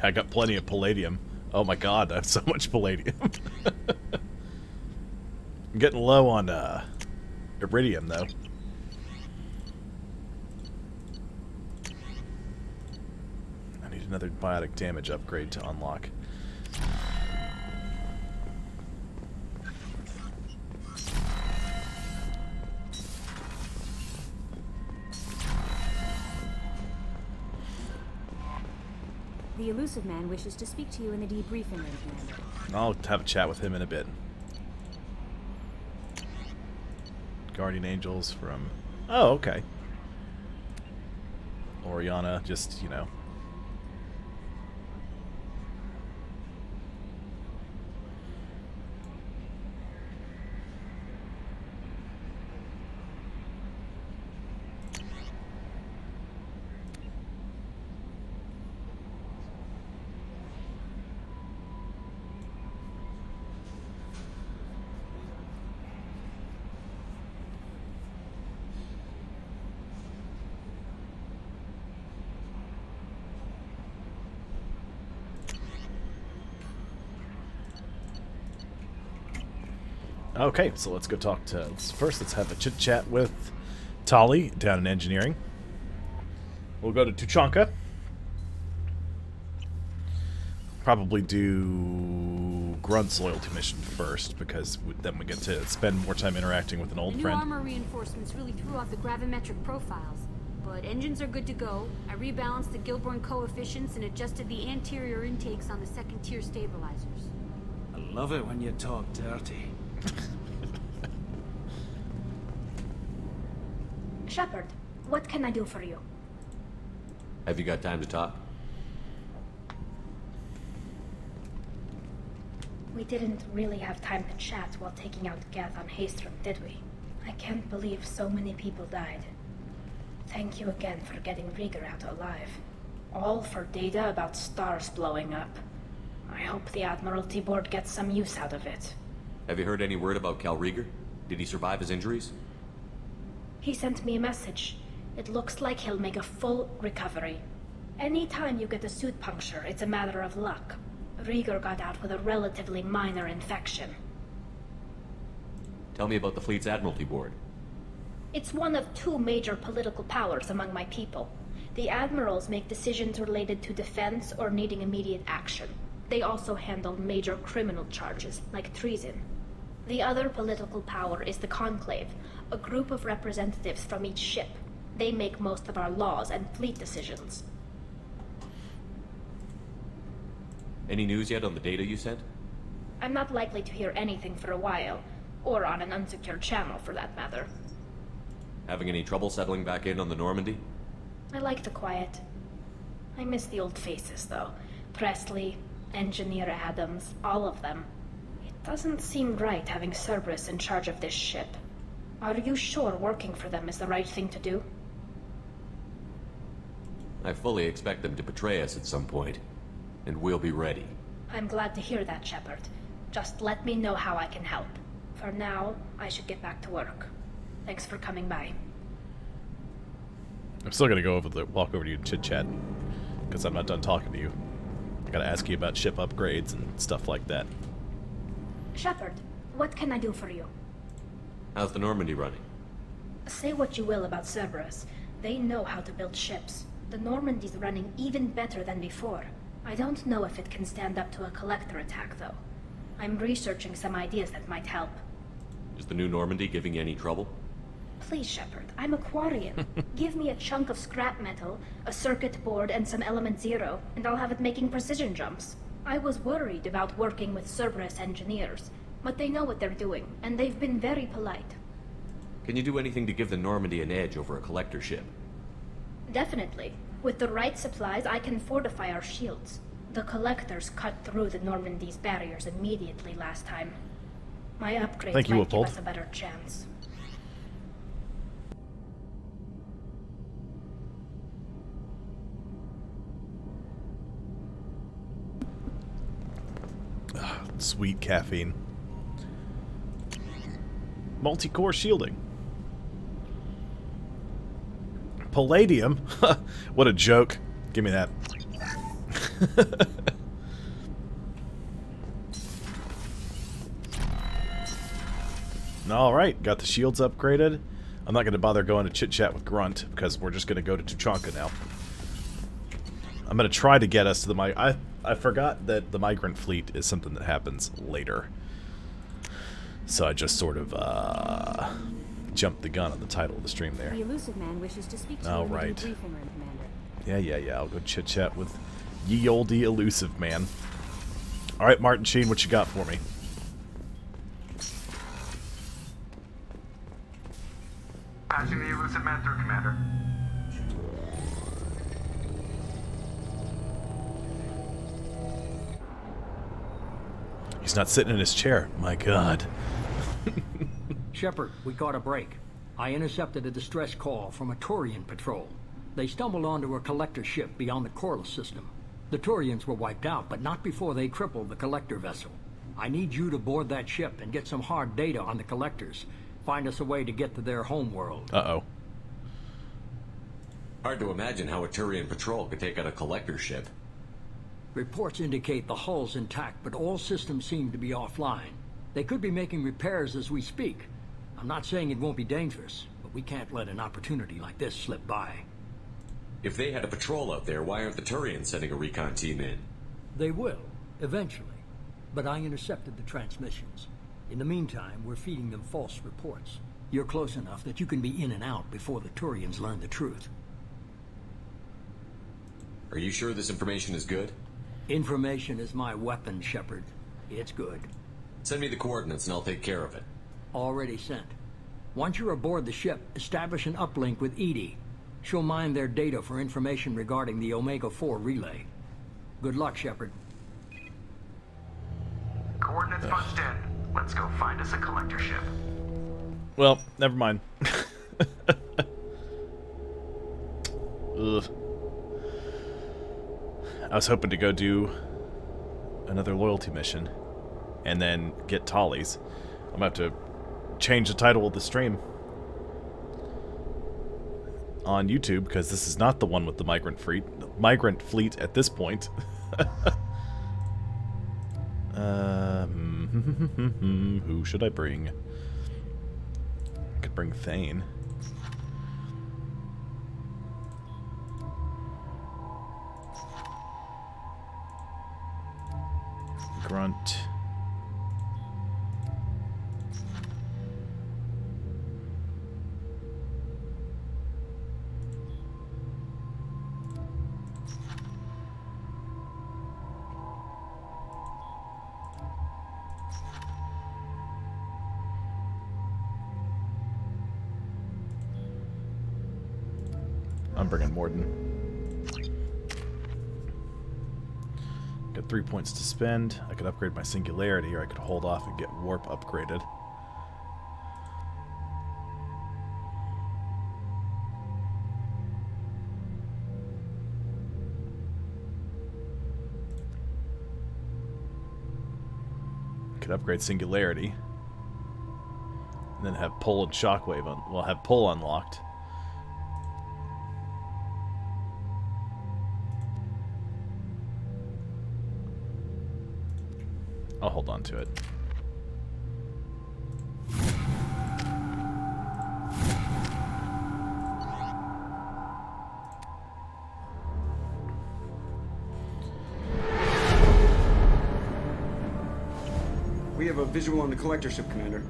I got plenty of palladium. Oh my god, I have so much palladium. I'm getting low on iridium, though. I need another biotic damage upgrade to unlock. The elusive man wishes to speak to you in the debriefing room, Miranda. I'll have a chat with him in a bit. Guardian Angels from... Oh, okay. Oriana, just, you know... Okay, so let's go talk to... First, let's have a chit-chat with Tali down in engineering. We'll go to Tuchanka. Probably do Grunt's loyalty mission first, because then we get to spend more time interacting with an old friend. The new armor reinforcements really threw off the gravimetric profiles, but engines are good to go. I rebalanced the Gilborn coefficients and adjusted the anterior intakes on the second-tier stabilizers. I love it when you talk dirty. Shepard, what can I do for you? Have you got time to talk? We didn't really have time to chat while taking out Gath on Haestrom, did we? I can't believe so many people died. Thank you again for getting Rieger out alive. All for data about stars blowing up. I hope the Admiralty Board gets some use out of it. Have you heard any word about Cal Rieger? Did he survive his injuries? He sent me a message. It looks like he'll make a full recovery. Anytime you get a suit puncture, it's a matter of luck. Rieger got out with a relatively minor infection. Tell me about the fleet's Admiralty Board. It's one of two major political powers among my people. The admirals make decisions related to defense or needing immediate action. They also handle major criminal charges, like treason. The other political power is the Conclave, a group of representatives from each ship. They make most of our laws and fleet decisions. Any news yet on the data you sent? I'm not likely to hear anything for a while, or on an unsecured channel for that matter. Having any trouble settling back in on the Normandy? I like the quiet. I miss the old faces, though. Presley, Engineer Adams, all of them. It doesn't seem right having Cerberus in charge of this ship. Are you sure working for them is the right thing to do? I fully expect them to betray us at some point, and we'll be ready. I'm glad to hear that, Shepard. Just let me know how I can help. For now, I should get back to work. Thanks for coming by. I'm still gonna walk over to you and chit-chat, because I'm not done talking to you. I gotta ask you about ship upgrades and stuff like that. Shepard, what can I do for you? How's the Normandy running? Say what you will about Cerberus. They know how to build ships. The Normandy's running even better than before. I don't know if it can stand up to a collector attack, though. I'm researching some ideas that might help. Is the new Normandy giving you any trouble? Please, Shepard, I'm a Quarian. Give me a chunk of scrap metal, a circuit board, and some Element Zero, and I'll have it making precision jumps. I was worried about working with Cerberus engineers, but they know what they're doing, and they've been very polite. Can you do anything to give the Normandy an edge over a collector ship? Definitely. With the right supplies, I can fortify our shields. The collectors cut through the Normandy's barriers immediately last time. My upgrade might give us a better chance. Sweet caffeine. Multi-core shielding. Palladium? What a joke. Give me that. Alright, got the shields upgraded. I'm not going to bother going to chit-chat with Grunt, because we're just going to go to Tuchanka now. I'm going to try to get us to the I forgot that the Migrant Fleet is something that happens later. So I just sort of, jumped the gun on the title of the stream there. The Elusive Man wishes to speak to you. All right. Briefing room, Commander. Yeah. I'll go chit-chat with ye olde Elusive Man. Alright, Martin Sheen, what you got for me? Patching the Elusive Man through, Commander. He's not sitting in his chair. My God. Shepard, we caught a break. I intercepted a distress call from a Turian patrol. They stumbled onto a collector ship beyond the Corliss system. The Turians were wiped out, but not before they crippled the collector vessel. I need you to board that ship and get some hard data on the collectors. Find us a way to get to their homeworld. Uh-oh. Hard to imagine how a Turian patrol could take out a collector ship. Reports indicate the hull's intact, but all systems seem to be offline. They could be making repairs as we speak. I'm not saying it won't be dangerous, but we can't let an opportunity like this slip by. If they had a patrol out there, why aren't the Turians sending a recon team in? They will, eventually. But I intercepted the transmissions. In the meantime, we're feeding them false reports. You're close enough that you can be in and out before the Turians learn the truth. Are you sure this information is good? Information is my weapon, Shepard. It's good. Send me the coordinates and I'll take care of it. Already sent. Once you're aboard the ship, establish an uplink with Edie. She'll mine their data for information regarding the Omega-4 relay. Good luck, Shepard. Coordinates punched in. Let's go find us a collector ship. Well, never mind. Ugh. I was hoping to go do another loyalty mission and then get Tali's. I'm going to have to change the title of the stream on YouTube because this is not the one with the Migrant Fleet at this point. Who should I bring? I could bring Thane. Grunt. I'm bringing Morden. Got 3 points to spend. I could upgrade my Singularity, or I could hold off and get Warp upgraded. Could upgrade Singularity. And then have Pull and Shockwave have Pull unlocked. I'll hold on to it. We have a visual on the collector ship, Commander.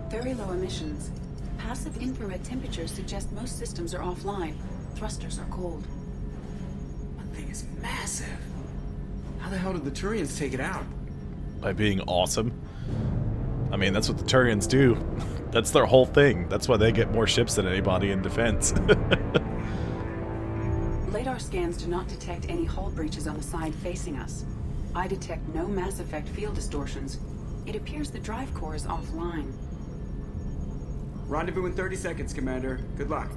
Very low emissions. Passive infrared temperatures suggest most systems are offline. Thrusters are cold. That thing is massive. How the hell did the Turians take it out? By being awesome. I mean, that's what the Turians do. That's their whole thing. That's why they get more ships than anybody in defense. Radar scans do not detect any hull breaches on the side facing us. I detect no Mass Effect field distortions. It appears the drive core is offline. Rendezvous in 30 seconds, Commander. Good luck.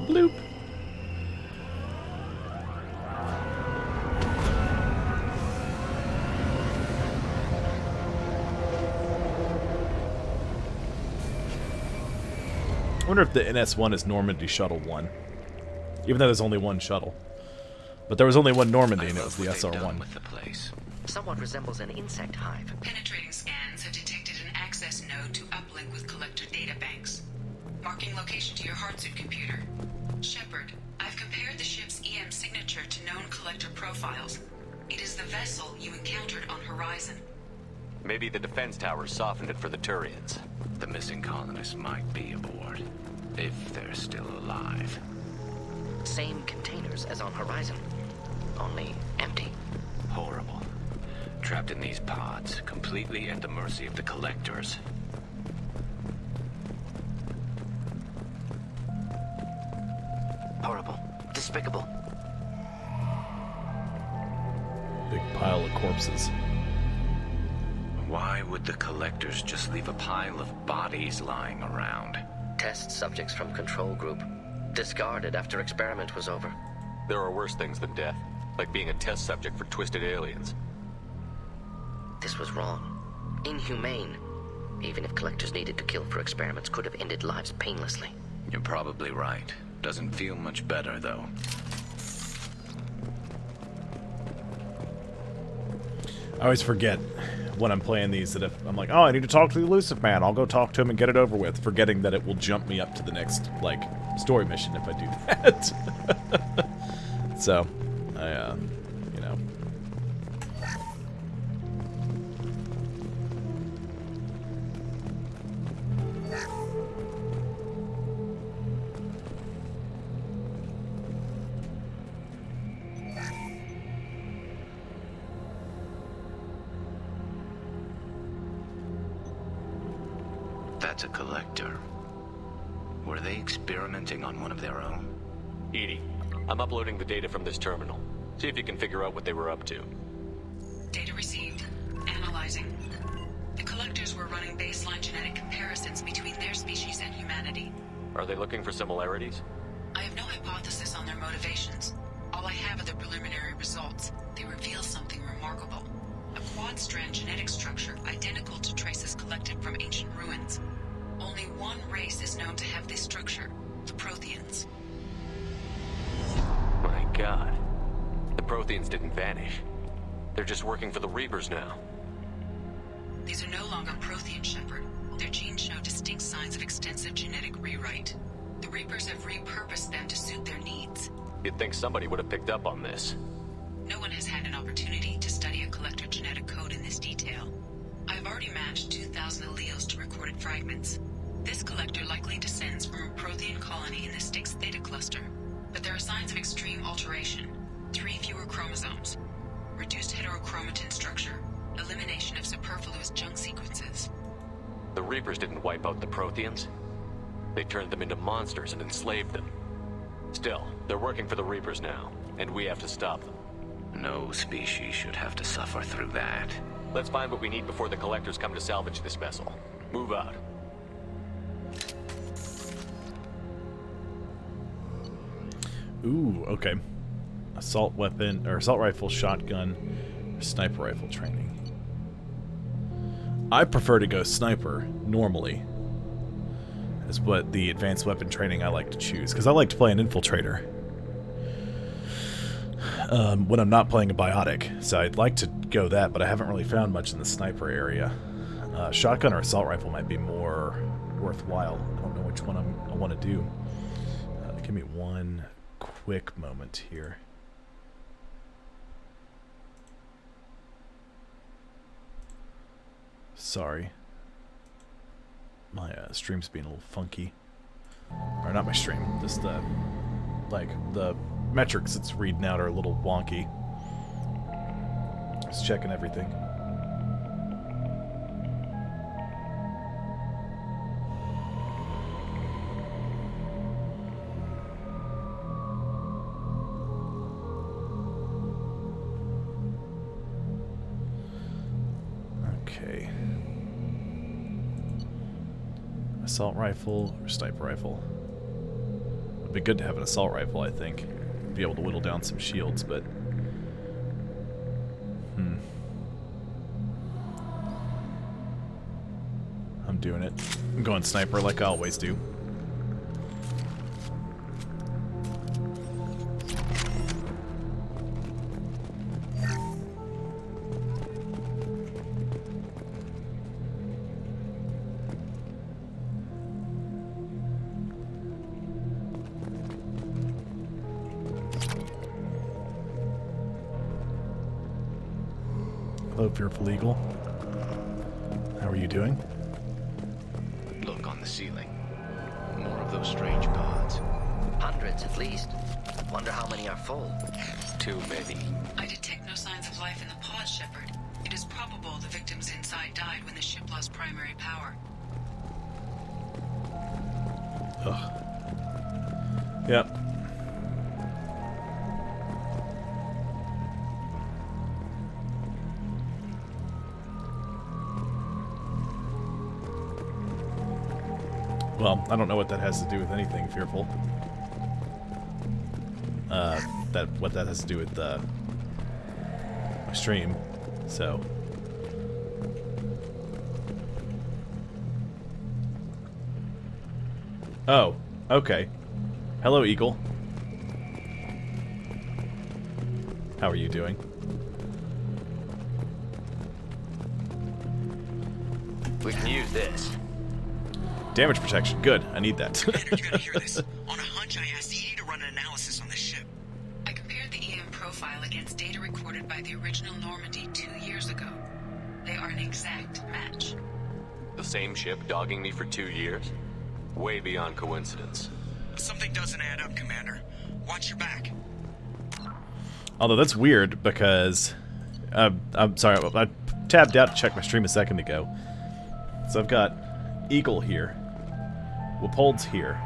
Bloop. I wonder if the NS-1 is Normandy Shuttle 1. Even though there's only one shuttle. But there was only one Normandy and it was the SR-1. With the place. Somewhat resembles an insect hive. Penetrating scans have detected an access node to uplink with collector databanks. Marking location to your hardsuit computer. Shepard, I've compared the ship's EM signature to known collector profiles. It is the vessel you encountered on Horizon. Maybe the defense towers softened it for the Turians. The missing colonists might be aboard, if they're still alive. Same containers as on Horizon, only empty. Horrible. Trapped in these pods, completely at the mercy of the collectors. Horrible. Despicable. Big pile of corpses. Why would the collectors just leave a pile of bodies lying around? Test subjects from control group. Discarded after experiment was over. There are worse things than death, like being a test subject for twisted aliens. This was wrong. Inhumane. Even if collectors needed to kill for experiments, could have ended lives painlessly. You're probably right. Doesn't feel much better, though. I always forget when I'm playing these that if I'm like, oh, I need to talk to the elusive man, I'll go talk to him and get it over with, forgetting that it will jump me up to the next, like, story mission if I do that. So, you know. That's a collector. Were they experimenting on one of their own? Edie, I'm uploading the data from this terminal. See if you can figure out what they were up to. Data received. Analyzing. The collectors were running baseline genetic comparisons between their species and humanity. Are they looking for similarities? I have no hypothesis on their motivations. All I have are the preliminary results. They reveal something remarkable. A quad-strand genetic structure identical to traces collected from ancient ruins. Only one race is known to have this structure, the Protheans. My God. The Protheans didn't vanish. They're just working for the Reapers now. These are no longer Prothean, Shepard. Their genes show distinct signs of extensive genetic rewrite. The Reapers have repurposed them to suit their needs. You'd think somebody would have picked up on this. No one has had an opportunity to study a collector genetic code in this detail. I've already matched 2,000 alleles to recorded fragments. This collector likely descends from a Prothean colony in the Styx Theta cluster. But there are signs of extreme alteration. 3 fewer chromosomes. Reduced heterochromatin structure. Elimination of superfluous junk sequences. The Reapers didn't wipe out the Protheans. They turned them into monsters and enslaved them. Still, they're working for the Reapers now, and we have to stop them. No species should have to suffer through that. Let's find what we need before the collectors come to salvage this vessel. Move out. Ooh, okay. Assault weapon, or assault rifle, shotgun, Sniper rifle training. I prefer to go sniper, normally. Is what the advanced weapon training I like to choose, because I like to play an infiltrator. When I'm not playing a biotic. So I'd like to go that, but I haven't really found much in the sniper area. Shotgun or assault rifle might be more worthwhile. I don't know which one I want to do. Give me one quick moment here. Sorry. My stream's being a little funky. Or not my stream, just the metrics it's reading out are a little wonky. Just checking everything. Okay. Assault rifle or sniper rifle? It'd be good to have an assault rifle, I think. Be able to whittle down some shields, but... I'm doing it. I'm going sniper like I always do. Hello, Fearful Eagle. How are you doing? Look on the ceiling. More of those strange pods. Hundreds at least. Wonder how many are full. Too many. I detect no signs of life in the pods, Shepard. It is probable the victims inside died when the ship lost primary power. Ugh. Yep. Well, I don't know what that has to do with anything, Fearful. What that has to do with my stream, so. Oh, okay. Hello, Eagle. How are you doing? We can use this. Damage protection, good. I need that. Commander, you gotta hear this. On a hunch, I asked Edie to run an analysis on this ship. I compared the EM profile against data recorded by the original Normandy 2 years ago. They are an exact match. The same ship dogging me for 2 years? Way beyond coincidence. Something doesn't add up, Commander. Watch your back. Although that's weird because... I'm sorry, I tabbed out to check my stream a second ago. So I've got Eagle here. Wappold's here,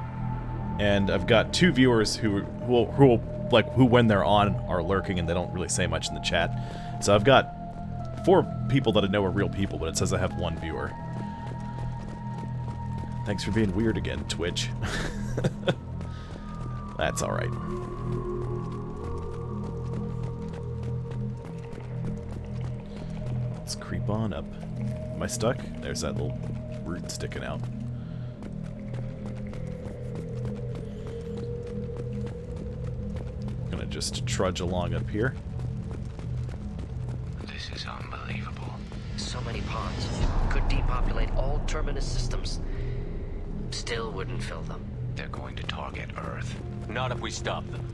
and I've got 2 viewers who when they're on are lurking and they don't really say much in the chat. So I've got 4 people that I know are real people, but it says I have 1 viewer. Thanks for being weird again, Twitch. That's all right. Let's creep on up. Am I stuck? There's that little root sticking out. Gonna just trudge along up here. This is unbelievable. So many pods. Could depopulate all terminus systems. Still wouldn't fill them. They're going to target Earth. Not if we stop them.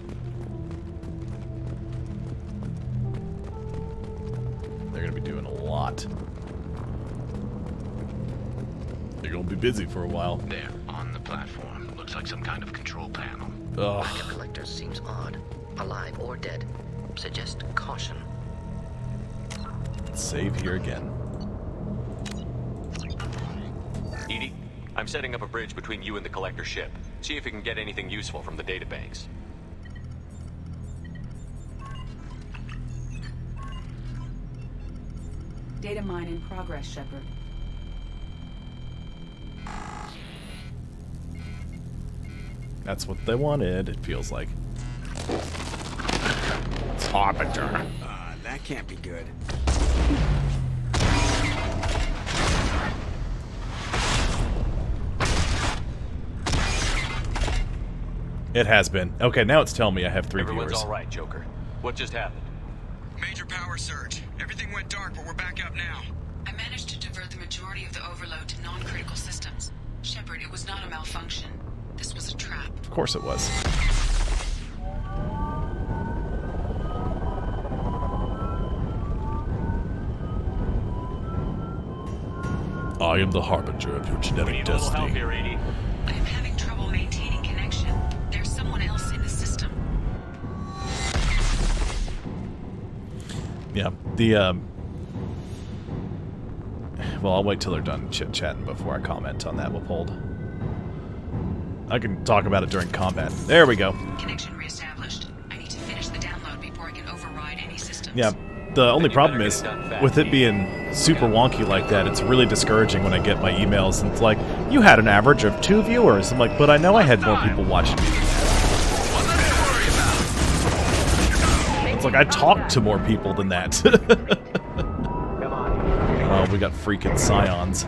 They're gonna be doing a lot. They're gonna be busy for a while. There, on the platform. Looks like some kind of control panel. Lack of collectors seems odd. Alive or dead. Suggest caution. Save here again. Edie, I'm setting up a bridge between you and the collector ship. See if you can get anything useful from the databanks. Data mine in progress, Shepard. That's what they wanted, it feels like. It's Harbinger. That Can't be good. It has been. Okay, now it's telling me I have 3 Everyone's viewers. all right, Joker. What just happened? Major power surge. Everything went dark, but we're back up now. I managed to divert the majority of the overload to non-critical systems. Shepard, it was not a malfunction. This was a trap. Of course it was. I am the harbinger of your genetic destiny. Here, Edie. I am having trouble maintaining connection. There's someone else in the system. Yeah, well, I'll wait till they're done chit-chatting before I comment on that, Wippold. I can talk about it during combat. There we go. Connection reestablished. I need to finish the download before I can override any systems. Yeah, the only problem is, with it being super wonky like that, it's really discouraging when I get my emails and it's like, you had an average of 2 viewers. I'm like, but I know I had more people watching me. It's like, I talked to more people than that. Oh, we got freaking scions.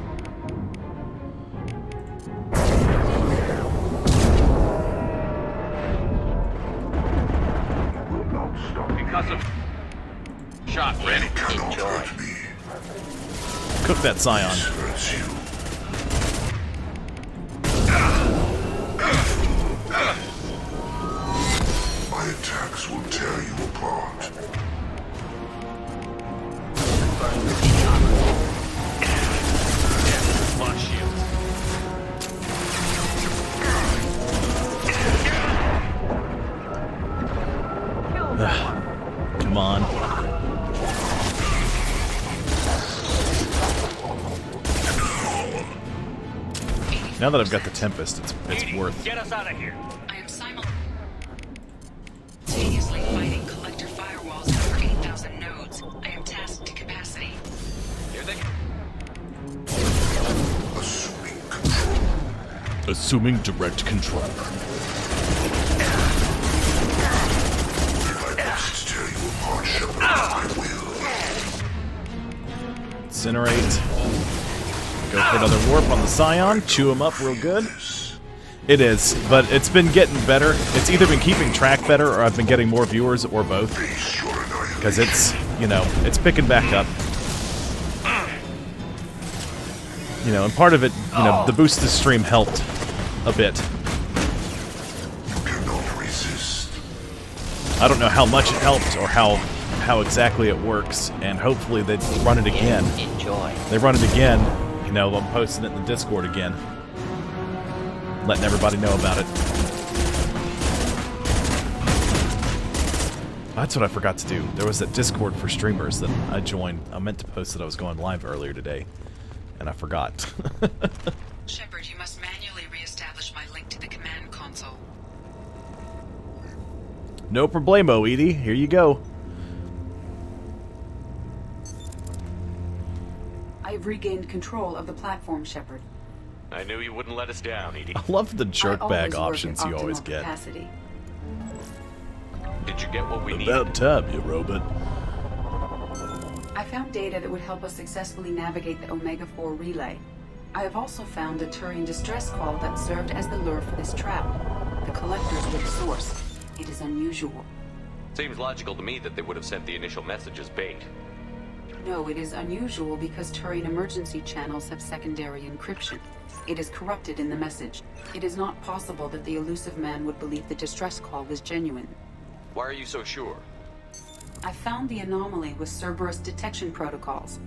Concussive shot ready. Enjoy. Cook that scion. My attacks will tear you apart. Launch shield. Come on. Now that I've got the Tempest, it's worth. Get us out of here. I am simultaneously fighting collector firewalls over 8,000 nodes. I am tasked to capacity. Here they Assuming direct control. If I must tear you apart, Shepard, I will. Incinerate. Go for another warp on the Scion. Chew him up real good. It is, but it's been getting better. It's either been keeping track better or I've been getting more viewers or both. Because it's, you know, it's picking back up. You know, and part of it, you know, the boost to stream helped a bit. I don't know how much it helped or how exactly it works, and hopefully they run it again. Enjoy. They run it again, you know, I'm posting it in the Discord again. Letting everybody know about it. That's what I forgot to do. There was that Discord for streamers that I joined. I meant to post that I was going live earlier today, and I forgot. Shepard, you must manually reestablish my link to the command console. No problemo, Edie. Here you go. I've regained control of the platform, Shepard. I knew you wouldn't let us down, Edie. I love the jerk bag I always work options at you always optimal get. capacity. Did you get what we needed? About time, you robot. I found data that would help us successfully navigate the Omega-4 relay. I have also found a Turian distress call that served as the lure for this trap. The collectors were the source. It is unusual. Seems logical to me that they would have sent the initial message as bait. No, it is unusual because Turian emergency channels have secondary encryption. It is corrupted in the message. It is not possible that the elusive man would believe the distress call was genuine. Why are you so sure? I found the anomaly with Cerberus detection protocols.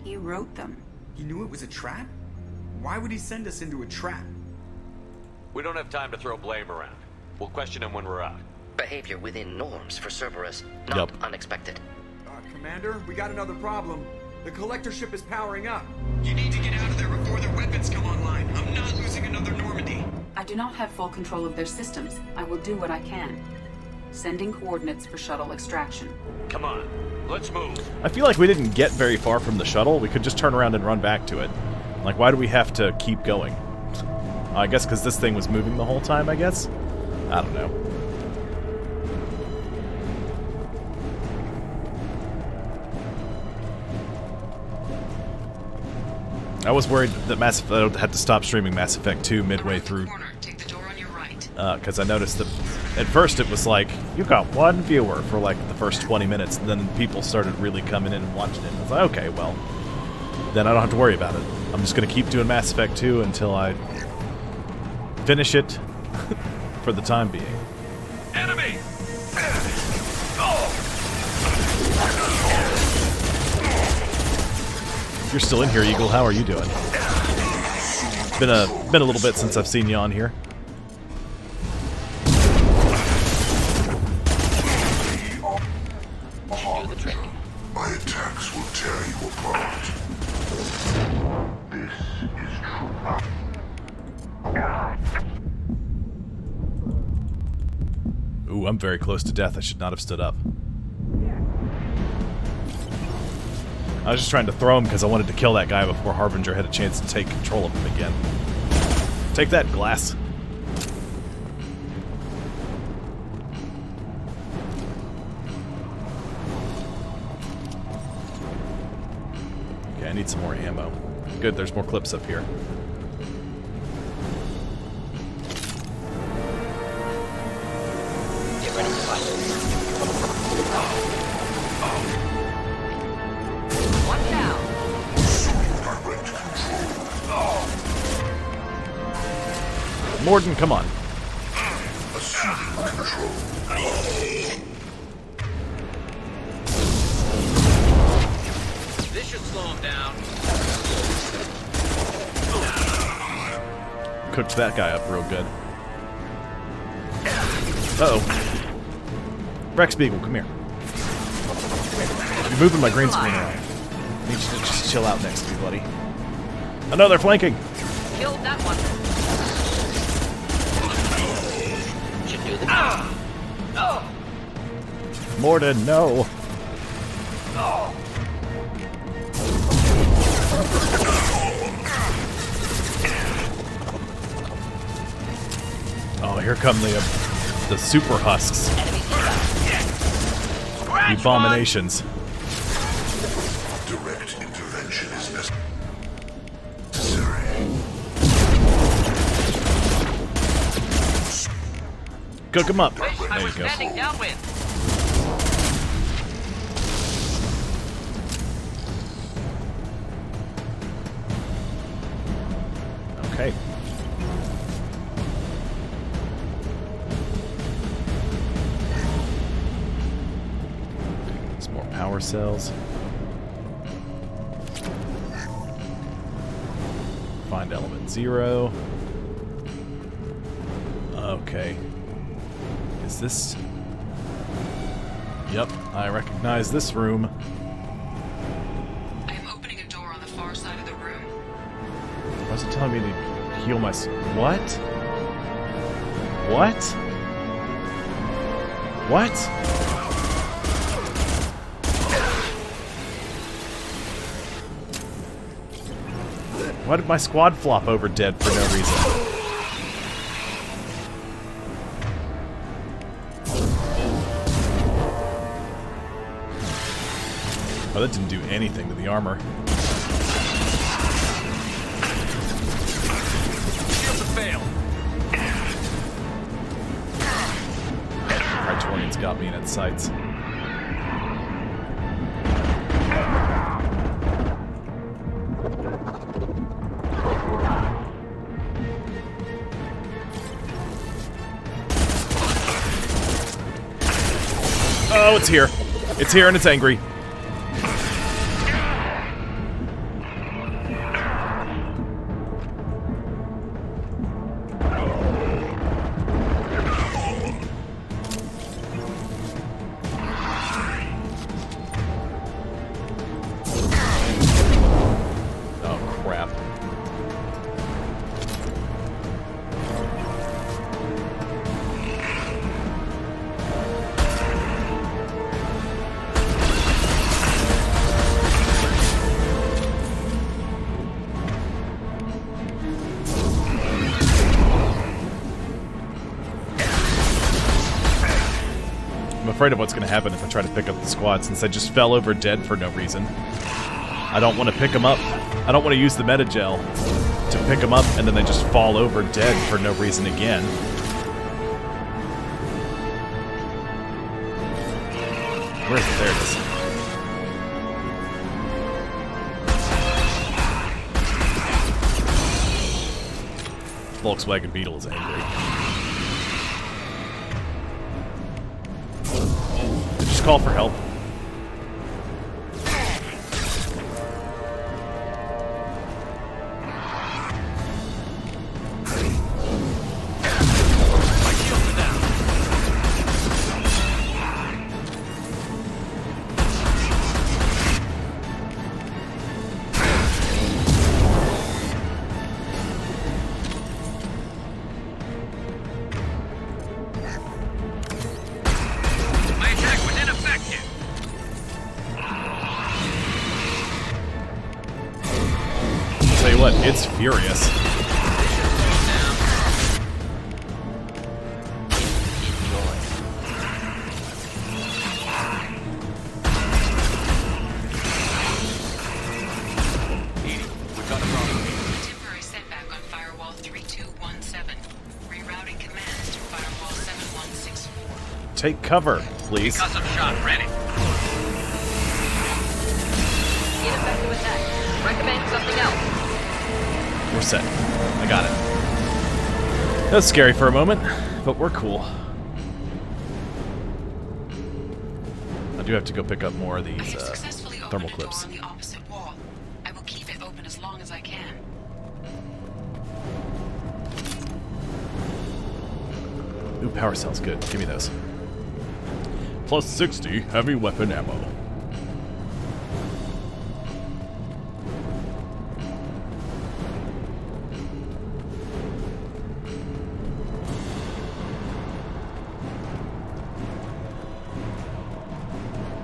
He wrote them. He knew it was a trap? Why would he send us into a trap? We don't have time to throw blame around. We'll question him when we're out. Behavior within norms for Cerberus, not unexpected. Commander, we got another problem. The collector ship is powering up. You need to get out of there before their weapons come online. I'm not losing another Normandy. I do not have full control of their systems. I will do what I can. Sending coordinates for shuttle extraction. Come on, let's move. I feel like we didn't get very far from the shuttle. We could just turn around and run back to it. Like, why do we have to keep going? I guess because this thing was moving the whole time, I guess? I don't know. I was worried that I had to stop streaming Mass Effect 2 midway through. Because I noticed that at first it was like, you got one viewer for like the first 20 minutes, and then people started really coming in and watching it. And I was like, okay, well, then I don't have to worry about it. I'm just going to keep doing Mass Effect 2 until I finish it for the time being. Enemy! You're still in here, Eagle. How are you doing? Been a little bit since I've seen you on here. My attacks will tear you apart. This is true. Ooh, I'm very close to death. I should not have stood up. I was just trying to throw him because I wanted to kill that guy before Harbinger had a chance to take control of him again. Take that, Glass. Okay, I need some more ammo. Good, there's more clips up here. Get ready to fight. One down. Morden, come on. This should slow him down. Cooked that guy up real good. Uh-oh. Rex Beagle, come here. You're moving my green screen around. I need you to just chill out next to me, buddy. I know they're flanking. Killed that one. Should do the job. Morden, no. Oh, here come the super husks. The abominations. Direct intervention is necessary. Cook them up. Wish I There you was go. standing downwind. Okay. Some more power cells. Find element 0. Okay. Is this... Yep, I recognize this room. I am opening a door on the far side of the room. Why is it telling me to heal my... What? What? What? Why did my squad flop over dead for no reason? Oh, that didn't do anything to the armor. Shield to fail. Praetorian's got me in its sights. Oh, it's here. It's here and it's angry. Oh, crap. I'm afraid of what's going to happen if I try to pick up the squad, since I just fell over dead for no reason. I don't want to pick them up. I don't want to use the metagel to pick them up and then they just fall over dead for no reason again. Where is it? There it is. Volkswagen Beetle is angry. Just call for help. It's furious. Temporary setback on firewall 3217. Rerouting commands to firewall 7164. Take cover, please. Custom shot ready. Ineffective attack. Recommend something else. We're set. I got it. That was scary for a moment, but we're cool. I do have to go pick up more of these thermal clips. On the opposite wall. I will keep it open as long as I can. Ooh, power cells, good. Give me those. Plus 60 heavy weapon ammo.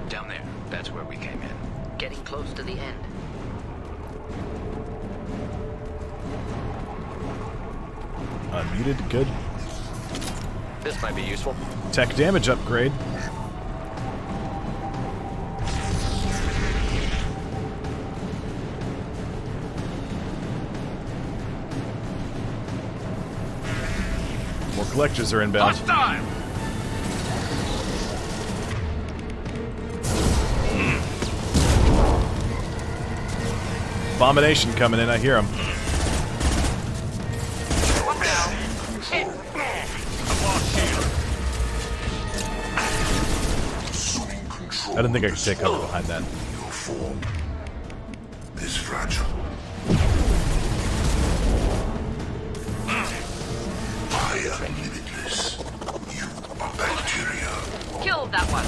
Down there. That's where we came in. Getting close to the end. Unmuted, good. This might be useful. Tech damage upgrade. More collectors are inbound. Time. Abomination coming in, I hear him. I didn't think I could take cover behind that. Your form is fragile. I am limitless. You are bacteria. Kill that one.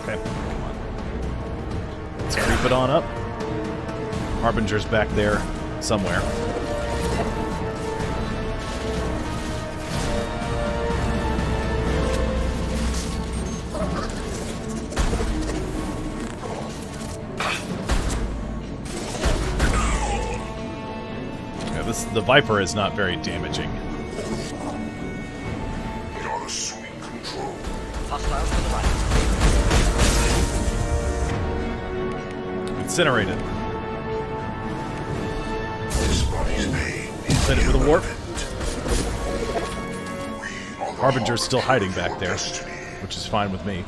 Okay, come on. Let's creep it on up. Harbinger's back there somewhere. The Viper is not very damaging. You're a sweet control. Hostiles to the right. Incinerated. This body's pain is Hit it with a warp. irrelevant. Harbinger's still hiding back there, which is fine with me.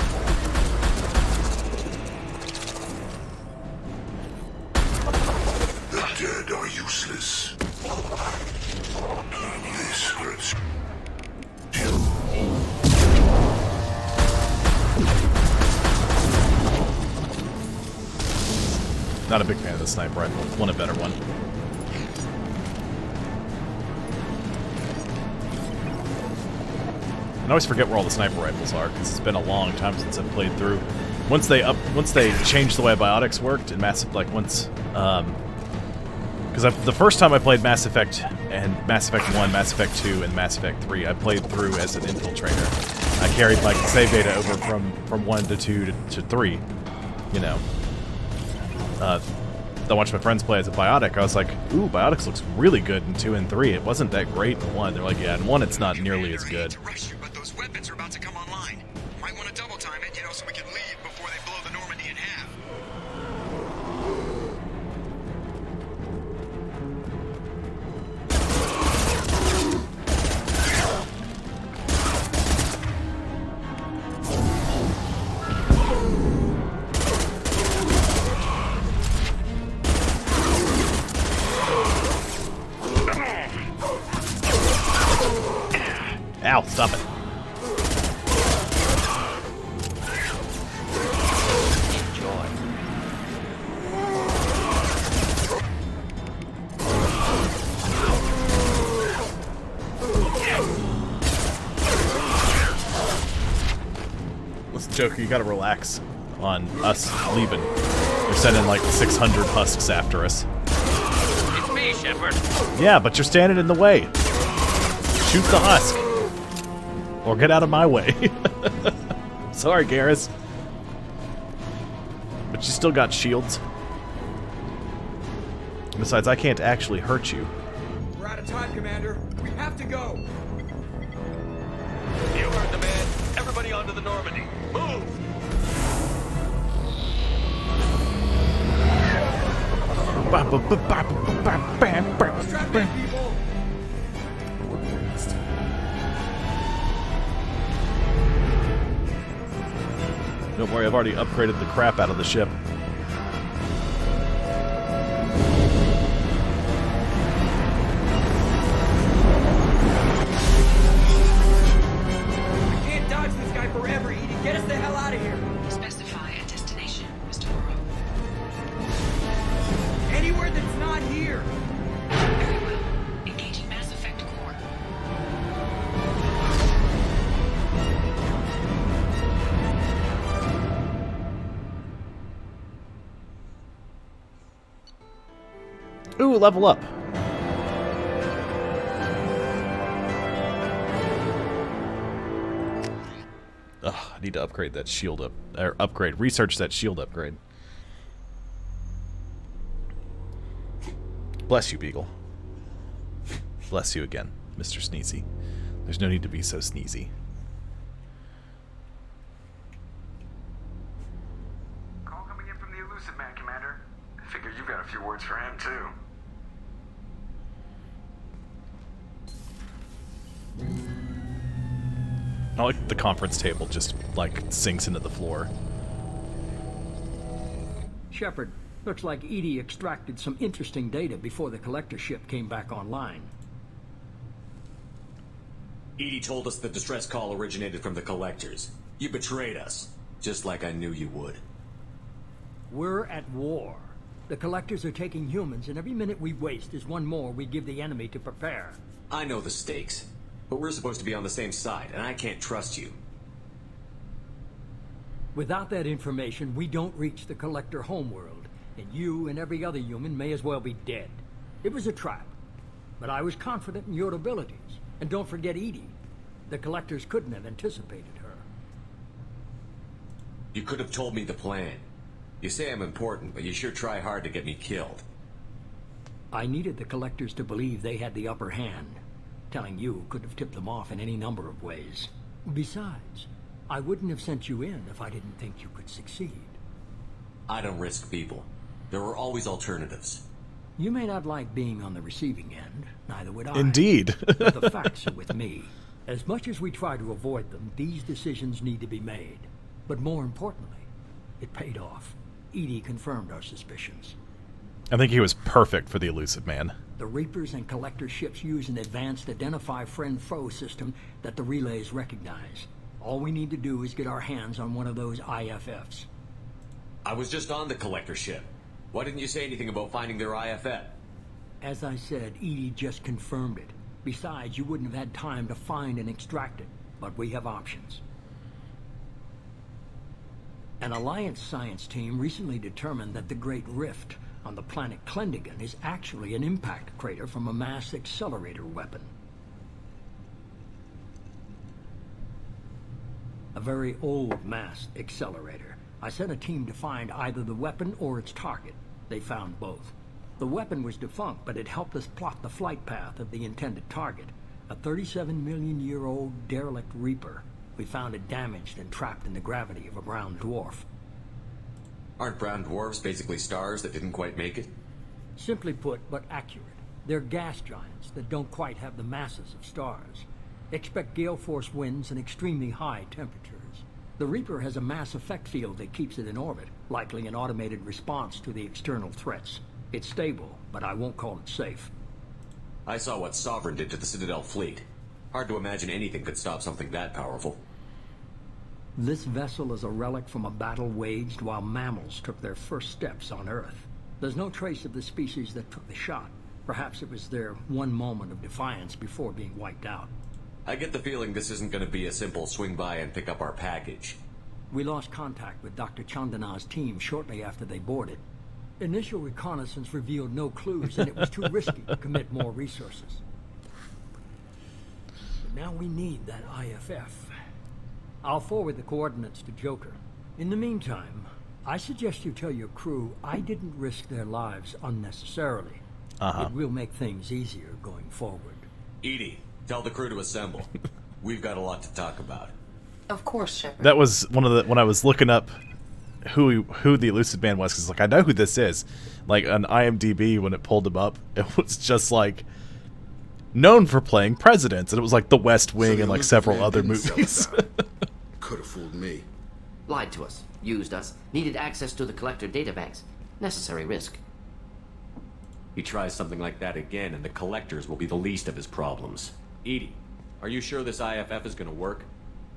The dead are useless. This hurts. Not a big fan of the sniper rifle. Want a better one. I always forget where all the sniper rifles are because it's been a long time since I've played through. Once they changed the way biotics worked in Mass Effect, because the first time I played Mass Effect and Mass Effect 1, Mass Effect 2, and Mass Effect 3, I played through as an infiltrator. I carried my save data over from 1 to 2 to 3. You know. I watched my friends play as a biotic. I was like, ooh, biotics looks really good in 2 and 3. It wasn't that great in 1. They're like, yeah, in 1 it's not nearly as good. Rush you, but those weapons are about to come online. Might want to double time it, so we can leave before they blow the Normandy in half. Ow, stop it. Listen, Joker, you gotta relax on us leaving. They're sending like 600 husks after us. It's me, Shepard. Yeah, but you're standing in the way. Shoot the husk. Or get out of my way. Sorry, Garrus. But you still got shields. Besides, I can't actually hurt you. We're out of time, Commander. We have to go. You heard the man. Everybody onto the Normandy. Move! Strap in, people. Don't worry, I've already upgraded the crap out of the ship. We can't dodge this guy forever, Edie. Get us the hell out of here. Specify a destination, Mr. Morrow. Anywhere that's not here. Very well. Engaging Mass Effect core. Ooh, level up. Ugh, I need to upgrade that shield up. Or research that shield upgrade. Bless you, Beagle. Bless you again, Mr. Sneezy. There's no need to be so sneezy. Call coming in from the Elusive Man, Commander. I figure you've got a few words for him, too. I like the conference table just, like, sinks into the floor. Shepard, looks like Edie extracted some interesting data before the collector ship came back online. Edie told us the distress call originated from the collectors. You betrayed us, just like I knew you would. We're at war. The collectors are taking humans, and every minute we waste is one more we give the enemy to prepare. I know the stakes, but we're supposed to be on the same side, and I can't trust you. Without that information, we don't reach the collector homeworld, and you and every other human may as well be dead. It was a trap, but I was confident in your abilities. And don't forget Edie. The collectors couldn't have anticipated her. You could have told me the plan. You say I'm important, but you sure try hard to get me killed. I needed the collectors to believe they had the upper hand. Telling you could have tipped them off in any number of ways. Besides, I wouldn't have sent you in if I didn't think you could succeed. I don't risk people. There are always alternatives. You may not like being on the receiving end, neither would I. Indeed. But the facts are with me. As much as we try to avoid them, these decisions need to be made. But more importantly, it paid off. Edie confirmed our suspicions. I think he was perfect for the Elusive Man. The Reapers and Collector ships use an advanced Identify Friend-Foe system that the relays recognize. All we need to do is get our hands on one of those IFFs. I was just on the Collector ship. Why didn't you say anything about finding their IFF? As I said, Edie just confirmed it. Besides, you wouldn't have had time to find and extract it. But we have options. An Alliance science team recently determined that the Great Rift on the planet Klendigan is actually an impact crater from a mass accelerator weapon. A very old mass accelerator. I sent a team to find either the weapon or its target. They found both. The weapon was defunct, but it helped us plot the flight path of the intended target. A 37-million-year-old derelict Reaper. We found it damaged and trapped in the gravity of a brown dwarf. Aren't brown dwarfs basically stars that didn't quite make it? Simply put, but accurate. They're gas giants that don't quite have the masses of stars. Expect gale force winds and extremely high temperatures. The Reaper has a mass effect field that keeps it in orbit, likely an automated response to the external threats. It's stable, but I won't call it safe. I saw what Sovereign did to the Citadel fleet. Hard to imagine anything could stop something that powerful. This vessel is a relic from a battle waged while mammals took their first steps on Earth. There's no trace of the species that took the shot. Perhaps it was their one moment of defiance before being wiped out. I get the feeling this isn't going to be a simple swing by and pick up our package. We lost contact with Dr. Chandana's team shortly after they boarded. Initial reconnaissance revealed no clues, and it was too risky to commit more resources. But now we need that IFF. I'll forward the coordinates to Joker. In the meantime, I suggest you tell your crew I didn't risk their lives unnecessarily. It will make things easier going forward. Edie, tell the crew to assemble. We've got a lot to talk about. Of course, Shepard. That was one of the when I was looking up who the elusive man was, because like I know who this is. Like on IMDb when it pulled him up, it was just like known for playing presidents, and it was like The West Wing and like several other movies. Could have fooled me. Lied to us, used us, needed access to the collector databanks. Necessary risk. He tries something like that again, and the collectors will be the least of his problems. Edie, are you sure this IFF is going to work?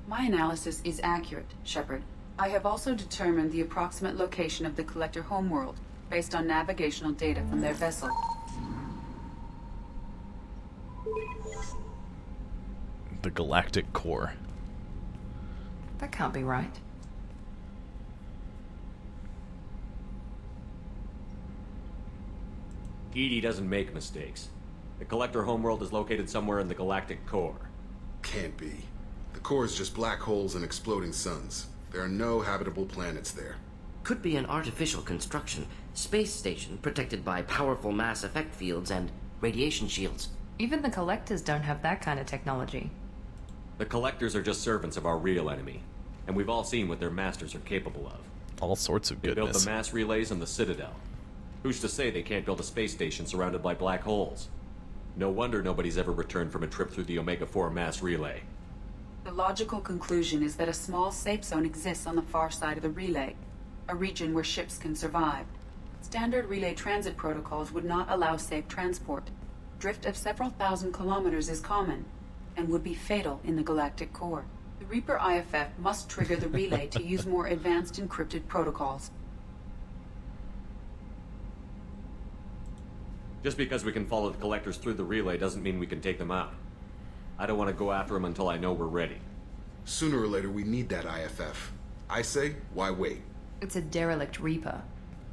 My analysis is accurate, Shepard. I have also determined the approximate location of the collector homeworld, based on navigational data from their vessel. The Galactic Core. That can't be right. Edie doesn't make mistakes. The collector homeworld is located somewhere in the galactic core. Can't be. The core is just black holes and exploding suns. There are no habitable planets there. Could be an artificial construction, space station protected by powerful mass effect fields and radiation shields. Even the collectors don't have that kind of technology. The collectors are just servants of our real enemy, and we've all seen what their masters are capable of. All sorts of goodness. They built the mass relays on the Citadel. Who's to say they can't build a space station surrounded by black holes? No wonder nobody's ever returned from a trip through the Omega-4 mass relay. The logical conclusion is that a small safe zone exists on the far side of the relay, a region where ships can survive. Standard relay transit protocols would not allow safe transport. Drift of several thousand kilometers is common, and would be fatal in the galactic core. The Reaper IFF must trigger the relay to use more advanced encrypted protocols. Just because we can follow the collectors through the relay doesn't mean we can take them out. I don't want to go after them until I know we're ready. Sooner or later, we need that IFF. I say, why wait? It's a derelict Reaper.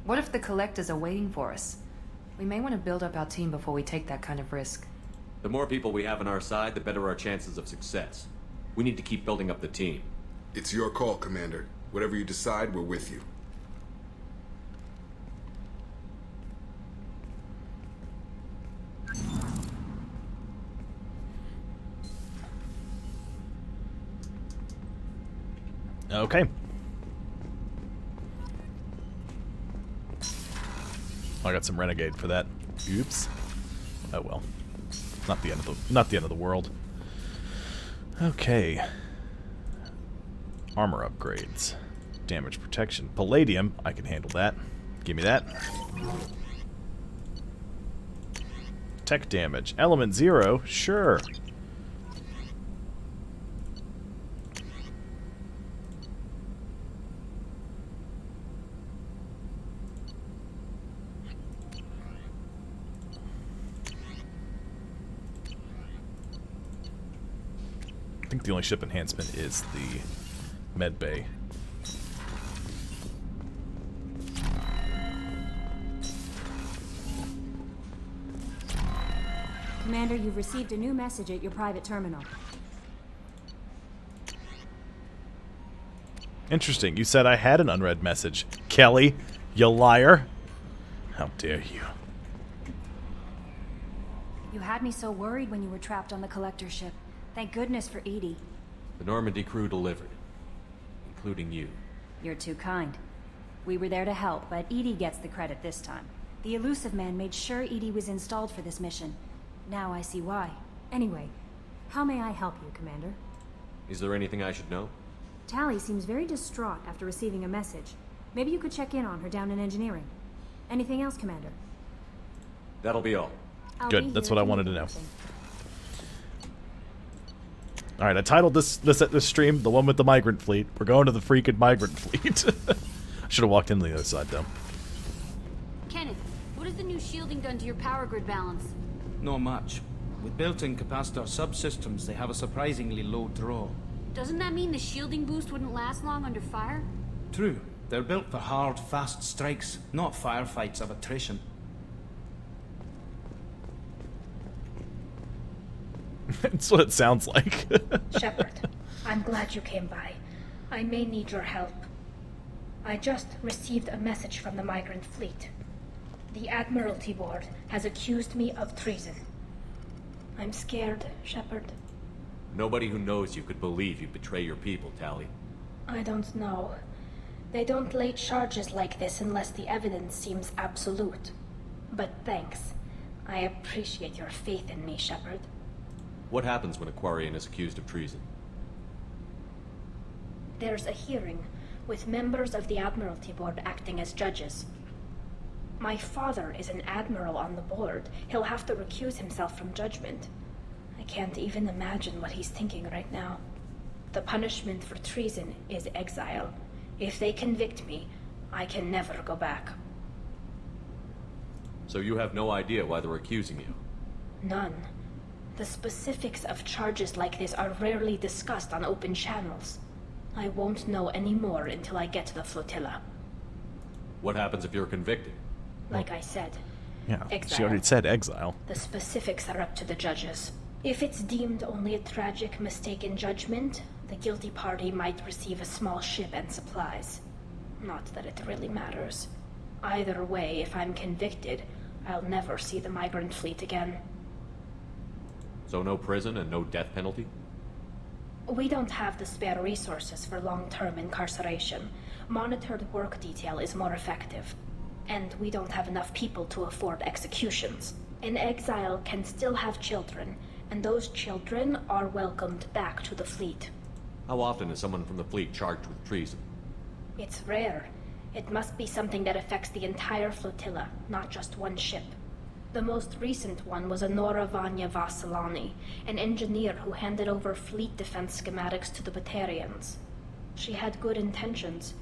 What if the collectors are waiting for us? We may want to build up our team before we take that kind of risk. The more people we have on our side, the better our chances of success. We need to keep building up the team. It's your call, Commander. Whatever you decide, we're with you. Okay. I got some renegade for that. Oops. Oh well. Not the end of the world. Okay. Armor upgrades. Damage protection. Palladium, I can handle that. Give me that. Tech damage. Element 0, sure. I think the only ship enhancement is the med bay. Commander, you've received a new message at your private terminal. Interesting. You said I had an unread message. Kelly, you liar. How dare you. You had me so worried when you were trapped on the collector ship. Thank goodness for Edie. The Normandy crew delivered, including you. You're too kind. We were there to help, but Edie gets the credit this time. The elusive man made sure Edie was installed for this mission. Now I see why. Anyway, how may I help you, Commander? Is there anything I should know? Tali seems very distraught after receiving a message. Maybe you could check in on her down in engineering. Anything else, Commander? That'll be all. Good, that's what I wanted to know. All right, I titled this stream "The One with the Migrant Fleet." We're going to the freaking Migrant Fleet. I should have walked in the other side though. Kenneth, what has the new shielding done to your power grid balance? Not much. With built-in capacitor subsystems, they have a surprisingly low draw. Doesn't that mean the shielding boost wouldn't last long under fire? True. They're built for hard, fast strikes, not firefights of attrition. That's what it sounds like. Shepard, I'm glad you came by. I may need your help. I just received a message from the Migrant Fleet. The Admiralty Board has accused me of treason. I'm scared, Shepard. Nobody who knows you could believe you betray your people, Tali. I don't know. They don't lay charges like this unless the evidence seems absolute. But thanks. I appreciate your faith in me, Shepard. What happens when a Quarian is accused of treason? There's a hearing, with members of the Admiralty Board acting as judges. My father is an admiral on the board. He'll have to recuse himself from judgment. I can't even imagine what he's thinking right now. The punishment for treason is exile. If they convict me, I can never go back. So you have no idea why they're accusing you? None. The specifics of charges like this are rarely discussed on open channels. I won't know any more until I get to the flotilla. What happens if you're convicted? Like I said, Yeah, exile. she already said exile. The specifics are up to the judges. If it's deemed only a tragic mistake in judgment, the guilty party might receive a small ship and supplies. Not that it really matters. Either way, if I'm convicted, I'll never see the Migrant Fleet again. So no prison and no death penalty? We don't have the spare resources for long-term incarceration. Monitored work detail is more effective. And we don't have enough people to afford executions. An exile can still have children, and those children are welcomed back to the fleet. How often is someone from the fleet charged with treason? It's rare. It must be something that affects the entire flotilla, not just one ship. The most recent one was Anora Vanya Vasilani, an engineer who handed over fleet defense schematics to the Batarians. She had good intentions.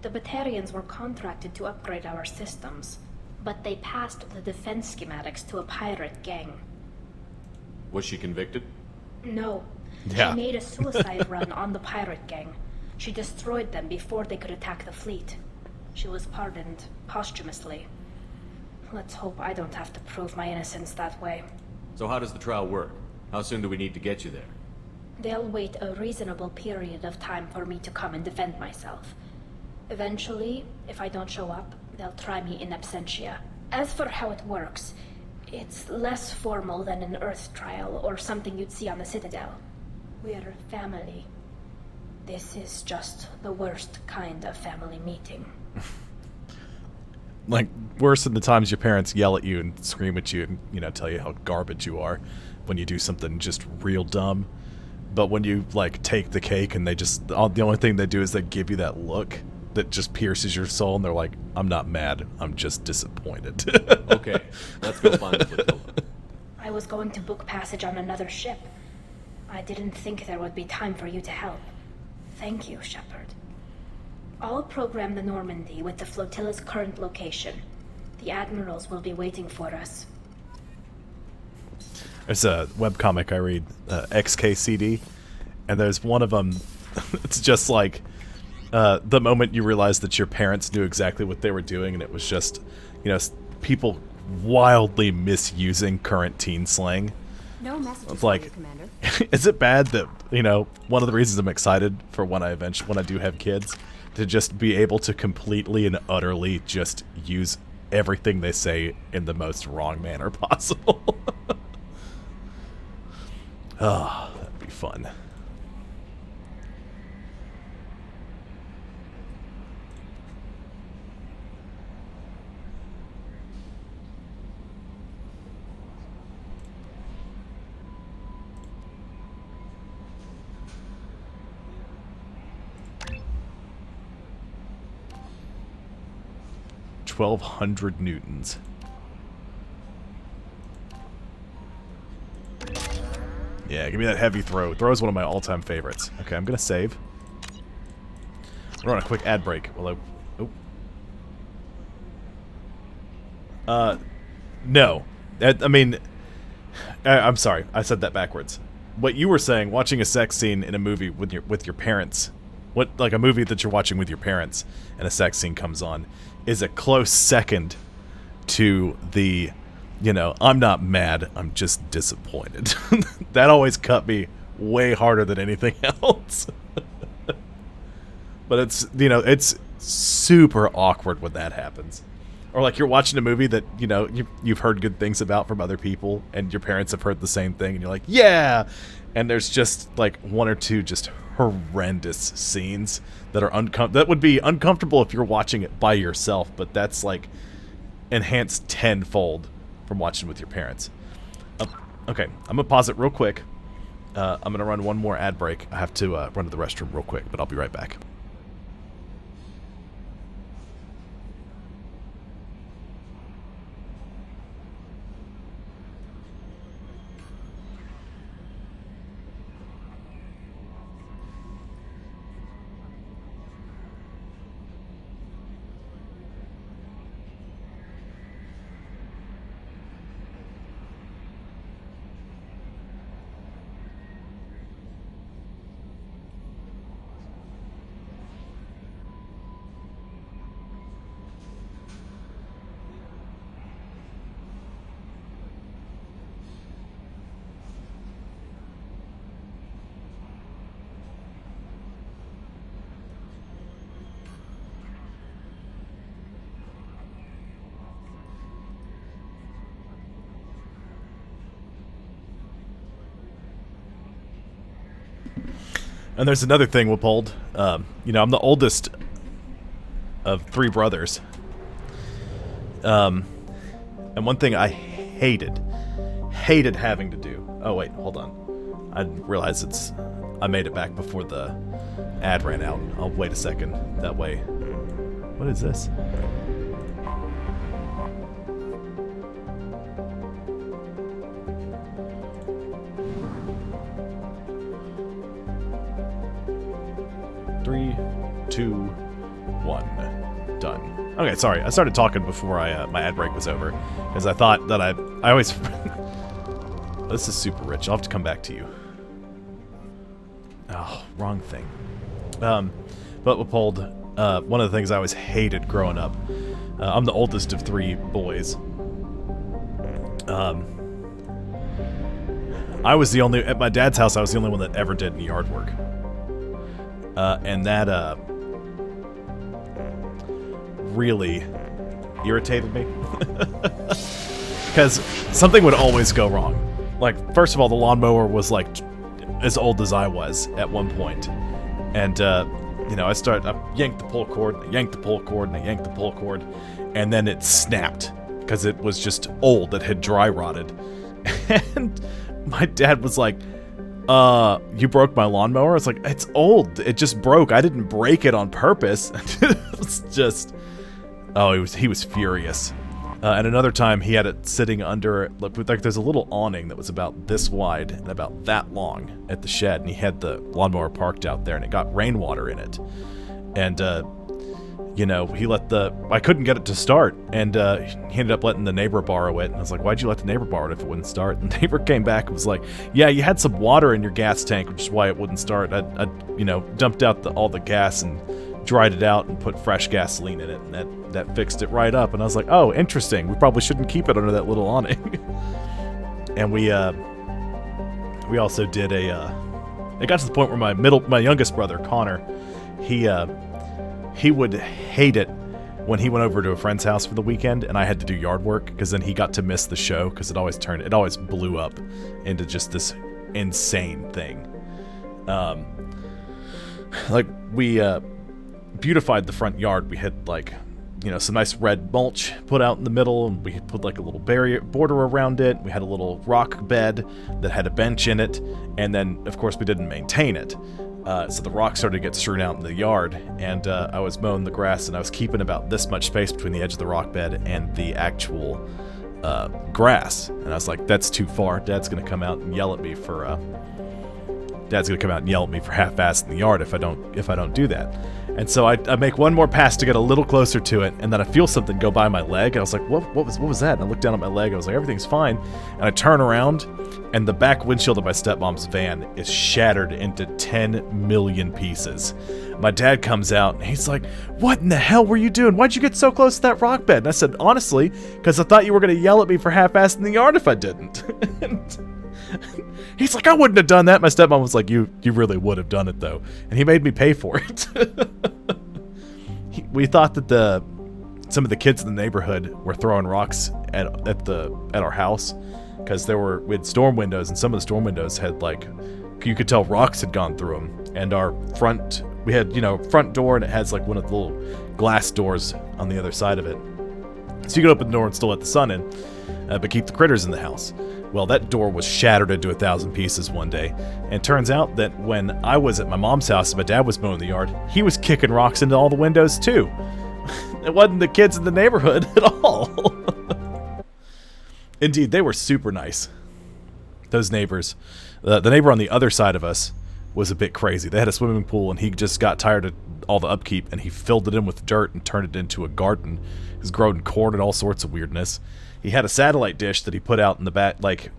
The Batarians were contracted to upgrade our systems, but they passed the defense schematics to a pirate gang. Was she convicted? No. Yeah. She made a suicide run on the pirate gang. She destroyed them before they could attack the fleet. She was pardoned posthumously. Let's hope I don't have to prove my innocence that way. So how does the trial work? How soon do we need to get you there? They'll wait a reasonable period of time for me to come and defend myself. Eventually, if I don't show up, they'll try me in absentia. As for how it works, it's less formal than an Earth trial or something you'd see on the Citadel. We're family. This is just the worst kind of family meeting. Like, worse than the times your parents yell at you and scream at you and, you know, tell you how garbage you are when you do something just real dumb. But when you, like, take the cake and they just, the only thing they do is they give you that look that just pierces your soul and they're like, I'm not mad, I'm just disappointed. Okay, let's go find the flotilla. I was going to book passage on another ship. I didn't think there would be time for you to help. Thank you, Shepard. I'll program the Normandy with the flotilla's current location. The admirals will be waiting for us. There's a webcomic I read, XKCD, and there's one of them, it's just like the moment you realize that your parents knew exactly what they were doing, and it was just, you know, people wildly misusing current teen slang. No messages It's like, for you, Commander. is it bad that, you know, one of the reasons I'm excited for when I do have kids, to just be able to completely and utterly just use everything they say in the most wrong manner possible. Oh, that'd be fun. $1,200 newtons. Yeah, give me that heavy throw. Throw is one of my all-time favorites. Okay, I'm gonna save. We're on a quick ad break. Well, no. I mean, I'm sorry. I said that backwards. What you were saying, watching a sex scene in a movie with your parents, like a movie that you're watching with your parents, and a sex scene comes on, is a close second to the, I'm not mad, I'm just disappointed. That always cut me way harder than anything else. But it's, it's super awkward when that happens. Or like you're watching a movie that, you've heard good things about from other people, and your parents have heard the same thing, and you're like, yeah! And there's just like one or two just horrendous scenes that are that would be uncomfortable if you're watching it by yourself, but that's like enhanced tenfold from watching with your parents. Okay, I'm gonna pause it real quick. I'm gonna run one more ad break. I have to run to the restroom real quick, but I'll be right back. And there's another thing, Wippold. I'm the oldest of 3 brothers. And one thing I hated having to do. Oh wait, hold on. I didn't realize I made it back before the ad ran out. I'll wait a second. That way. What is this? Three, 2, 1, done. Okay, sorry. I started talking before my ad break was over, because I thought that I always. This is super rich. I'll have to come back to you. Oh, wrong thing. But Wippold, one of the things I always hated growing up. I'm the oldest of 3 boys. I was the only at my dad's house. I was the only one that ever did any yard work. And that really irritated me. Because something would always go wrong. Like, first of all, the lawnmower was like as old as I was at one point. And, I yanked the pull cord, I yanked the pull cord, and I yanked the pull cord. And then it snapped because it was just old. It had dry rotted. And my dad was like, you broke my lawnmower? I was like, it's old. It just broke. I didn't break it on purpose. It was just... Oh, he was furious. And another time, he had it sitting under... Like, there's a little awning that was about this wide and about that long at the shed, and he had the lawnmower parked out there, and it got rainwater in it. And, he let I couldn't get it to start, and he ended up letting the neighbor borrow it. And I was like, why'd you let the neighbor borrow it if it wouldn't start? And the neighbor came back and was like, yeah, you had some water in your gas tank, which is why it wouldn't start. I dumped out all the gas and dried it out and put fresh gasoline in it, and that fixed it right up. And I was like, oh, interesting. We probably shouldn't keep it under that little awning. And we also did it got to the point where my youngest brother, Connor, he would hate it when he went over to a friend's house for the weekend and I had to do yard work, because then he got to miss the show, because it always blew up into just this insane thing. Like, we beautified the front yard. We had some nice red mulch put out in the middle, and we put like a little border around it. We had a little rock bed that had a bench in it, and then of course we didn't maintain it. So the rocks started to get strewn out in the yard, and I was mowing the grass, and I was keeping about this much space between the edge of the rock bed and the actual grass. And I was like, that's too far. Dad's gonna come out and yell at me for half-assing the yard if I don't do that. And so I make one more pass to get a little closer to it, and then I feel something go by my leg, and I was like, what was that? And I looked down at my leg, I was like, everything's fine. And I turn around, and the back windshield of my stepmom's van is shattered into 10 million pieces. My dad comes out, and he's like, what in the hell were you doing? Why'd you get so close to that rock bed? And I said, honestly, because I thought you were going to yell at me for half-assing the yard if I didn't. He's like, I wouldn't have done that. My stepmom was like, you really would have done it, though. And he made me pay for it. We thought that some of the kids in the neighborhood were throwing rocks at our house, because we had storm windows, and some of the storm windows had, like, you could tell rocks had gone through them. And we had, front door, and it has like one of the little glass doors on the other side of it. So you could open the door and still let the sun in, but keep the critters in the house. Well, that door was shattered into 1,000 pieces one day. And it turns out that when I was at my mom's house and my dad was mowing the yard, he was kicking rocks into all the windows too. It wasn't the kids in the neighborhood at all. Indeed, they were super nice. Those neighbors. The neighbor on the other side of us was a bit crazy. They had a swimming pool, and he just got tired of all the upkeep, and he filled it in with dirt and turned it into a garden. He's growing corn and all sorts of weirdness. He had a satellite dish that he put out in the back, like,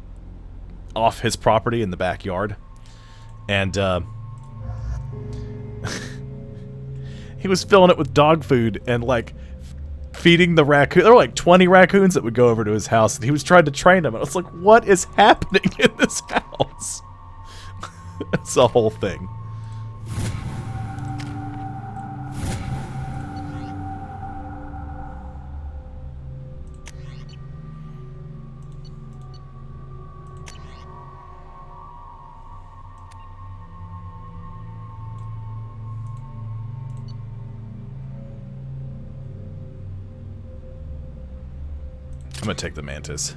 off his property in the backyard. And, he was filling it with dog food and, like, feeding the raccoon. There were, like, 20 raccoons that would go over to his house, and he was trying to train them. And I was like, what is happening in this house? It's the whole thing. I'm gonna take the mantis.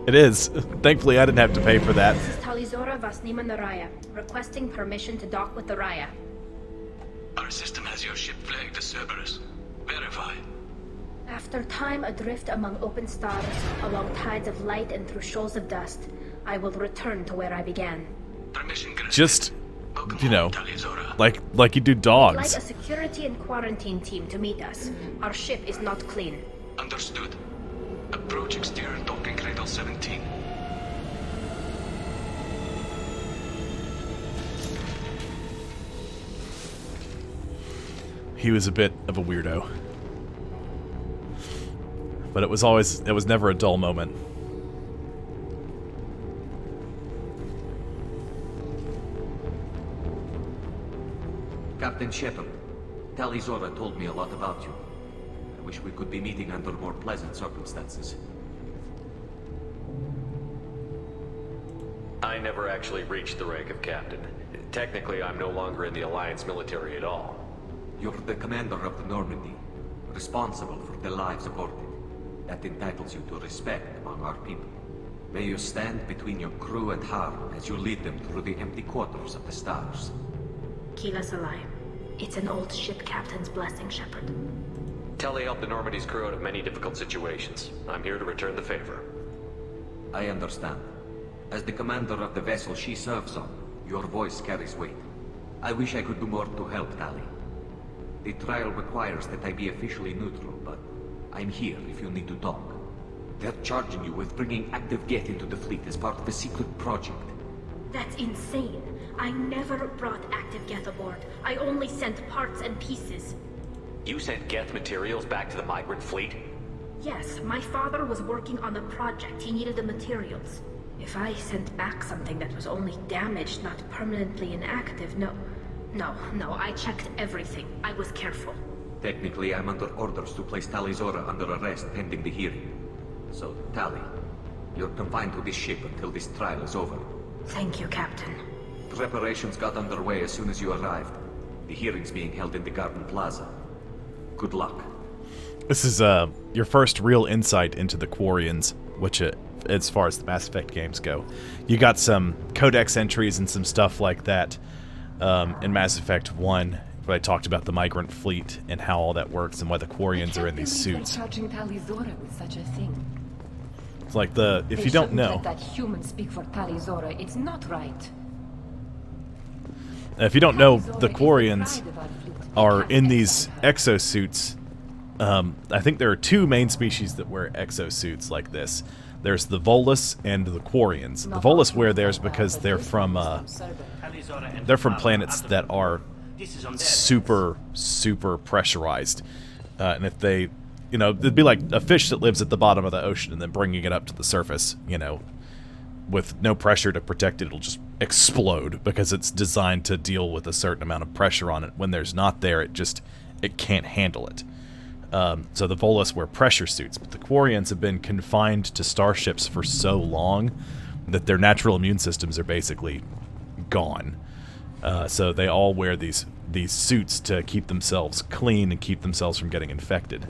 It is. Thankfully, I didn't have to pay for that. This is Talizora Vasnima Naraya, requesting permission to dock with the Raya. Our system has your ship flagged as Cerberus. Verify. After time adrift among open stars, along tides of light and through shoals of dust, I will return to where I began. Just, like you do dogs. I'd like a security and quarantine team to meet us. Our ship is not clean. Understood. Approach exterior docking cradle 17. He was a bit of a weirdo. But it was never a dull moment. Captain Shepard, Talizora told me a lot about you. I wish we could be meeting under more pleasant circumstances. I never actually reached the rank of captain. Technically, I'm no longer in the Alliance military at all. You're the commander of the Normandy, responsible for the lives aborted. That entitles you to respect among our people. May you stand between your crew and harm as you lead them through the empty quarters of the stars. Kila Salai. It's an old ship captain's blessing, Shepard. Tali helped the Normandy's crew out of many difficult situations. I'm here to return the favor. I understand. As the commander of the vessel she serves on, your voice carries weight. I wish I could do more to help Tali. The trial requires that I be officially neutral, but I'm here if you need to talk. They're charging you with bringing active Geth into the fleet as part of a secret project. That's insane. I never brought active Geth aboard. I only sent parts and pieces. You sent Geth materials back to the Migrant Fleet? Yes, my father was working on a project. He needed the materials. If I sent back something that was only damaged, not permanently inactive, no, I checked everything. I was careful. Technically, I'm under orders to place Talizora under arrest pending the hearing. So, Tali, you're confined to this ship until this trial is over. Thank you, Captain. Preparations got underway as soon as you arrived. The hearing's being held in the Garden Plaza. Good luck. This is your first real insight into the Quarians, which as far as the Mass Effect games go. You got some codex entries and some stuff like that in Mass Effect 1, where I talked about the Migrant Fleet and how all that works and why the Quarians are in these suits. Charging Tali Zora with such a thing. It's like if you don't know, let that human speak for Tali Zora. It's not right. if you don't know, the Quarians are in these exosuits. I think there are two main species that wear exosuits like this. There's the Volus and the Quarians. The Volus wear theirs because they're from planets that are super, super pressurized. And if they, it'd be like a fish that lives at the bottom of the ocean and then bringing it up to the surface, with no pressure to protect it, it'll just explode because it's designed to deal with a certain amount of pressure on it. When there's not there, it can't handle it. So the Volus wear pressure suits, but the Quarians have been confined to starships for so long that their natural immune systems are basically gone. So they all wear these suits to keep themselves clean and keep themselves from getting infected.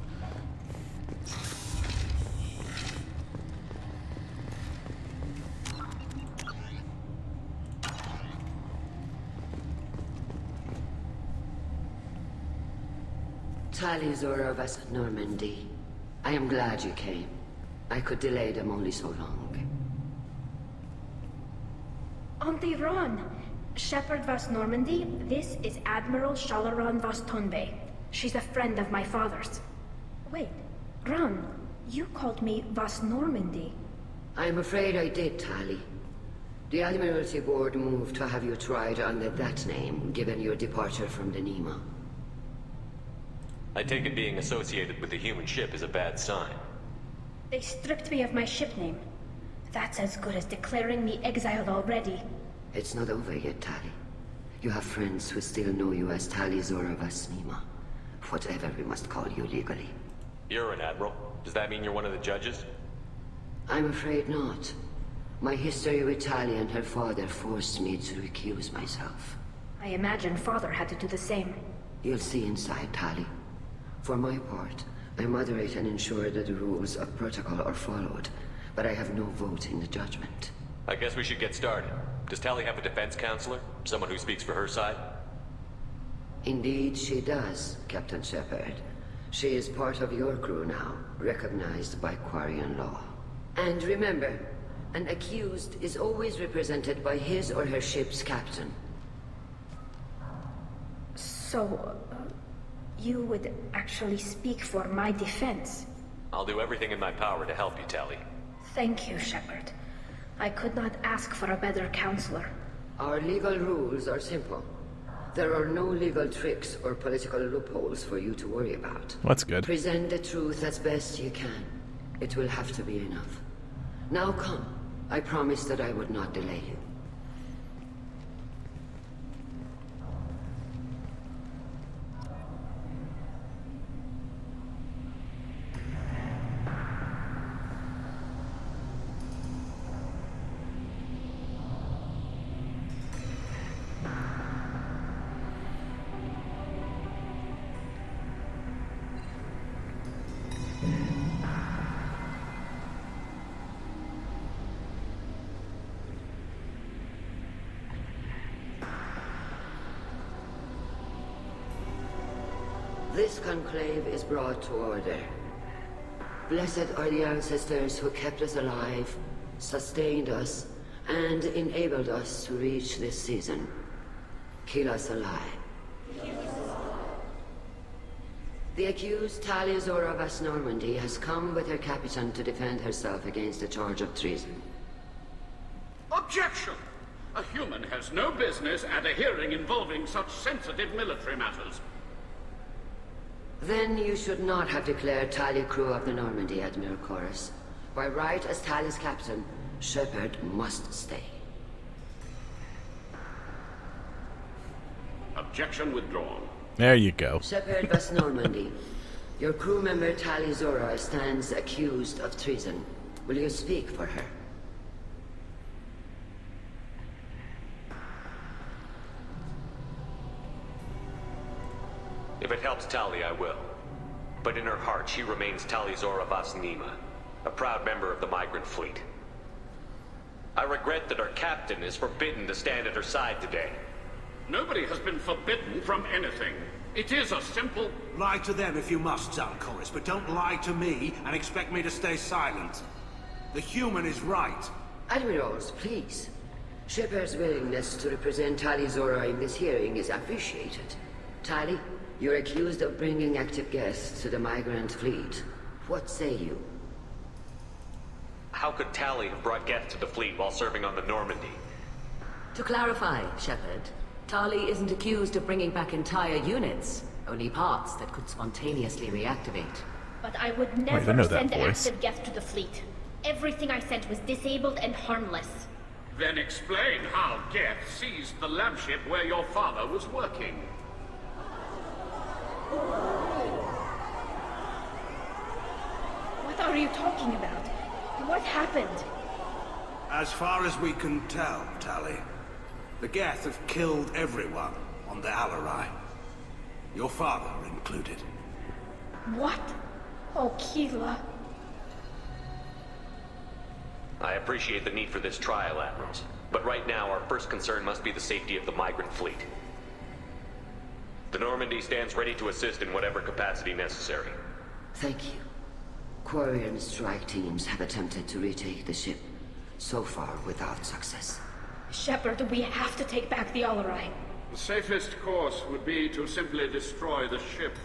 Tali Zora Vas Normandy. I am glad you came. I could delay them only so long. Auntie Ron! Shepard Vas Normandy, this is Admiral Shalaran Vas Tonbe. She's a friend of my father's. Wait, Ron, you called me Vas Normandy. I'm afraid I did, Tali. The Admiralty Board moved to have you tried under that name, given your departure from the Nema. I take it being associated with the human ship is a bad sign. They stripped me of my ship name. That's as good as declaring me exiled already. It's not over yet, Tali. You have friends who still know you as Tali Zora Vas Nema. Whatever we must call you legally. You're an admiral. Does that mean you're one of the judges? I'm afraid not. My history with Tali and her father forced me to recuse myself. I imagine father had to do the same. You'll see inside, Tali. For my part, I moderate and ensure that the rules of protocol are followed, but I have no vote in the judgment. I guess we should get started. Does Tali have a defense counselor? Someone who speaks for her side? Indeed, she does, Captain Shepard. She is part of your crew now, recognized by Quarian law. And remember, an accused is always represented by his or her ship's captain. So, you would actually speak for my defense? I'll do everything in my power to help you, Tali. Thank you, Shepard. I could not ask for a better counselor. Our legal rules are simple. There are no legal tricks or political loopholes for you to worry about. That's good. Present the truth as best you can. It will have to be enough. Now come. I promised that I would not delay you. This conclave is brought to order. Blessed are the ancestors who kept us alive, sustained us, and enabled us to reach this season. Keep us alive. The accused Tali Zora Vas Normandy has come with her captain to defend herself against a charge of treason. Objection! A human has no business at a hearing involving such sensitive military matters. Then you should not have declared Tali crew of the Normandy, Admiral Chorus. By right as Tali's captain, Shepard must stay. Objection withdrawn. There you go. Shepard Vas Normandy, your crew member Tali Zora stands accused of treason. Will you speak for her? If it helps Tali, I will. But in her heart, she remains Tali Zora Vas Nema, a proud member of the Migrant Fleet. I regret that our captain is forbidden to stand at her side today. Nobody has been forbidden from anything. It is a simple... Lie to them if you must, Zalcoris, but don't lie to me and expect me to stay silent. The human is right. Admirals, please. Shepard's willingness to represent Tali Zora in this hearing is appreciated. Tali, you're accused of bringing active guests to the Migrant Fleet. What say you? How could Tali have brought guests to the fleet while serving on the Normandy? To clarify, Shepard, Tali isn't accused of bringing back entire units, only parts that could spontaneously reactivate. But I would never send active guests to the fleet. Everything I sent was disabled and harmless. Then explain how Geth seized the lab ship where your father was working. What are you talking about? What happened? As far as we can tell, Tali, the Geth have killed everyone on the Alarai. Your father included. What? Oh, Keela. I appreciate the need for this trial, Admirals. But right now, our first concern must be the safety of the Migrant Fleet. The Normandy stands ready to assist in whatever capacity necessary. Thank you. Quarian strike teams have attempted to retake the ship, so far without success. Shepard, we have to take back the Alarai. The safest course would be to simply destroy the ship.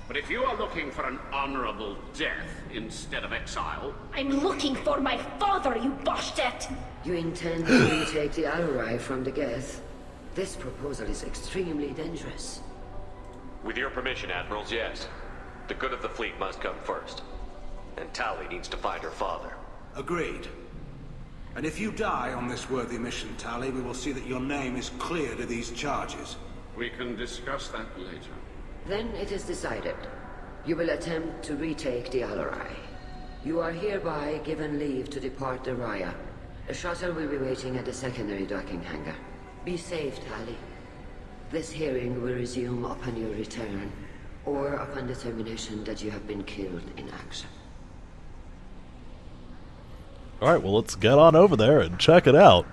But if you are looking for an honorable death instead of exile... I'm looking for my father, you Boshtet! You intend to retake the Alarai from the Geth? This proposal is extremely dangerous. With your permission, Admirals, yes. The good of the fleet must come first. And Tali needs to find her father. Agreed. And if you die on this worthy mission, Tali, we will see that your name is cleared of these charges. We can discuss that later. Then it is decided. You will attempt to retake the Alarai. You are hereby given leave to depart the Raya. A shuttle will be waiting at the secondary docking hangar. Be safe, Tali. This hearing will resume upon your return, or upon determination that you have been killed in action. Alright, well, let's get on over there and check it out.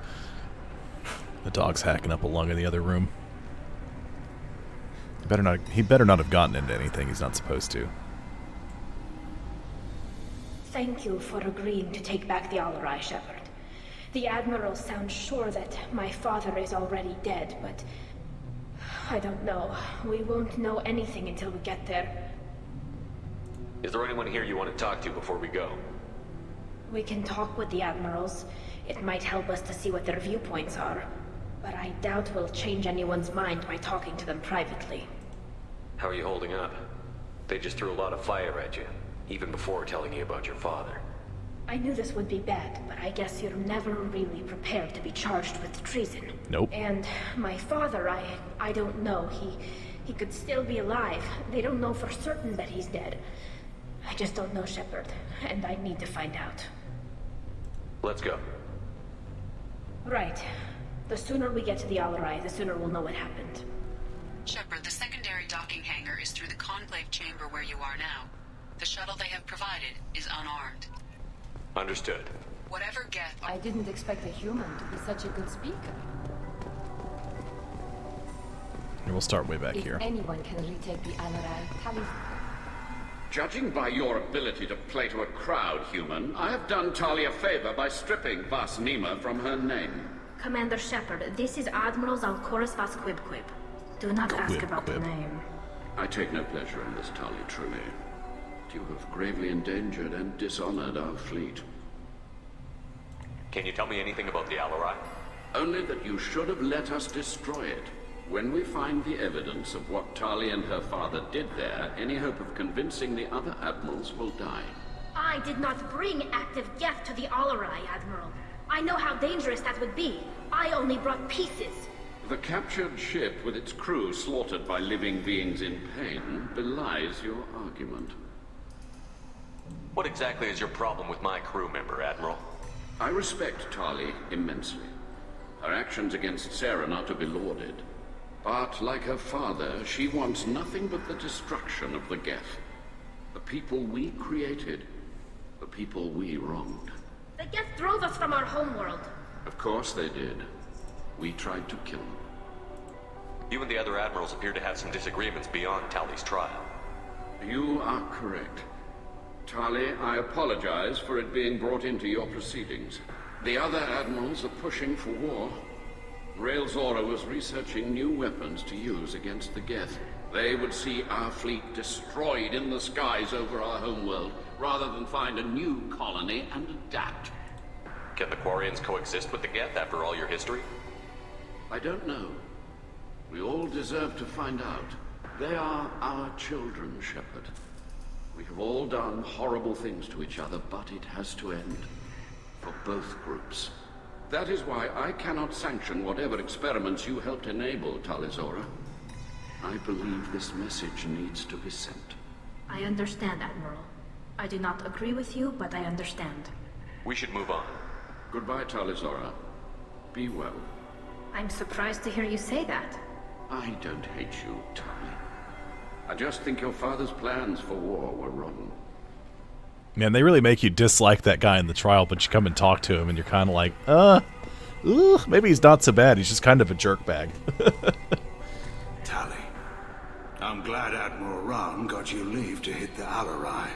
The dog's hacking up a lung in the other room. He better not have gotten into anything he's not supposed to. Thank you for agreeing to take back the Alarai, Shepard. The Admiral sounds sure that my father is already dead, but... I don't know. We won't know anything until we get there. Is there anyone here you want to talk to before we go? We can talk with the Admirals. It might help us to see what their viewpoints are. But I doubt we'll change anyone's mind by talking to them privately. How are you holding up? They just threw a lot of fire at you, even before telling you about your father. I knew this would be bad, but I guess you're never really prepared to be charged with treason. Nope. And my father, I don't know. He could still be alive. They don't know for certain that he's dead. I just don't know, Shepard, and I need to find out. Let's go. Right. The sooner we get to the Alarai, the sooner we'll know what happened. Shepard, the secondary docking hangar is through the conclave chamber where you are now. The shuttle they have provided is unarmed. Understood. Whatever Geth... I didn't expect a human to be such a good speaker. And we'll start way back If here. anyone can retake the Alarai, Tali... Judging by your ability to play to a crowd, human, I have done Tali a favor by stripping Vas Nima from her name. Commander Shepard, this is Admiral Zalcoris Vas Quib. Do not ask about the name. I take no pleasure in this, Tali, truly. You have gravely endangered and dishonored our fleet. Can you tell me anything about the Alarai? Only that you should have let us destroy it. When we find the evidence of what Tali and her father did there, any hope of convincing the other admirals will die. I did not bring active Geth to the Alarai, Admiral. I know how dangerous that would be. I only brought pieces. The captured ship with its crew slaughtered by living beings in pain belies your argument. What exactly is your problem with my crew member, Admiral? I respect Tali immensely. Her actions against Saren are to be lauded. But, like her father, she wants nothing but the destruction of the Geth. The people we created. The people we wronged. The Geth drove us from our homeworld. Of course they did. We tried to kill them. You and the other admirals appear to have some disagreements beyond Tali's trial. You are correct. Tali, I apologize for it being brought into your proceedings. The other admirals are pushing for war. Rael Zora was researching new weapons to use against the Geth. They would see our fleet destroyed in the skies over our homeworld, rather than find a new colony and adapt. Can the Quarians coexist with the Geth after all your history? I don't know. We all deserve to find out. They are our children, Shepard. We have all done horrible things to each other, but it has to end. For both groups. That is why I cannot sanction whatever experiments you helped enable, Tali Zora. I believe this message needs to be sent. I understand, Admiral. I do not agree with you, but I understand. We should move on. Goodbye, Tali Zora. Be well. I'm surprised to hear you say that. I don't hate you, Tali. I just think your father's plans for war were wrong. Man, they really make you dislike that guy in the trial, but you come and talk to him, and you're kind of like, maybe he's not so bad. He's just kind of a jerkbag. Tali, I'm glad Admiral Rahn got you leave to hit the Alarai.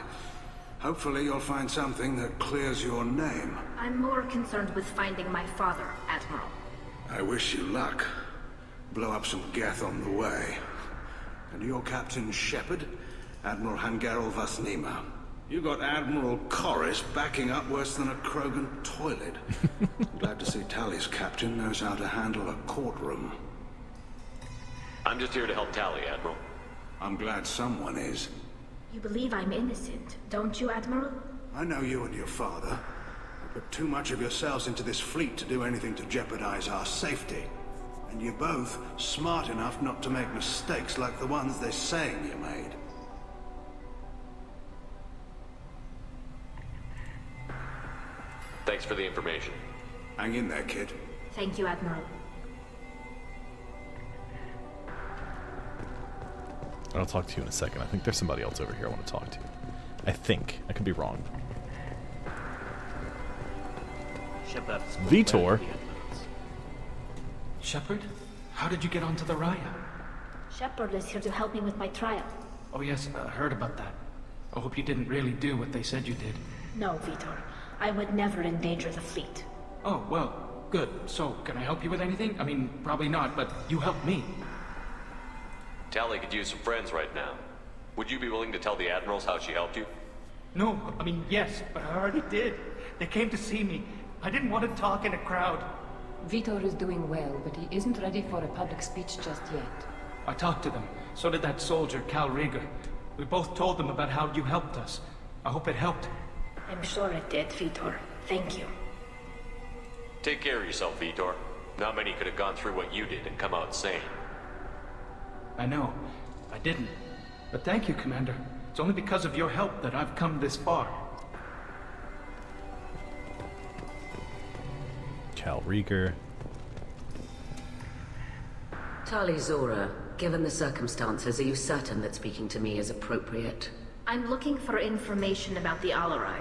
Hopefully you'll find something that clears your name. I'm more concerned with finding my father, Admiral. I wish you luck. Blow up some Geth on the way. And your Captain Shepard, Admiral Hangarel Vasnima. You got Admiral Corris backing up worse than a Krogan toilet. Glad to see Tali's captain knows how to handle a courtroom. I'm just here to help Tali, Admiral. I'm glad someone is. You believe I'm innocent, don't you, Admiral? I know you and your father. You put too much of yourselves into this fleet to do anything to jeopardize our safety. And you're both smart enough not to make mistakes like the ones they're saying you made. Thanks for the information. Hang in there, kid. Thank you, Admiral. I'll talk to you in a second. I think there's somebody else over here I want to talk to. I think. I could be wrong. Vitor? Shepard? How did you get onto the Raya? Shepard is here to help me with my trial. Oh yes, I heard about that. I hope you didn't really do what they said you did. No, Vitor. I would never endanger the fleet. Oh, well, good. So, can I help you with anything? I mean, probably not, but you helped me. Tali could use some friends right now. Would you be willing to tell the admirals how she helped you? No, I mean, yes, but I already did. They came to see me. I didn't want to talk in a crowd. Vitor is doing well, but he isn't ready for a public speech just yet. I talked to them. So did that soldier, Cal Rieger. We both told them about how you helped us. I hope it helped. I'm sure it did, Vitor. Thank you. Take care of yourself, Vitor. Not many could have gone through what you did and come out sane. I know. I didn't. But thank you, Commander. It's only because of your help that I've come this far. Cal Rieger. Tali Zora, given the circumstances, are you certain that speaking to me is appropriate? I'm looking for information about the Alarai.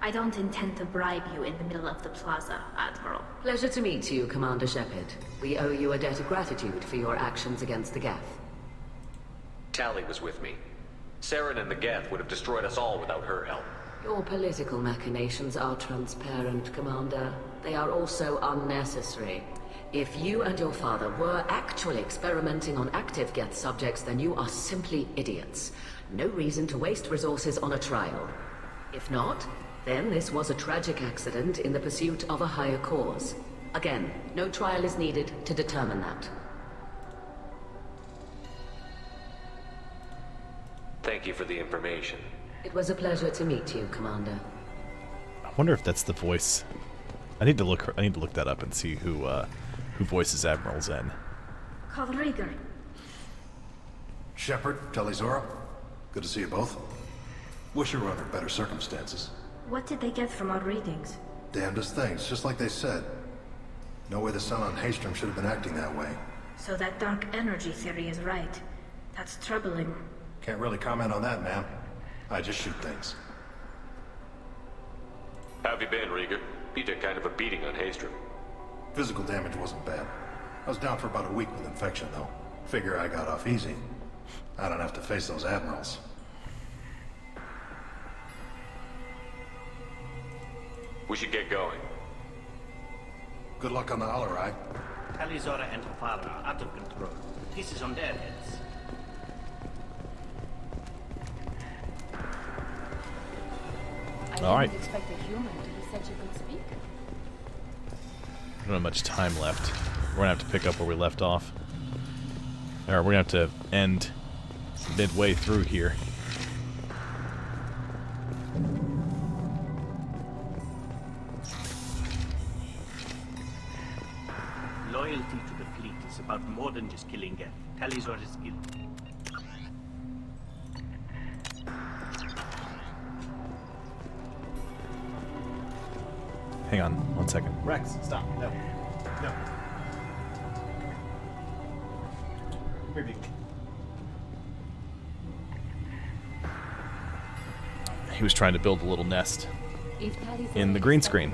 I don't intend to bribe you in the middle of the plaza, Admiral. Pleasure to meet you, Commander Shepard. We owe you a debt of gratitude for your actions against the Geth. Tali was with me. Saren and the Geth would have destroyed us all without her help. Your political machinations are transparent, Commander. They are also unnecessary. If you and your father were actually experimenting on active Geth subjects, then you are simply idiots. No reason to waste resources on a trial. If not, then this was a tragic accident in the pursuit of a higher cause. Again, no trial is needed to determine that. Thank you for the information. It was a pleasure to meet you, Commander. I wonder if that's the voice. I need to look that up and see who voices Admiral Zen. Cal Rieger. Shepard, Tali Zora. Good to see you both. Wish you were under better circumstances. What did they get from our readings? Damnedest things, just like they said. No way the sun on Haystrom should have been acting that way. So that dark energy theory is right. That's troubling. Can't really comment on that, ma'am. I just shoot things. How have you been, Rieger? You took kind of a beating on Haystrom. Physical damage wasn't bad. I was down for about a week with infection, though. Figure I got off easy. I don't have to face those admirals. We should get going. Good luck on the Alarai. Tali, Zora, and her father are out of control. This is on their heads. All right. I didn't expect a human to be such a good speaker. I don't have much time left. We're gonna have to pick up where we left off. Or we're gonna have to end midway through here. Loyalty to the fleet is about more than just killing Geth. Tali, Zora's guilty. Hang on, 1 second. Rex, stop. No. No. Maybe. He was trying to build a little nest in the green screen.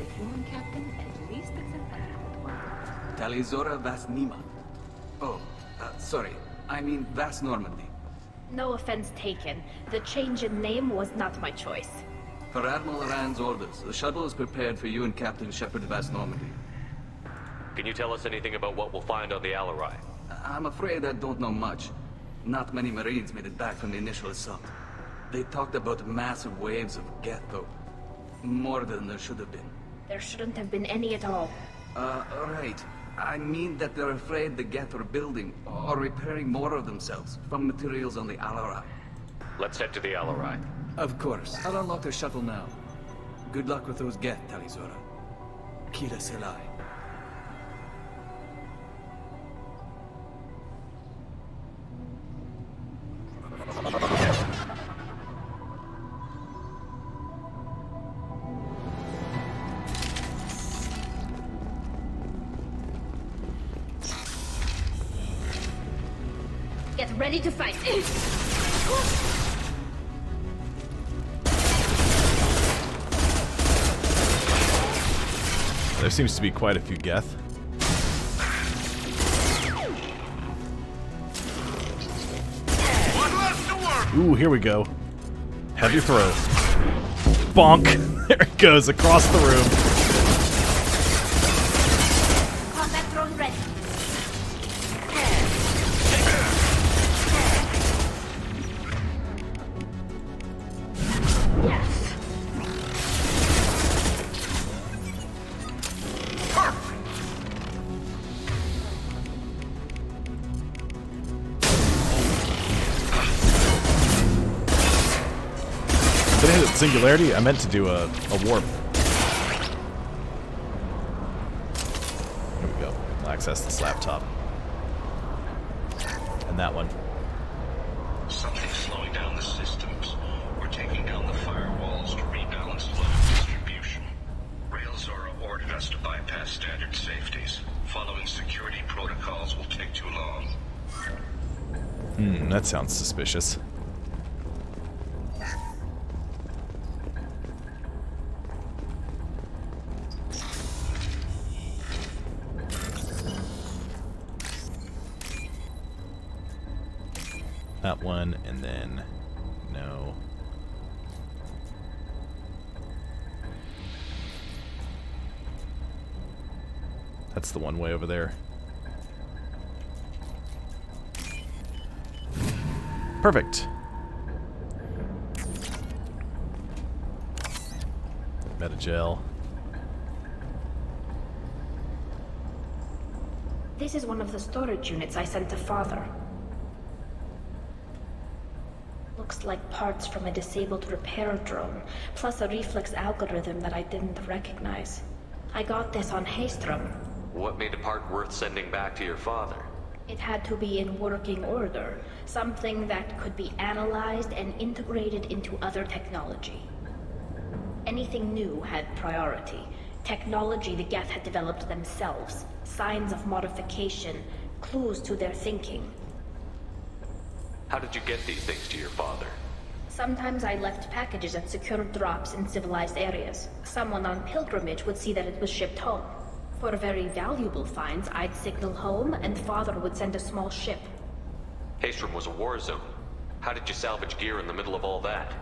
Tali Zora Vas Nima. Oh, sorry. I mean Vas Normandy. No offense taken. The change in name was not my choice. Per Admiral Rand's orders, the shuttle is prepared for you and Captain Shepard Vas Normandy. Can you tell us anything about what we'll find on the Alarai? I'm afraid I don't know much. Not many Marines made it back from the initial assault. They talked about massive waves of Geth, though. More than there should have been. There shouldn't have been any at all. Right. I mean that they're afraid the Geth are building or repairing more of themselves from materials on the Alarai. Let's head to the Alarai. Of course. I'll unlock the shuttle now. Good luck with those Geth, Tali Zora. Kira Selai. Get ready to fight. There seems to be quite a few Geth. Ooh, here we go. Heavy throw. Bonk. There it goes across the room. Combat drone ready. Yes. Did I hit singularity? I meant to do a warp. There we go. I'll access this laptop. And that one. Something's slowing down the systems. We're taking down the firewalls to rebalance load distribution. Rail Zora ordered us to bypass standard safeties. Following security protocols will take too long. That sounds suspicious. That one, and then no. That's the one way over there. Perfect. Metagel. This is one of the storage units I sent to Father. Looks like parts from a disabled repair drone, plus a reflex algorithm that I didn't recognize. I got this on Haystrom. What made a part worth sending back to your father? It had to be in working order, something that could be analyzed and integrated into other technology. Anything new had priority. Technology the Geth had developed themselves, signs of modification, clues to their thinking. How did you get these things to your father? Sometimes I left packages at secure drops in civilized areas. Someone on pilgrimage would see that it was shipped home. For very valuable finds, I'd signal home, and Father would send a small ship. Haystrom was a war zone. How did you salvage gear in the middle of all that?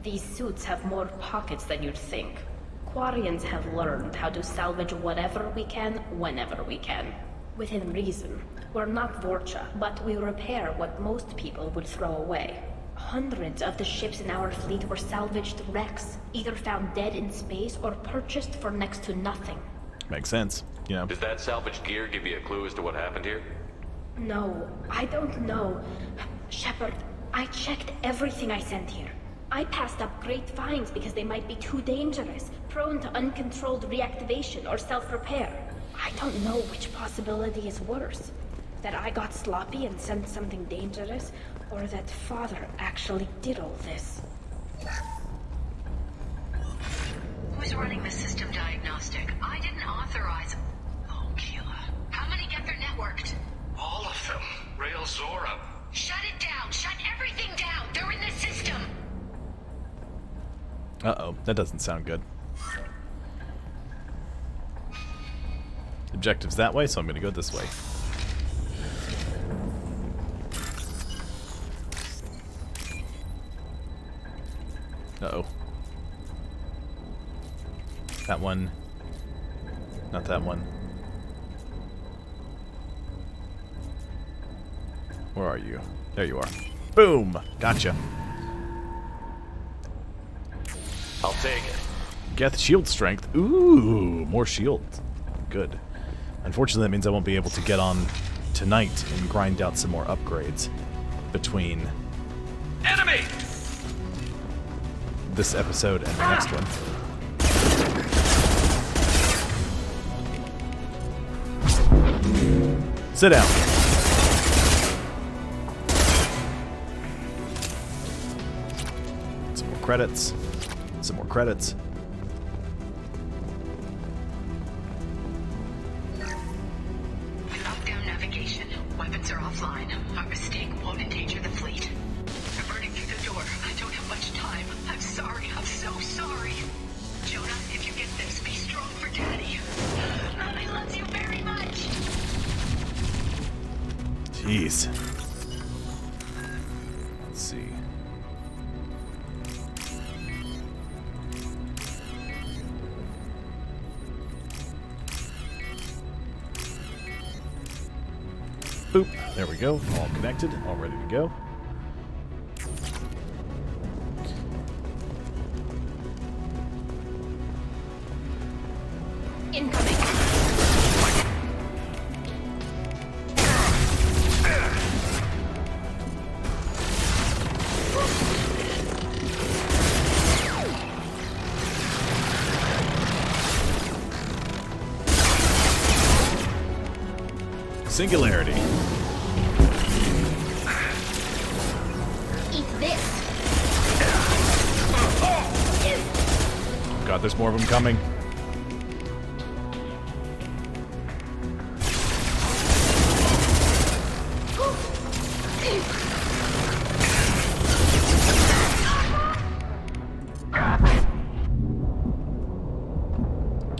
These suits have more pockets than you'd think. Quarians have learned how to salvage whatever we can, whenever we can. Within reason. We're not Vorcha, but we repair what most people would throw away. Hundreds of the ships in our fleet were salvaged wrecks, either found dead in space or purchased for next to nothing. Makes sense, you know. Does that salvaged gear give you a clue as to what happened here? No, I don't know. Shepard, I checked everything I sent here. I passed up great finds because they might be too dangerous, prone to uncontrolled reactivation or self-repair. I don't know which possibility is worse. That I got sloppy and sent something dangerous, or that Father actually did all this. Who's running the system diagnostic? I didn't authorize... Oh, killer. How many get their networked? All of them. Rail Zora. Shut it down! Shut everything down! They're in the system! Uh-oh, that doesn't sound good. Objective's that way, so I'm gonna go this way. Uh-oh. That one. Not that one. Where are you? There you are. Boom! Gotcha. I'll take it. Geth shield strength. Ooh, more shield. Good. Unfortunately, that means I won't be able to get on tonight and grind out some more upgrades between Enemy! this episode and the next one. Sit down. Some more credits. Some more credits. Lockdown navigation. Weapons are offline. Our mistake won't endanger the fleet. I'm burning through the door. I don't have much time. I'm sorry. I'm so sorry. Jonah, if you get this, be strong for Daddy. I love you very much. Jeez. Let's see. Boop. There we go. All connected. All ready to go. Incoming. Singularity. Eat this. God, there's more of them coming.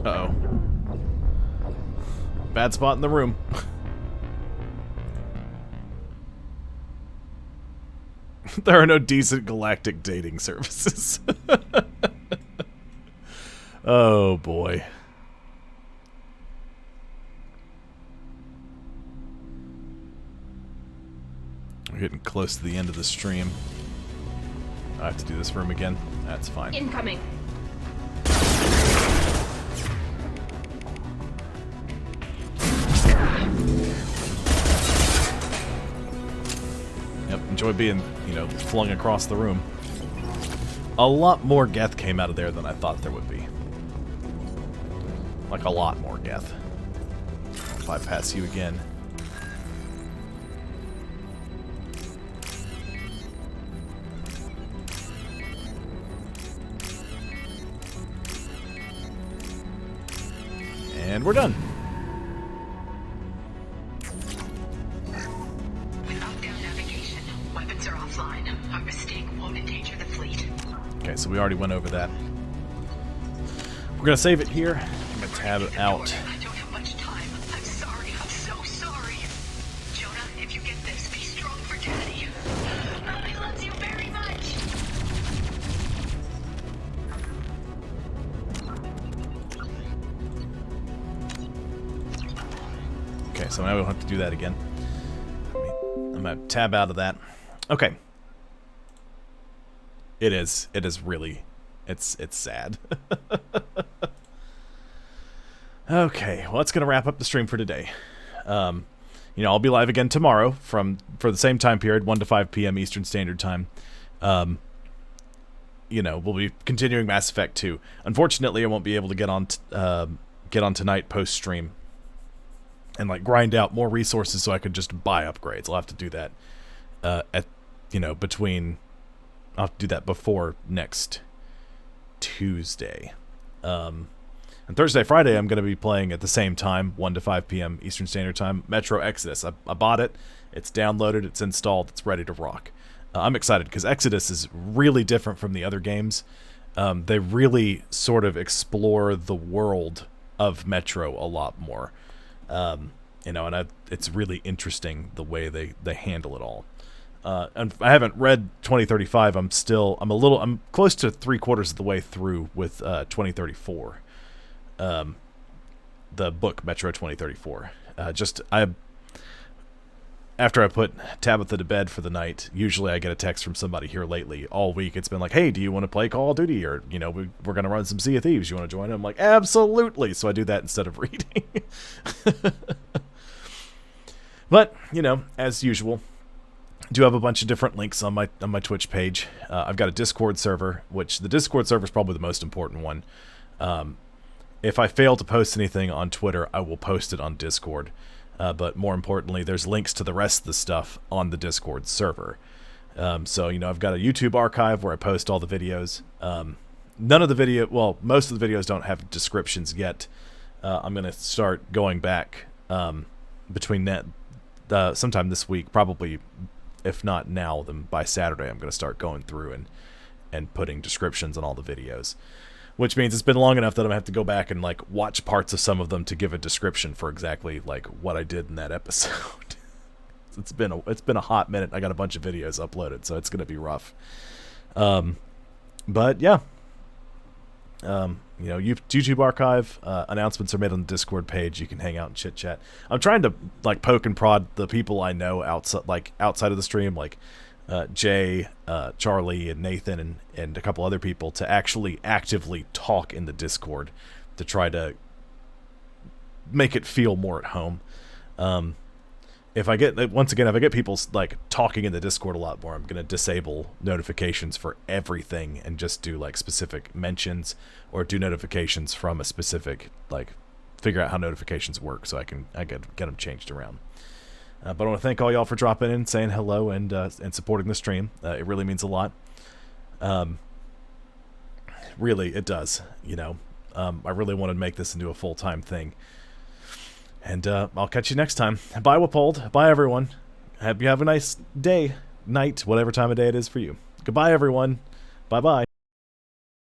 Uh-oh. Bad spot in the room. There are no decent galactic dating services. Oh, boy. We're getting close to the end of the stream. I have to do this room again. That's fine. Incoming. Yep, enjoy being, flung across the room. A lot more Geth came out of there than I thought there would be. Like a lot more Geth. I'll bypass you again. And we're done. Lockdown navigation. Weapons are offline. Our mistake won't endanger we already went over that. We're going to save it here. I'm going to tab it out. I don't have much time. I'm sorry. I'm so sorry. Jonah, if you get this, be strong for Daddy. Mommy loves you very much. Okay, so now we don't have to do that again. I'm going to tab out of that. Okay. It is really, it's sad. Okay, well, that's going to wrap up the stream for today. I'll be live again tomorrow for the same time period, 1 to 5 p.m. Eastern Standard Time. We'll be continuing Mass Effect 2. Unfortunately, I won't be able to get on tonight post-stream and grind out more resources so I could just buy upgrades. I'll have to do that I'll have to do that before next Tuesday. And Thursday, Friday, I'm going to be playing at the same time, 1 to 5 p.m. Eastern Standard Time, Metro Exodus. I bought it. It's downloaded. It's installed. It's ready to rock. I'm excited because Exodus is really different from the other games. They really sort of explore the world of Metro a lot more. It's really interesting the way they handle it all. And I haven't read 2035. I'm close to 3/4 of the way through with 2034. The book Metro 2034. After I put Tabitha to bed for the night, usually I get a text from somebody here lately. All week it's been like, hey, do you want to play Call of Duty? Or, we're going to run some Sea of Thieves. You want to join? I'm like, absolutely. So I do that instead of reading. But, as usual, I do have a bunch of different links on my Twitch page. I've got a Discord server, which the Discord server is probably the most important one. If I fail to post anything on Twitter, I will post it on Discord. But more importantly, there's links to the rest of the stuff on the Discord server. So, I've got a YouTube archive where I post all the videos. Most of the videos don't have descriptions yet. I'm going to start going back between sometime this week, probably, if not now, then by Saturday, I'm going to start going through and putting descriptions on all the videos. Which means it's been long enough that I'm going to have to go back and watch parts of some of them to give a description for exactly what I did in that episode. It's been a hot minute. I got a bunch of videos uploaded, so it's going to be rough. But yeah. YouTube archive, announcements are made on the Discord page. You can hang out and chit chat. I'm trying to poke and prod the people I know outside of the stream, Jay, Charlie, and Nathan, and a couple other people to actually actively talk in the Discord to try to make it feel more at home. If I get people talking in the Discord a lot more, I'm going to disable notifications for everything and just do specific mentions or do notifications from a specific, figure out how notifications work so I get them changed around. But I want to thank all y'all for dropping in, saying hello, and supporting the stream. It really means a lot. Really, it does. I really want to make this into a full-time thing. And I'll catch you next time. Bye, Wapold. Bye, everyone. Hope you have a nice day, night, whatever time of day it is for you. Goodbye, everyone. Bye-bye.